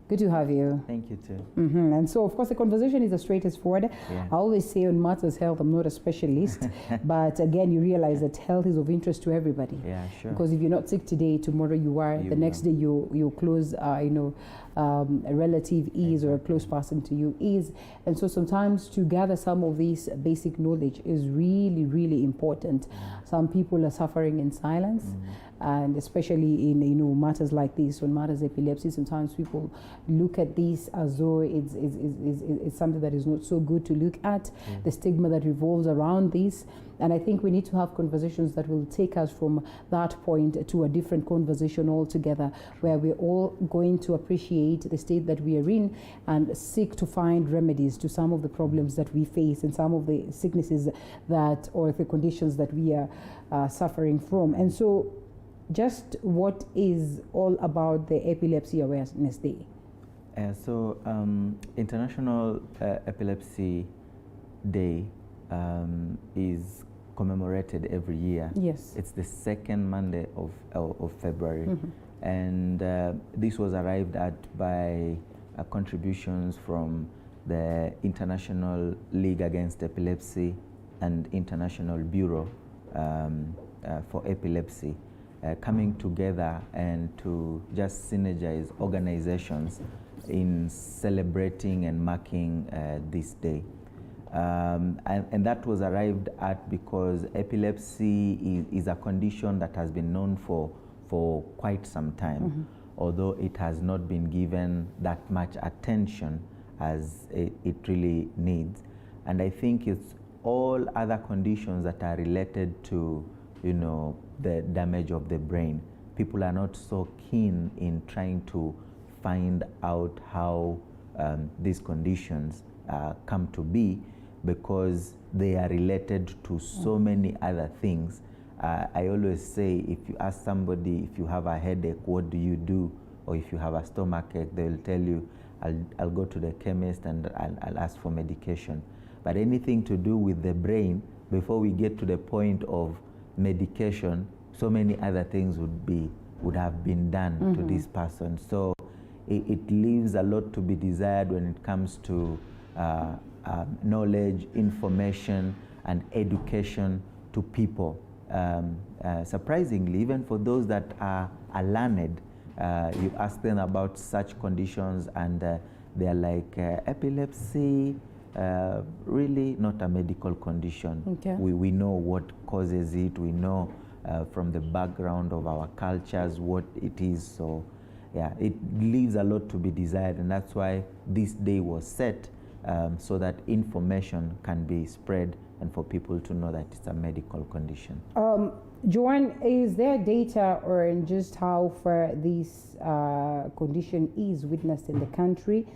Good to have you. Thank you too. And so, of course, the conversation is the straightest forward. Yeah. I always say on Matters Health, I'm not a specialist, but again, you realize that health is of interest to everybody. Yeah, sure. Because if you're not sick today, tomorrow you are. The next day you close, a relative is, or a close person to you is. And so sometimes to gather some of this basic knowledge is really, really important. Some people are suffering in silence. And especially in matters like this, when matters epilepsy, sometimes people look at this as though it's something that is not so good to look at. The stigma that revolves around this, and I think we need to have conversations that will take us from that point to a different conversation altogether, where we're all going to appreciate the state that we are in and seek to find remedies to some of the problems that we face and some of the sicknesses or the conditions that we are suffering from. And so, just what is all about the Epilepsy Awareness Day? International Epilepsy Day is commemorated every year. Yes. It's the second Monday of February. And this was arrived at by contributions from the International League Against Epilepsy and International Bureau for Epilepsy. Coming together and to just synergize organizations in celebrating and marking this day. And that was arrived at because epilepsy is a condition that has been known for quite some time, although it has not been given that much attention as it really needs. And I think it's all other conditions that are related to the damage of the brain. People are not so keen in trying to find out how these conditions come to be, because they are related to so many other things. I always say, if you ask somebody, if you have a headache, what do you do? Or if you have a stomachache, they'll tell you, I'll go to the chemist and I'll ask for medication. But anything to do with the brain, before we get to the point of medication, so many other things would have been done to this person. So it leaves a lot to be desired when it comes to knowledge, information, and education to people. Surprisingly, even for those that are learned, you ask them about such conditions and they're like, epilepsy, really not a medical condition. Okay. We know what causes it. We know from the background of our cultures what it is. So yeah, it leaves a lot to be desired, and that's why this day was set so that information can be spread and for people to know that it's a medical condition. Joanne, is there data on just how far this condition is witnessed in the country?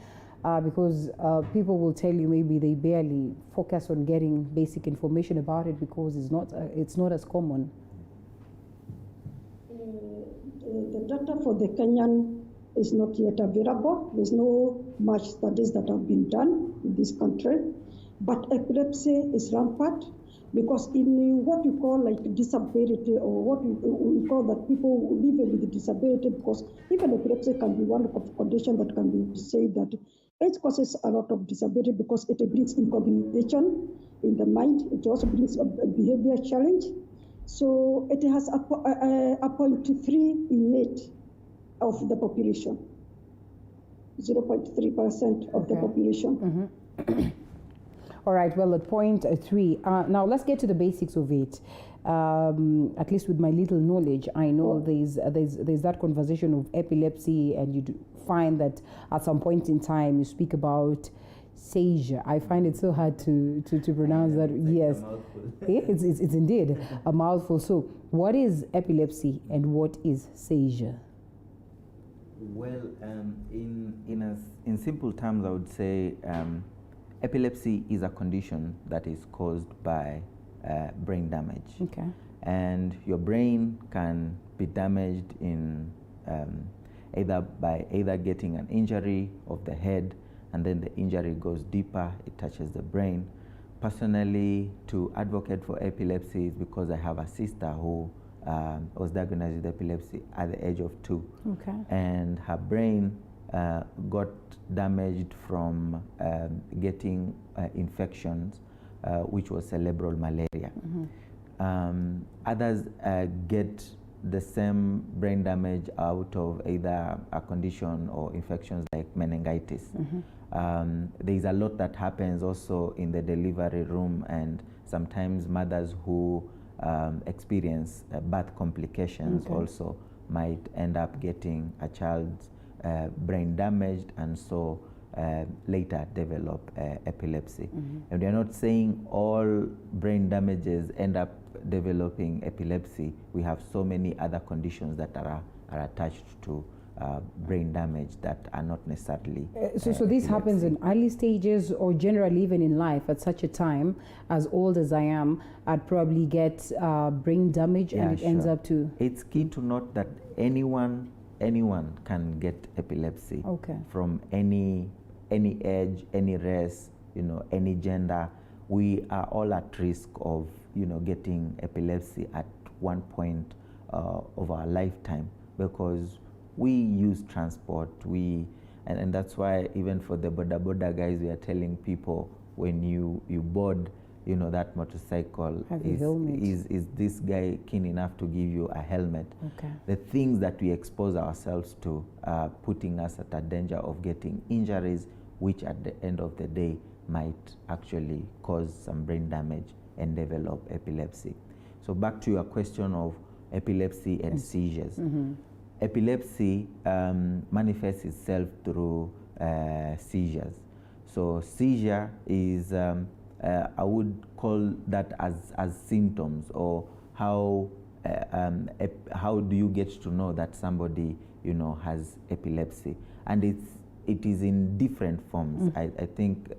Because people will tell you maybe they barely focus on getting basic information about it because it's not as common. The data for the Kenyan is not yet available. There's no much studies that have been done in this country, but epilepsy is rampant because in what we call like disability, or what we call that people living with disability, because even epilepsy can be one of condition that can be said that it causes a lot of disability because it brings incompetence in the mind. It also brings a behavior challenge. So it has a 0.3 innate of the population, 0.3% of the population. All right, well, at 0.3. Now let's get to the basics of it. At least with my little knowledge, I know there's that conversation of epilepsy, and you do find that at some point in time you speak about seizure. I find it so hard to pronounce that. Yes, it's indeed a mouthful. So, what is epilepsy and what is seizure? Well, in simple terms, I would say epilepsy is a condition that is caused by brain damage. Okay. And your brain can be damaged in either getting an injury of the head, and then the injury goes deeper, it touches the brain. Personally, to advocate for epilepsy is because I have a sister who was diagnosed with epilepsy at the age of 2. Okay. And her brain got damaged from getting infections, which was cerebral malaria. Others get the same brain damage out of either a condition or infections like meningitis. There is a lot that happens also in the delivery room, and sometimes mothers who experience birth complications also might end up getting a child's brain damaged, and so later develop epilepsy. And we are not saying all brain damages end up developing epilepsy. We have so many other conditions that are attached to brain damage that are not necessarily so this happens in early stages, or generally even in life at such a time as old as I am, I'd probably get brain damage, and it ends up to... It's key to note that anyone can get epilepsy from any age, any race, any gender. We are all at risk of getting epilepsy at one point of our lifetime, because we use transport, and that's why even for the boda guys, we are telling people, when you board that motorcycle, is this guy keen enough to give you a helmet? The things that we expose ourselves to are putting us at a danger of getting injuries, which at the end of the day might actually cause some brain damage and develop epilepsy. So back to your question of epilepsy and seizures. Epilepsy manifests itself through seizures. So seizure is, I would call that as symptoms, or how do you get to know that somebody has epilepsy? And it is in different forms. I think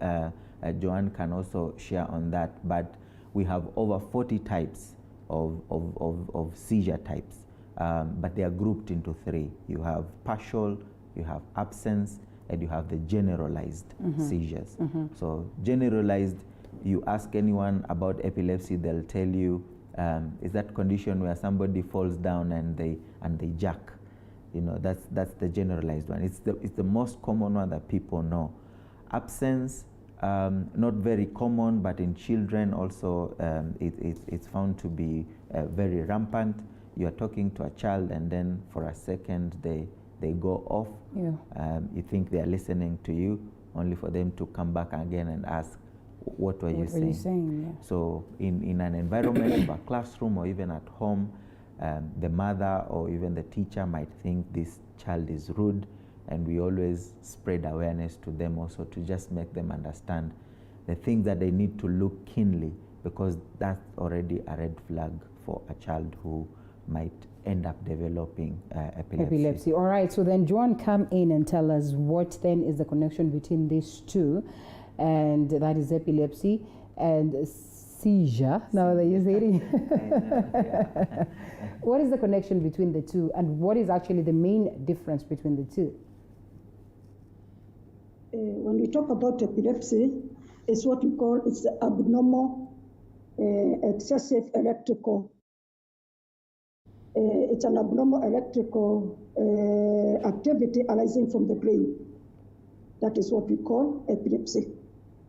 Joanne can also share on that, but we have over 40 types of seizure types. But they are grouped into 3. You have partial, you have absence, and you have the generalized seizures. So generalized, you ask anyone about epilepsy, they'll tell you, is that condition where somebody falls down and they jerk. That's the generalized one. It's the most common one that people know. Absence, not very common, but in children also it's found to be very rampant. You are talking to a child, and then for a second they go off. You think they are listening to you, only for them to come back again and ask, what were you saying? So in an environment of a classroom or even at home, the mother or even the teacher might think this child is rude. and we always spread awareness to them also to just make them understand the things that they need to look keenly, because that's already a red flag for a child who might end up developing epilepsy. All right, so then Joan, come in and tell us what then is the connection between these two, and that is epilepsy and seizure. Now that you say it. What is the connection between the two, and what is actually the main difference between the two? When we talk about epilepsy, it's what we call it's abnormal excessive electrical. It's an abnormal electrical activity arising from the brain. That is what we call epilepsy.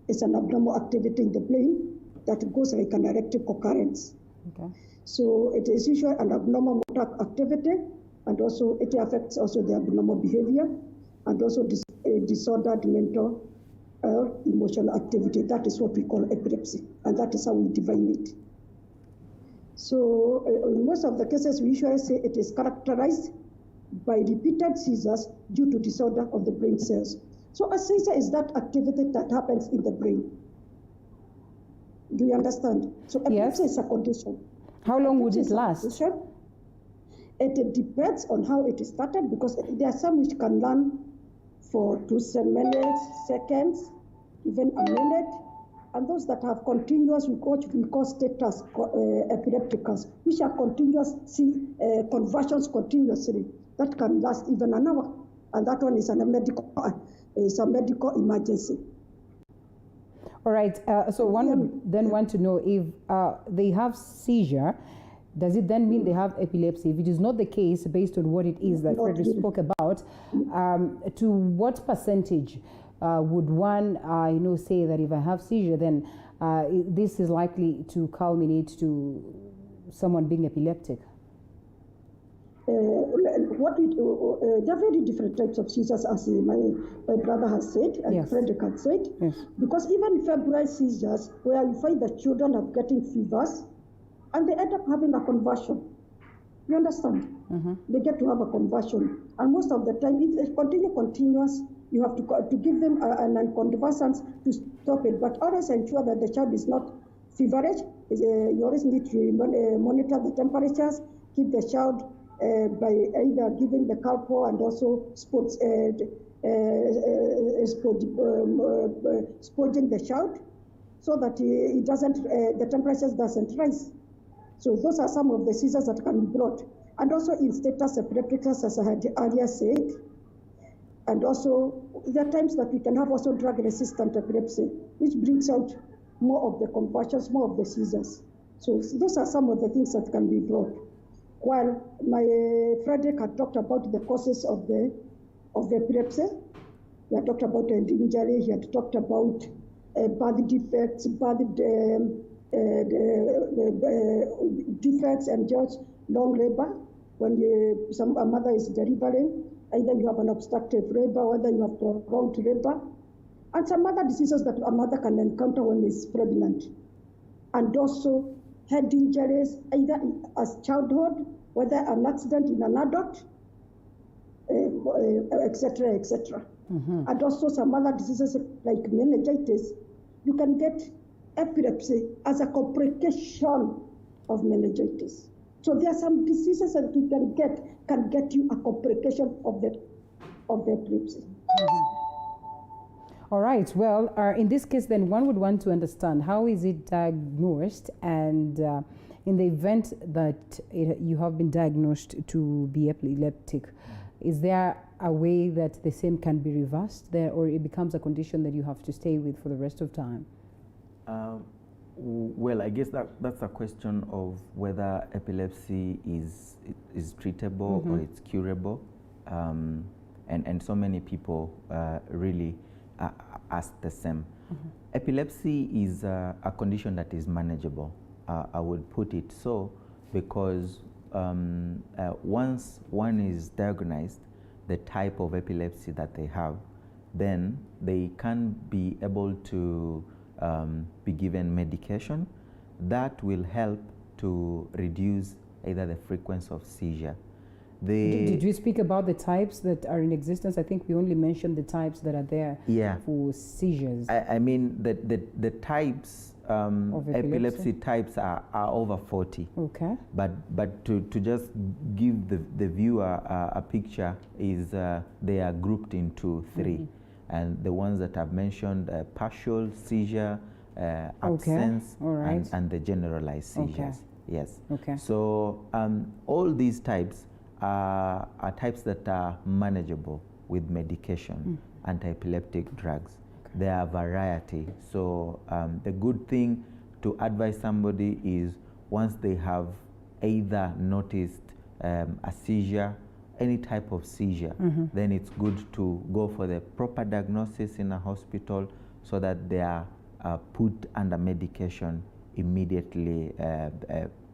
It's an abnormal activity in the brain that goes like an electrical currents. Okay. So it is usually an abnormal motor activity, and also it affects also the abnormal behavior, and also disordered mental or emotional activity. That is what we call epilepsy, and that is how we define it. So in most of the cases, we usually say it is characterized by repeated seizures due to disorder of the brain cells. So a seizure is that activity that happens in the brain. Do you understand? So epilepsy is a condition. How long would it last? It depends on how it is started, because there are some which can run for 2 minutes, seconds, even a minute. And those that have continuous, we call status epilepticus, which are continuous conversions continuously. That can last even an hour. And that one is a medical emergency. All right, so one would then want to know if they have seizure, does it then mean they have epilepsy? If it is not the case, based on what it is that Frederick spoke about, to what percentage would one say that if I have seizure, then this is likely to culminate to someone being epileptic? There are very different types of seizures, as my brother has said, and Frederick has said. Yes. Because even febrile seizures, where you find that children are getting fevers, and they end up having a conversion. You understand? Mm-hmm. They get to have a conversion. And most of the time, if they continue continuous, you have to give them an anticonvulsant to stop it. But always ensure that the child is not feverish. You always need to monitor the temperatures, keep the child by either giving the calpol and also sponging the child, so that it doesn't, the temperatures doesn't rise. So those are some of the seizures that can be brought. And also in status epilepticus, as I had earlier said. And also there are times that we can have also drug-resistant epilepsy, which brings out more of the convulsions, more of the seizures. So those are some of the things that can be brought. While my Frederick had talked about the causes of the epilepsy, he had talked about head injury, he had talked about birth defects, defects and just long labor. When a mother is delivering, either you have an obstructive labor, whether you have prolonged labor, and some other diseases that a mother can encounter when is pregnant. And also head injuries, either as childhood, whether an accident in an adult, etc., etc. Mm-hmm. And also some other diseases like meningitis. You can get epilepsy as a complication of meningitis. So there are some diseases that you can get you a complication of the epilepsy. Mm-hmm. All right. Well, in this case, then one would want to understand how is it diagnosed, and in the event that you have been diagnosed to be epileptic, is there a way that the same can be reversed there, or it becomes a condition that you have to stay with for the rest of time? Well, I guess that's a question of whether epilepsy is treatable or it's curable, and so many people really ask the same. Mm-hmm. Epilepsy is a condition that is manageable. I would put it so, because once one is diagnosed the type of epilepsy that they have, then they can be able to be given medication that will help to reduce either the frequency of seizure. Did we speak about the types that are in existence? I think we only mentioned the types that are there for seizures. I mean, the types, of epilepsy types are over 40. Okay. But to just give the viewer a picture is they are grouped into 3. And the ones that I've mentioned, partial seizure, absence, and the generalized seizures. Yes. Okay. So all these types are types that are manageable with medication, anti-epileptic drugs. There are variety. So the good thing to advise somebody is once they have either noticed a seizure, any type of seizure, then it's good to go for the proper diagnosis in a hospital so that they are put under medication immediately,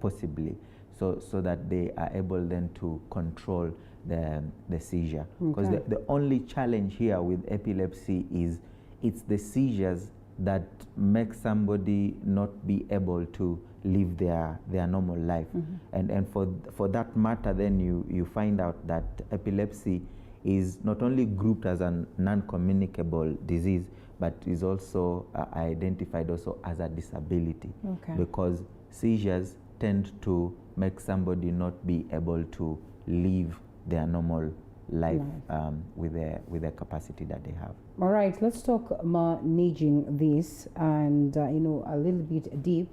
possibly, so that they are able then to control the seizure. Because the only challenge here with epilepsy is it's the seizures that make somebody not be able to live their normal life. And for that matter, then you find out that epilepsy is not only grouped as a non-communicable disease, but is also identified also as a disability, because seizures tend to make somebody not be able to live their normal life with the capacity that they have. All right, let's talk managing this and a little bit deep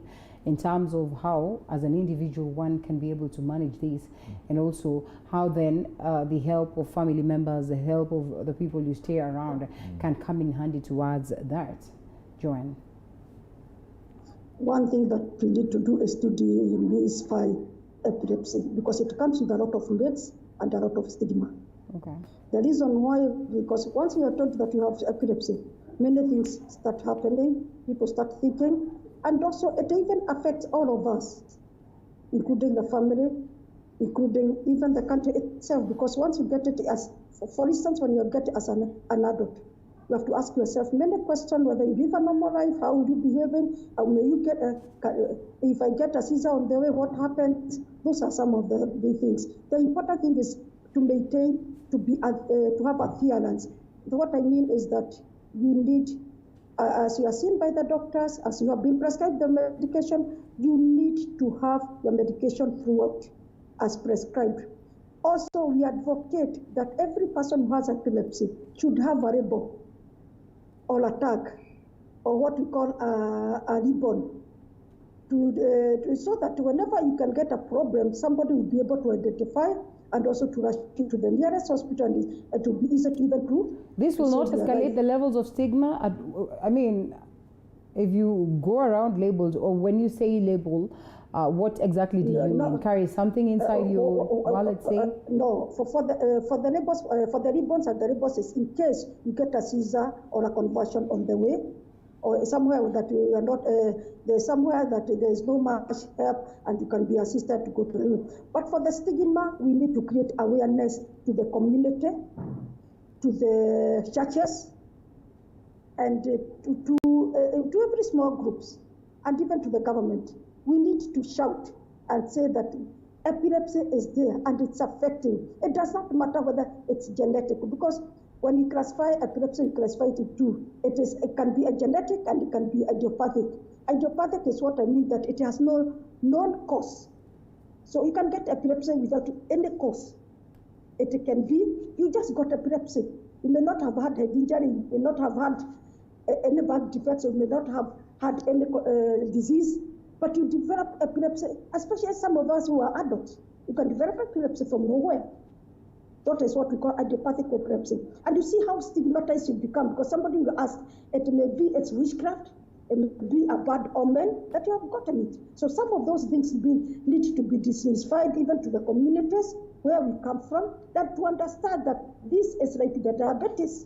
in terms of how, as an individual, one can be able to manage this, and also how then the help of family members, the help of the people you stay around can come in handy towards that. Joanne. One thing that we need to do is to demystify epilepsy, because it comes with a lot of myths and a lot of stigma. Okay. The reason why, because once you are told that you have epilepsy, many things start happening, people start thinking, and also it even affects all of us, including the family, including even the country itself, because once you get it as, for instance, when you get it as an adult, you have to ask yourself many questions, whether you live a normal life, how will you behaving, how may you get if I get a seizure on the way, what happens? Those are some of the things. The important thing is to maintain, to have adherence. What I mean is that you need, as you are seen by the doctors, as you have been prescribed the medication, you need to have your medication throughout as prescribed. Also, we advocate that every person who has epilepsy should have a label or a tag, or what we call a ribbon, so that whenever you can get a problem, somebody will be able to identify and also to rush to the nearest hospital, and to be easy to even prove. This will not escalate the levels of stigma. I mean, if you go around labeled, or when you say label, what exactly do you mean? Carry something inside your wallet, say? No, for the labels, for the ribbons and the ribbons is in case you get a seizure or a conversion on the way, or somewhere that you are not, there's somewhere that there is no much help and you can be assisted to go to the. But for the stigma, we need to create awareness to the community, to the churches, and to every small groups, and even to the government. We need to shout and say that epilepsy is there and it's affecting. It does not matter whether it's genetic, because when you classify epilepsy, you classify it in two. It can be a genetic and it can be idiopathic. Idiopathic is what I mean, that it has no known cause. So you can get epilepsy without any cause. It can be, you just got epilepsy. You may not have had head injury, you may not have had any bad defects, you may not have had any disease, but you develop epilepsy, especially some of us who are adults. You can develop epilepsy from nowhere. That is what we call idiopathic epilepsy. And you see how stigmatized you become, because somebody will ask, it may be it's witchcraft, it may be a bad omen that you have gotten it. So some of those things need to be demystified even to the communities where we come from, that to understand that this is like the diabetes,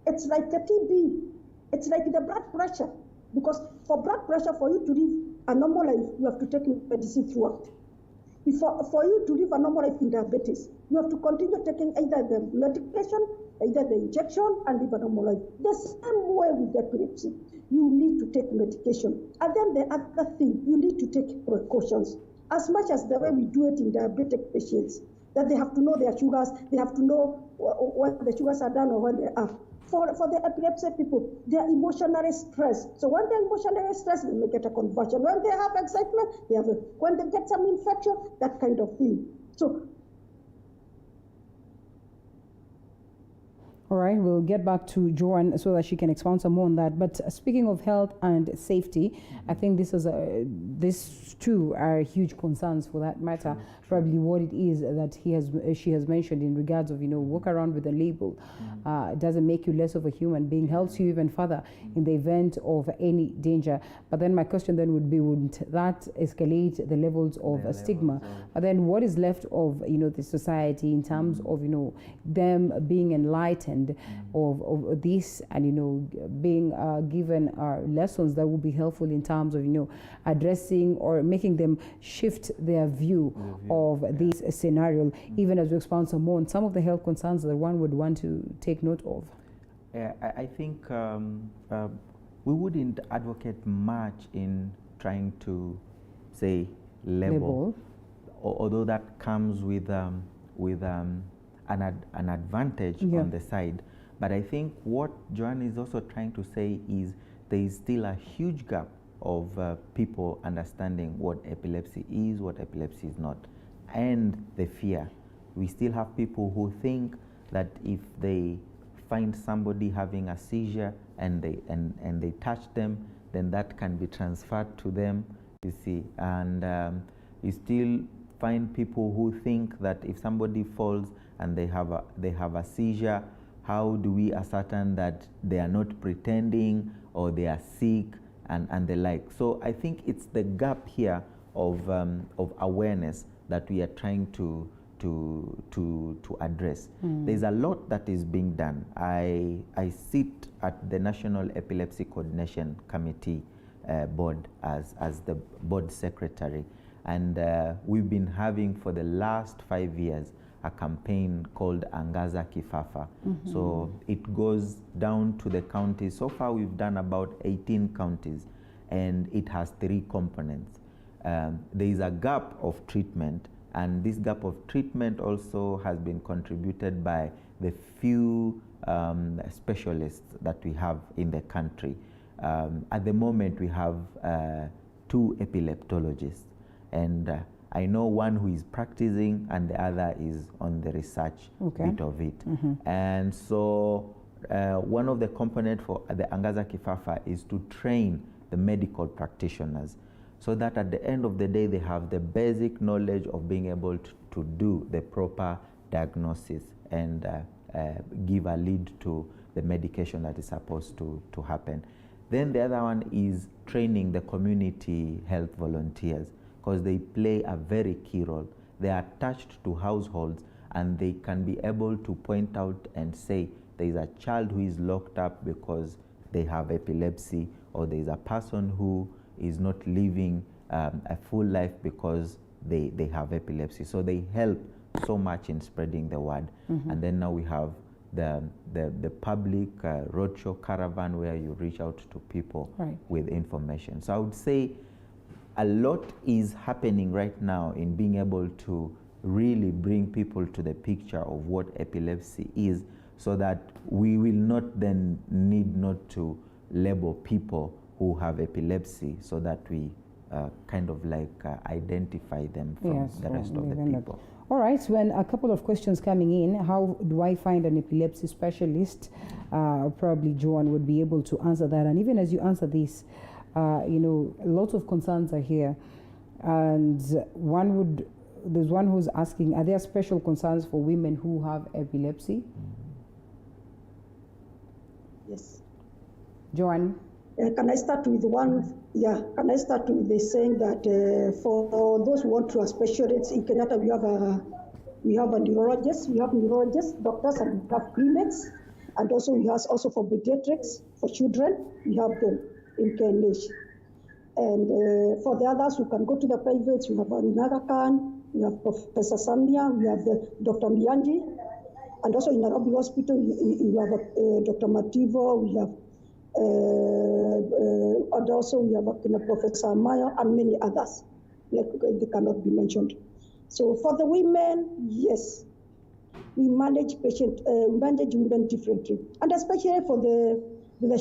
it's like the TB, it's like the blood pressure. Because for blood pressure, for you to live a normal life, you have to take medicine throughout. For you to live a normal life in diabetes, you have to continue taking either the medication, either the injection, and live a normal life. The same way with epilepsy, you need to take medication. And then the other thing, you need to take precautions. As much as the way we do it in diabetic patients, that they have to know their sugars, they have to know when the sugars are down or when they are. For the epilepsy people, they are emotionally stressed. So when they're emotionally stressed, they may get a convulsion. When they have excitement, they have when they get some infection, that kind of thing. So. All right, we'll get back to Joanne so that she can expound some more on that. But speaking of health and safety, I think these two are huge concerns for that matter. Probably what it is that she has mentioned in regards of, walk around with a label. It doesn't make you less of a human being, helps you even further in the event of any danger. But then my question then would be, wouldn't that escalate the levels of stigma? But then what is left of, the society in terms of, them being enlightened of this and being given lessons that will be helpful in terms of addressing or making them shift their view of this scenario, even as we expound some more on some of the health concerns that one would want to take note of. I think we wouldn't advocate much in trying to say label. Although that comes with an advantage on the side. But I think what Joanne is also trying to say is there is still a huge gap of people understanding what epilepsy is, what epilepsy is not, and the fear. We still have people who think that if they find somebody having a seizure and they touch them, then that can be transferred to them, you see. And you still find people who think that if somebody falls and they have a seizure, how do we ascertain that they are not pretending or they are sick and the like? So I think it's the gap here of awareness that we are trying to address. There's a lot that is being done. I sit at the National Epilepsy Coordination Committee board as the board secretary, and we've been having for the last 5 years a campaign called Angaza Kifafa. So it goes down to the counties. So far we've done about 18 counties, and it has 3 components. There is a gap of treatment, and this gap of treatment also has been contributed by the few specialists that we have in the country. At the moment we have 2 epileptologists, and I know one who is practicing and the other is on the research bit of it. And so one of the components for the Angaza Kifafa is to train the medical practitioners so that at the end of the day they have the basic knowledge of being able to do the proper diagnosis and give a lead to the medication that is supposed to happen. Then the other one is training the community health volunteers, because they play a very key role. They are attached to households and they can be able to point out and say there is a child who is locked up because they have epilepsy, or there is a person who is not living a full life because they have epilepsy. So they help so much in spreading the word. And then now we have the public roadshow caravan where you reach out to people with information. So I would say a lot is happening right now in being able to really bring people to the picture of what epilepsy is, so that we will not then need not to label people who have epilepsy, so that we kind of like identify them from the rest of the people. All right, when a couple of questions coming in, how do I find an epilepsy specialist? Probably Joanne would be able to answer that. And even as you answer this, lots of concerns are here, and there's one who's asking, are there special concerns for women who have epilepsy? Yes. Joanne? Can I start with one? Yeah, can I start with the saying that for those who want to are specialists in Kenyatta, we have a neurologist, doctors, and we have clinics, and also we have also for pediatrics, for children, we have them in KNH. And for the others who can go to the privates, we have Naga Khan, we have Professor Samia, we have Dr. Miyanji, and also in Nairobi Hospital, we have Dr. Mativo, we have and also we have Professor Maya and many others, like they cannot be mentioned. So for the women, yes, we manage women differently, and especially for the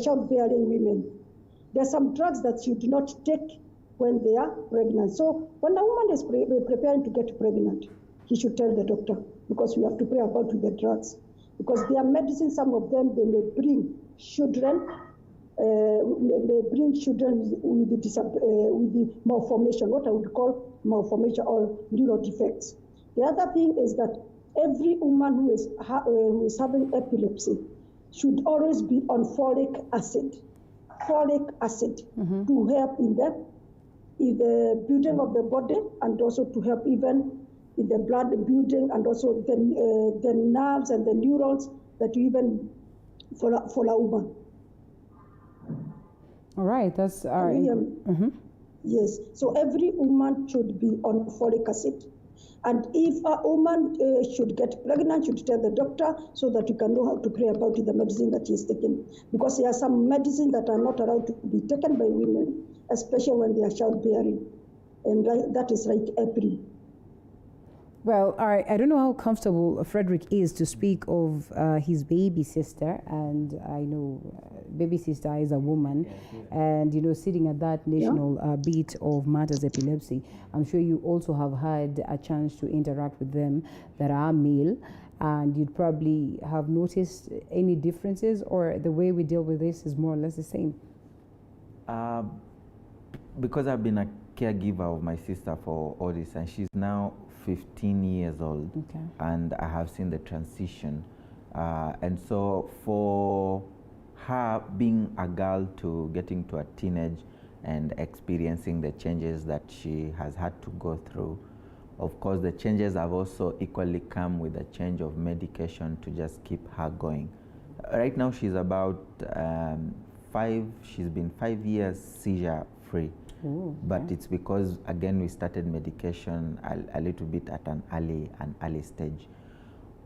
childbearing women. There are some drugs that you do not take when they are pregnant. So when a woman is preparing to get pregnant, he should tell the doctor, because we have to pray about with the drugs. Because their medicine, some of them, they may bring children, with the malformation, what I would call malformation or neural defects. The other thing is that every woman who is having epilepsy should always be on folic acid to help in the building of the body, and also to help even in the blood building, and also the nerves and the neurons that you even for a woman. All right, that's all right. Yes, so every woman should be on folic acid. And if a woman should get pregnant, should tell the doctor, so that you can know how to pray about the medicine that she is taking. Because there are some medicines that are not allowed to be taken by women, especially when they are childbearing. And that is like April. Well, all right, I don't know how comfortable Frederick is to speak of his baby sister, and I know baby sister is a woman, and sitting at that national beat of matters epilepsy. I'm sure you also have had a chance to interact with them that are male, and you'd probably have noticed any differences, or the way we deal with this is more or less the same. Because I've been a caregiver of my sister for all this, and she's now 15 years old, and I have seen the transition. And so for her being a girl to getting to a teenage and experiencing the changes that she has had to go through, of course the changes have also equally come with a change of medication to just keep her going. Right now she's about she's been 5 years seizure free. Ooh, but it's because, again, we started medication a little bit at an early stage.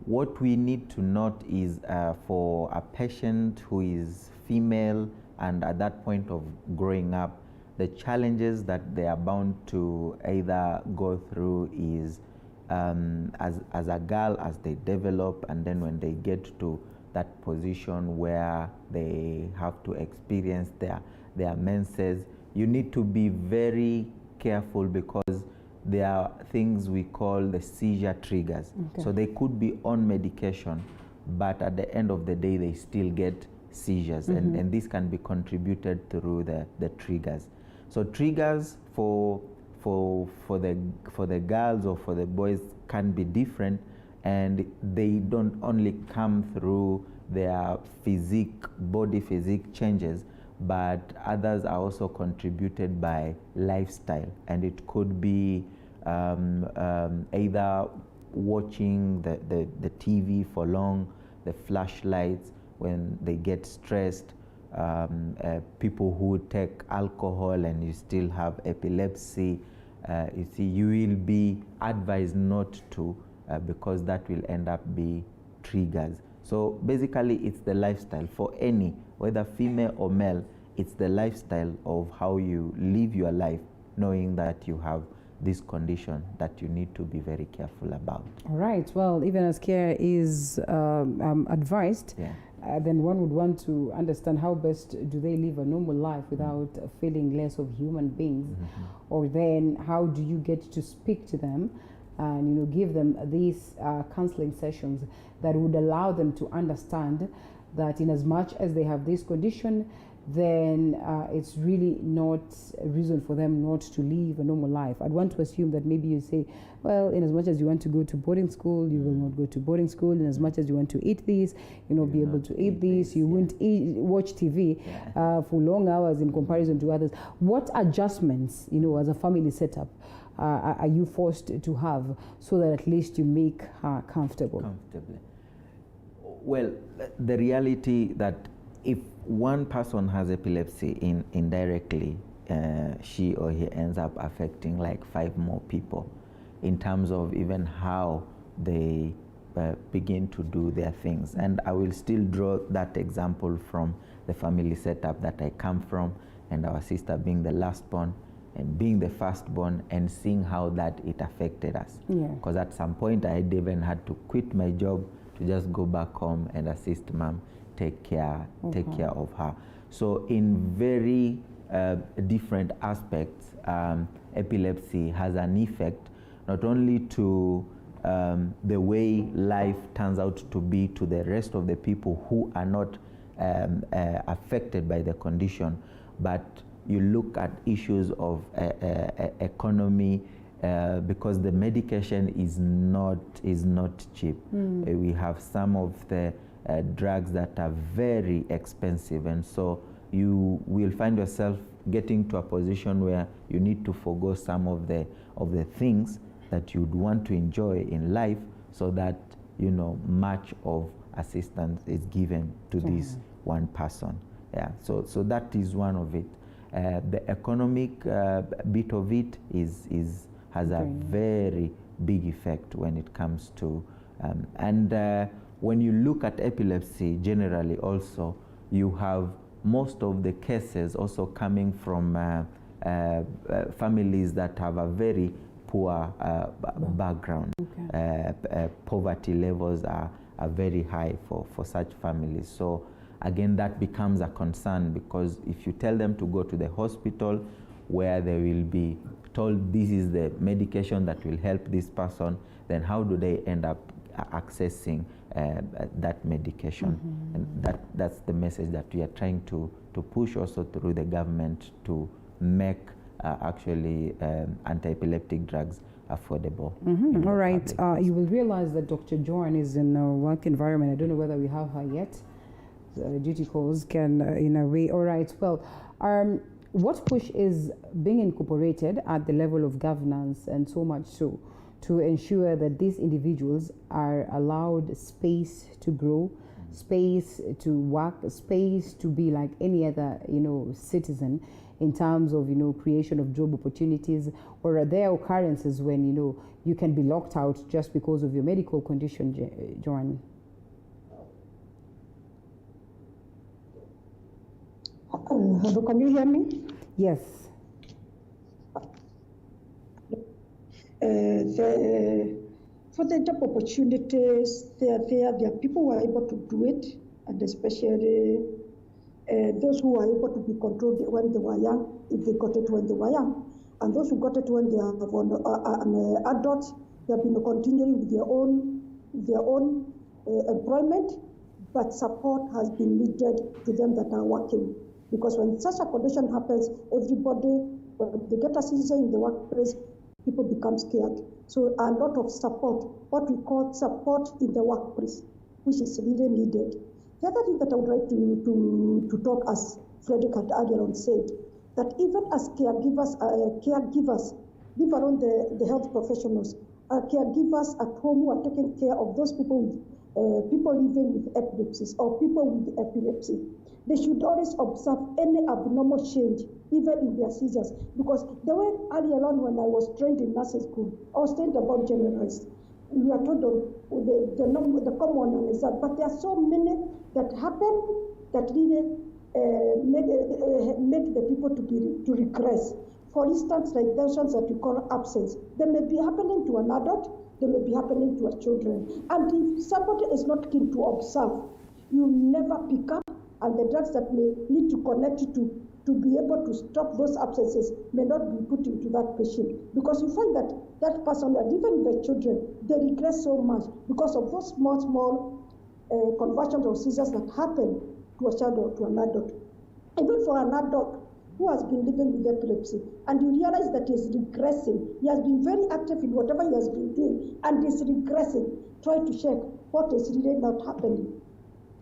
What we need to note is for a patient who is female and at that point of growing up, the challenges that they are bound to either go through is as a girl, as they develop, and then when they get to that position where they have to experience their menses, you need to be very careful, because there are things we call the seizure triggers. So they could be on medication, but at the end of the day, they still get seizures, and this can be contributed through the triggers. So triggers for the girls or for the boys can be different, and they don't only come through their body physique changes, but others are also contributed by lifestyle, and it could be either watching the TV for long, the flashlights when they get stressed, people who take alcohol and you still have epilepsy. You see, you will be advised not to, because that will end up being triggers. So basically it's the lifestyle for any, whether female or male, it's the lifestyle of how you live your life, knowing that you have this condition that you need to be very careful about. All right, well, even as care is advised, then one would want to understand how best do they live a normal life without feeling less of human beings, or then how do you get to speak to them and give them these counseling sessions that would allow them to understand that in as much as they have this condition, then it's really not a reason for them not to live a normal life. I'd want to assume that maybe you say, well, in as much as you want to go to boarding school, you will not go to boarding school. In as much as you want to eat this, you'll not be able to eat this. You won't watch TV for long hours in comparison to others. What adjustments, as a family setup, are you forced to have so that at least you make her comfortable? Comfortably. Well, the reality that if one person has epilepsy, indirectly, she or he ends up affecting like 5 more people in terms of even how they begin to do their things. And I will still draw that example from the family setup that I come from, and our sister being the last born. and being the firstborn and seeing how that it affected us. Because at some point I had even had to quit my job to just go back home and assist mom take care of her. So in very different aspects, epilepsy has an effect not only to the way life turns out to be to the rest of the people who are not affected by the condition, but you look at issues of economy, because the medication is not cheap. We have some of the drugs that are very expensive, and so you will find yourself getting to a position where you need to forgo some of the things that you'd want to enjoy in life, so that much of assistance is given to this one person. So that is one of it. The economic bit of it has a very big effect when it comes to and when you look at epilepsy generally, also you have most of the cases also coming from families that have a very poor background. Poverty levels are very high for such families. So again, that becomes a concern, because if you tell them to go to the hospital where they will be told this is the medication that will help this person, then how do they end up accessing that medication? And that's the message that we are trying to push also through the government, to make actually anti-epileptic drugs affordable. All right, you will realize that Dr. Joan is in a work environment. I don't know whether we have her yet. Duty calls can, in a way. All right, well, what push is being incorporated at the level of governance, and so much so, to ensure that these individuals are allowed space to grow, space to work, space to be like any other, citizen, in terms of, creation of job opportunities? Or are there occurrences when, you can be locked out just because of your medical condition, Joan? Hello, can you hear me? Yes. For the job opportunities, there are people who are able to do it, and especially those who are able to be controlled when they were young, if they got it when they were young, and those who got it when they are an adult, they have been continuing with their own employment, but support has been needed to them that are working. Because when such a condition happens, everybody, when they get a seizure in the workplace, people become scared. So a lot of support, what we call support in the workplace, which is really needed. The other thing that I would like to talk, as Frederick had earlier on said, that even as caregivers, leave alone the health professionals, caregivers at home who are taking care of those people living with epilepsy or people with epilepsy, they should always observe any abnormal change, even in their seizures. Because the way earlier on when I was trained in nursing school, I was trained about generalized. We are told the common one is that, but there are so many that happen that really make the people to regress. For instance, like those ones that we call absence, they may be happening to an adult, they may be happening to a children. And if somebody is not keen to observe, you never pick up, and the drugs that may need to connect you to be able to stop those abscesses may not be put into that patient. Because you find that that person, and even the children, they regress so much because of those small conversions or seizures that happen to a child or to an adult. Even for an adult who has been living with epilepsy, and you realize that he's regressing, he has been very active in whatever he has been doing, and he's regressing, try to check what is really not happening.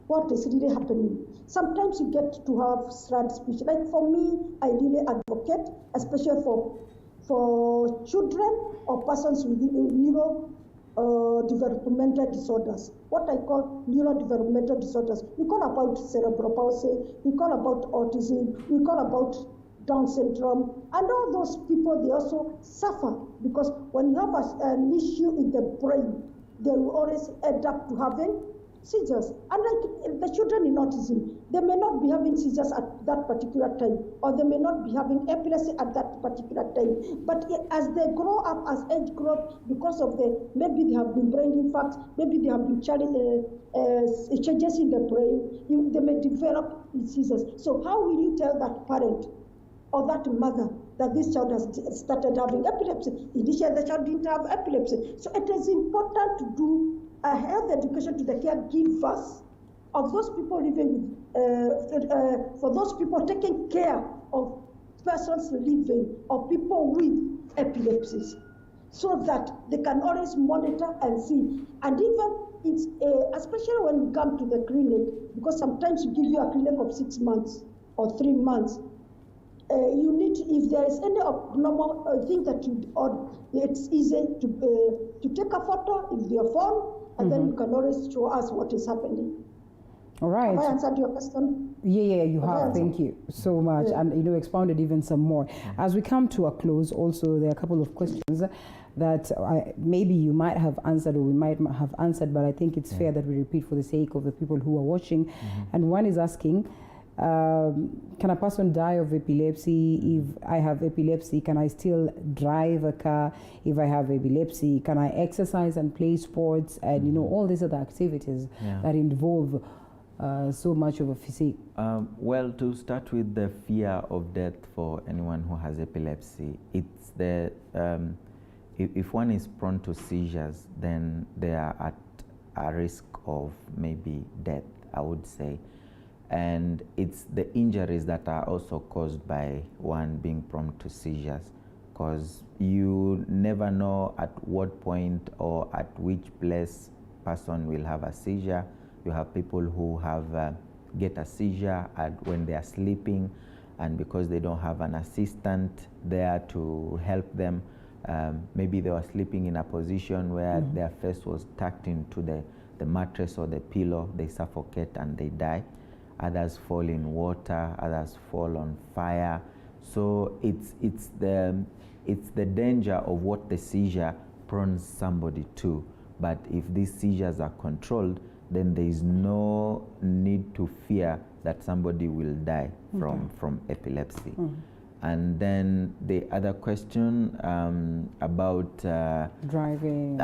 What is really happening? Sometimes you get to have strand speech. Like for me, I really advocate, especially for children or persons with neurodevelopmental disorders. What I call neurodevelopmental disorders. We call about cerebral palsy, we call about autism, we call about Down syndrome, and all those people, they also suffer, because when you have an issue in the brain, they will always end up to having seizures. Unlike the children in autism, they may not be having seizures at that particular time, or they may not be having epilepsy at that particular time. But as they grow up, as age growth, because of maybe they have been brain infarcts, maybe they have been changes in the brain, they may develop seizures. So how will you tell that parent or that mother that this child has started having epilepsy? Initially, the child didn't have epilepsy. So it is important to do a health education to the caregivers of those people living with, for those people taking care of persons living or people with epilepsies, so that they can always monitor and see. And even it's especially when we come to the clinic, because sometimes we give you a clinic of 6 months or 3 months. You need, if there is any abnormal thing that it's easy to take a photo with your phone, and then you can always show us what is happening. All right. Have I answered your question? Yeah, you have. Thank you so much. Yeah. And expounded even some more. As we come to a close, also there are a couple of questions that maybe you might have answered or we might have answered, but I think it's fair that we repeat for the sake of the people who are watching. And one is asking, can a person die of epilepsy? If I have epilepsy, can I still drive a car? If I have epilepsy, can I exercise and play sports and all these other activities that involve so much of a physique? Well, to start with the fear of death for anyone who has epilepsy, it's the if one is prone to seizures, then they are at a risk of maybe death, I would say. And it's the injuries that are also caused by one being prone to seizures, because you never know at what point or at which place person will have a seizure. You have people who have get a seizure when they are sleeping, and because they don't have an assistant there to help them, maybe they were sleeping in a position where their face was tucked into the mattress or the pillow, they suffocate and they die. Others fall in water, others fall on fire. So it's the danger of what the seizure prones somebody to. But if these seizures are controlled, then there is no need to fear that somebody will die from epilepsy. And then the other question about driving.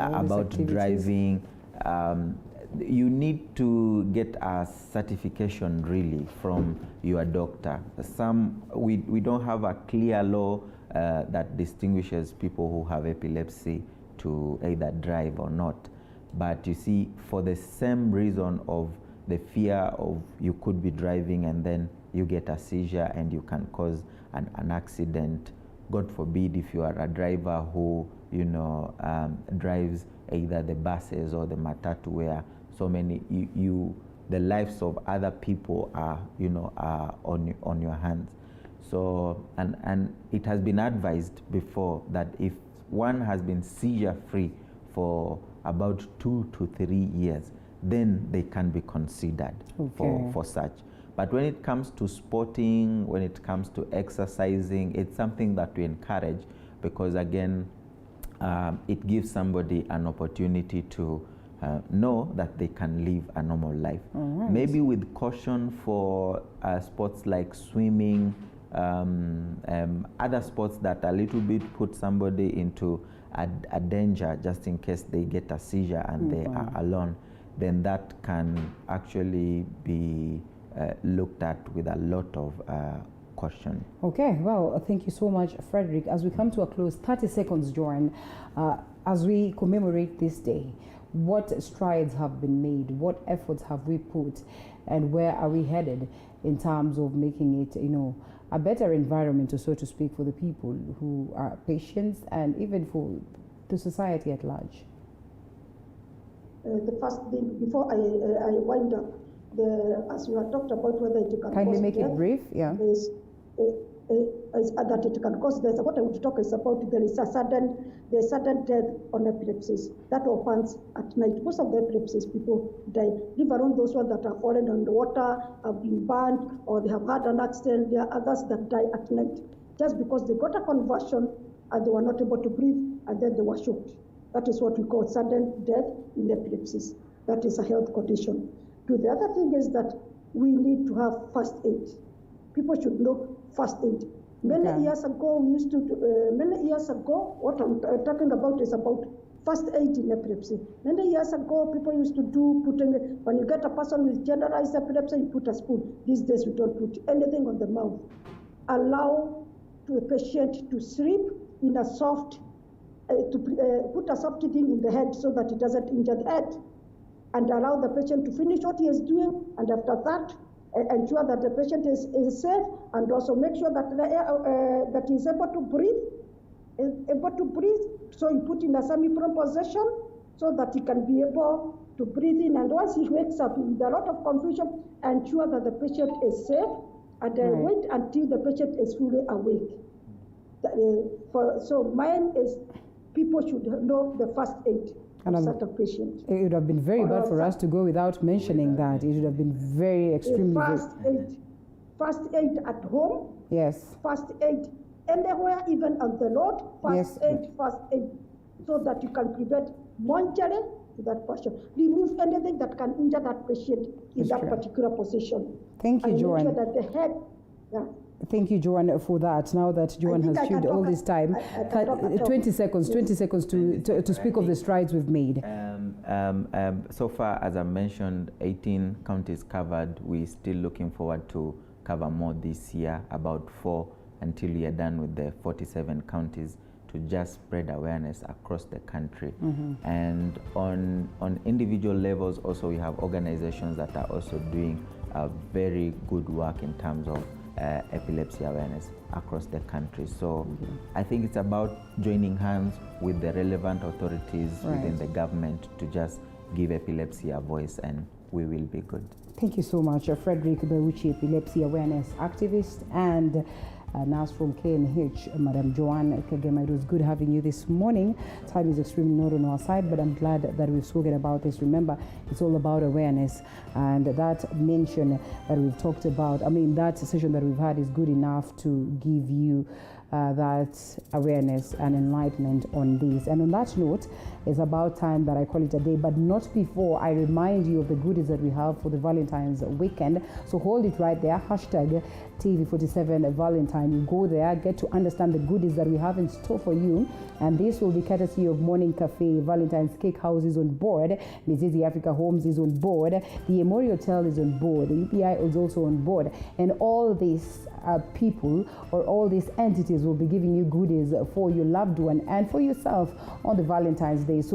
You need to get a certification really from your doctor. We don't have a clear law that distinguishes people who have epilepsy to either drive or not. But you see, for the same reason of the fear of you could be driving and then you get a seizure and you can cause an accident. God forbid if you are a driver who drives either the buses or the matatu where so many the lives of other people are on your hands. So and it has been advised before that if one has been seizure free for about 2 to 3 years, then they can be considered for such. But when it comes to sporting, when it comes to exercising, it's something that we encourage because again, it gives somebody an opportunity to know that they can live a normal life. Maybe with caution for sports like swimming, other sports that a little bit put somebody into a danger just in case they get a seizure and they are alone, then that can actually be looked at with a lot of caution. Okay, well, thank you so much, Frederick. As we come to a close, 30 seconds, Joran, as we commemorate this day, what strides have been made? What efforts have we put? And where are we headed in terms of making it, a better environment, so to speak, for the people who are patients and even for the society at large? The first thing, before I wind up, as we have talked about whether it can kindly cause make death, it brief, yeah. That it can cause death. What I want to talk is about there is a sudden death on epilepsies. That happens at night. Most of the epilepsies people die. Leave alone those ones that are fallen on the water, have been burned, or they have had an accident. There are others that die at night just because they got a conversion and they were not able to breathe and then they were choked. That is what we call sudden death in epilepsies. that is a health condition. The other thing is that we need to have first aid. People should know first aid. Many years ago, we used to, what I'm talking about is about first aid in epilepsy. Many years ago, people used to do when you get a person with generalized epilepsy, you put a spoon. These days, we don't put anything on the mouth. Allow the patient to sleep in a soft, put a soft thing in the head so that it doesn't injure the head, and allow the patient to finish what he is doing, and after that, ensure that the patient is safe, and also make sure that that he is able to breathe. So you put in a semi-prone position so that he can be able to breathe in. And once he wakes up with a lot of confusion, ensure that the patient is safe, and wait until the patient is fully awake. So mine is people should know the first aid of such a patient. It would have been very bad for us to go without mentioning that. It would have been very extremely first aid at home. Yes. First aid anywhere, even on the road. First aid, so that you can prevent injury to that person. Remove anything that can injure that patient in that particular position. Thank you, Joanne. Make sure that the head, Thank you, Joanne, for that. Now that Joanne has filled all this time, 20 seconds to speak of the strides we've made. So far, as I mentioned, 18 counties covered. We're still looking forward to cover more this year, about 4 until we are done with the 47 counties, to just spread awareness across the country. And on individual levels also, we have organizations that are also doing very good work in terms of epilepsy awareness across the country. So I think it's about joining hands with the relevant authorities within the government to just give epilepsy a voice, and we will be good. Thank you so much, Frederick Beruchi, epilepsy awareness activist, and nurse from KNH, Madam Joanne Kagema. It was good having you this morning. Time is extremely not on our side, but I'm glad that we've spoken about this. Remember, it's all about awareness, and that mention that we've talked about, that session that we've had is good enough to give you that awareness and enlightenment on this. And on that note, it's about time that I call it a day, but not before I remind you of the goodies that we have for the Valentine's weekend. So hold it right there, hashtag TV47 Valentine. You go there, get to understand the goodies that we have in store for you. And this will be courtesy of Morning Cafe. Valentine's Cake House is on board. Mizizi Africa Homes is on board. The Emory Hotel is on board. The UPI is also on board. And all these people or all these entities will be giving you goodies for your loved one and for yourself on the Valentine's Day. So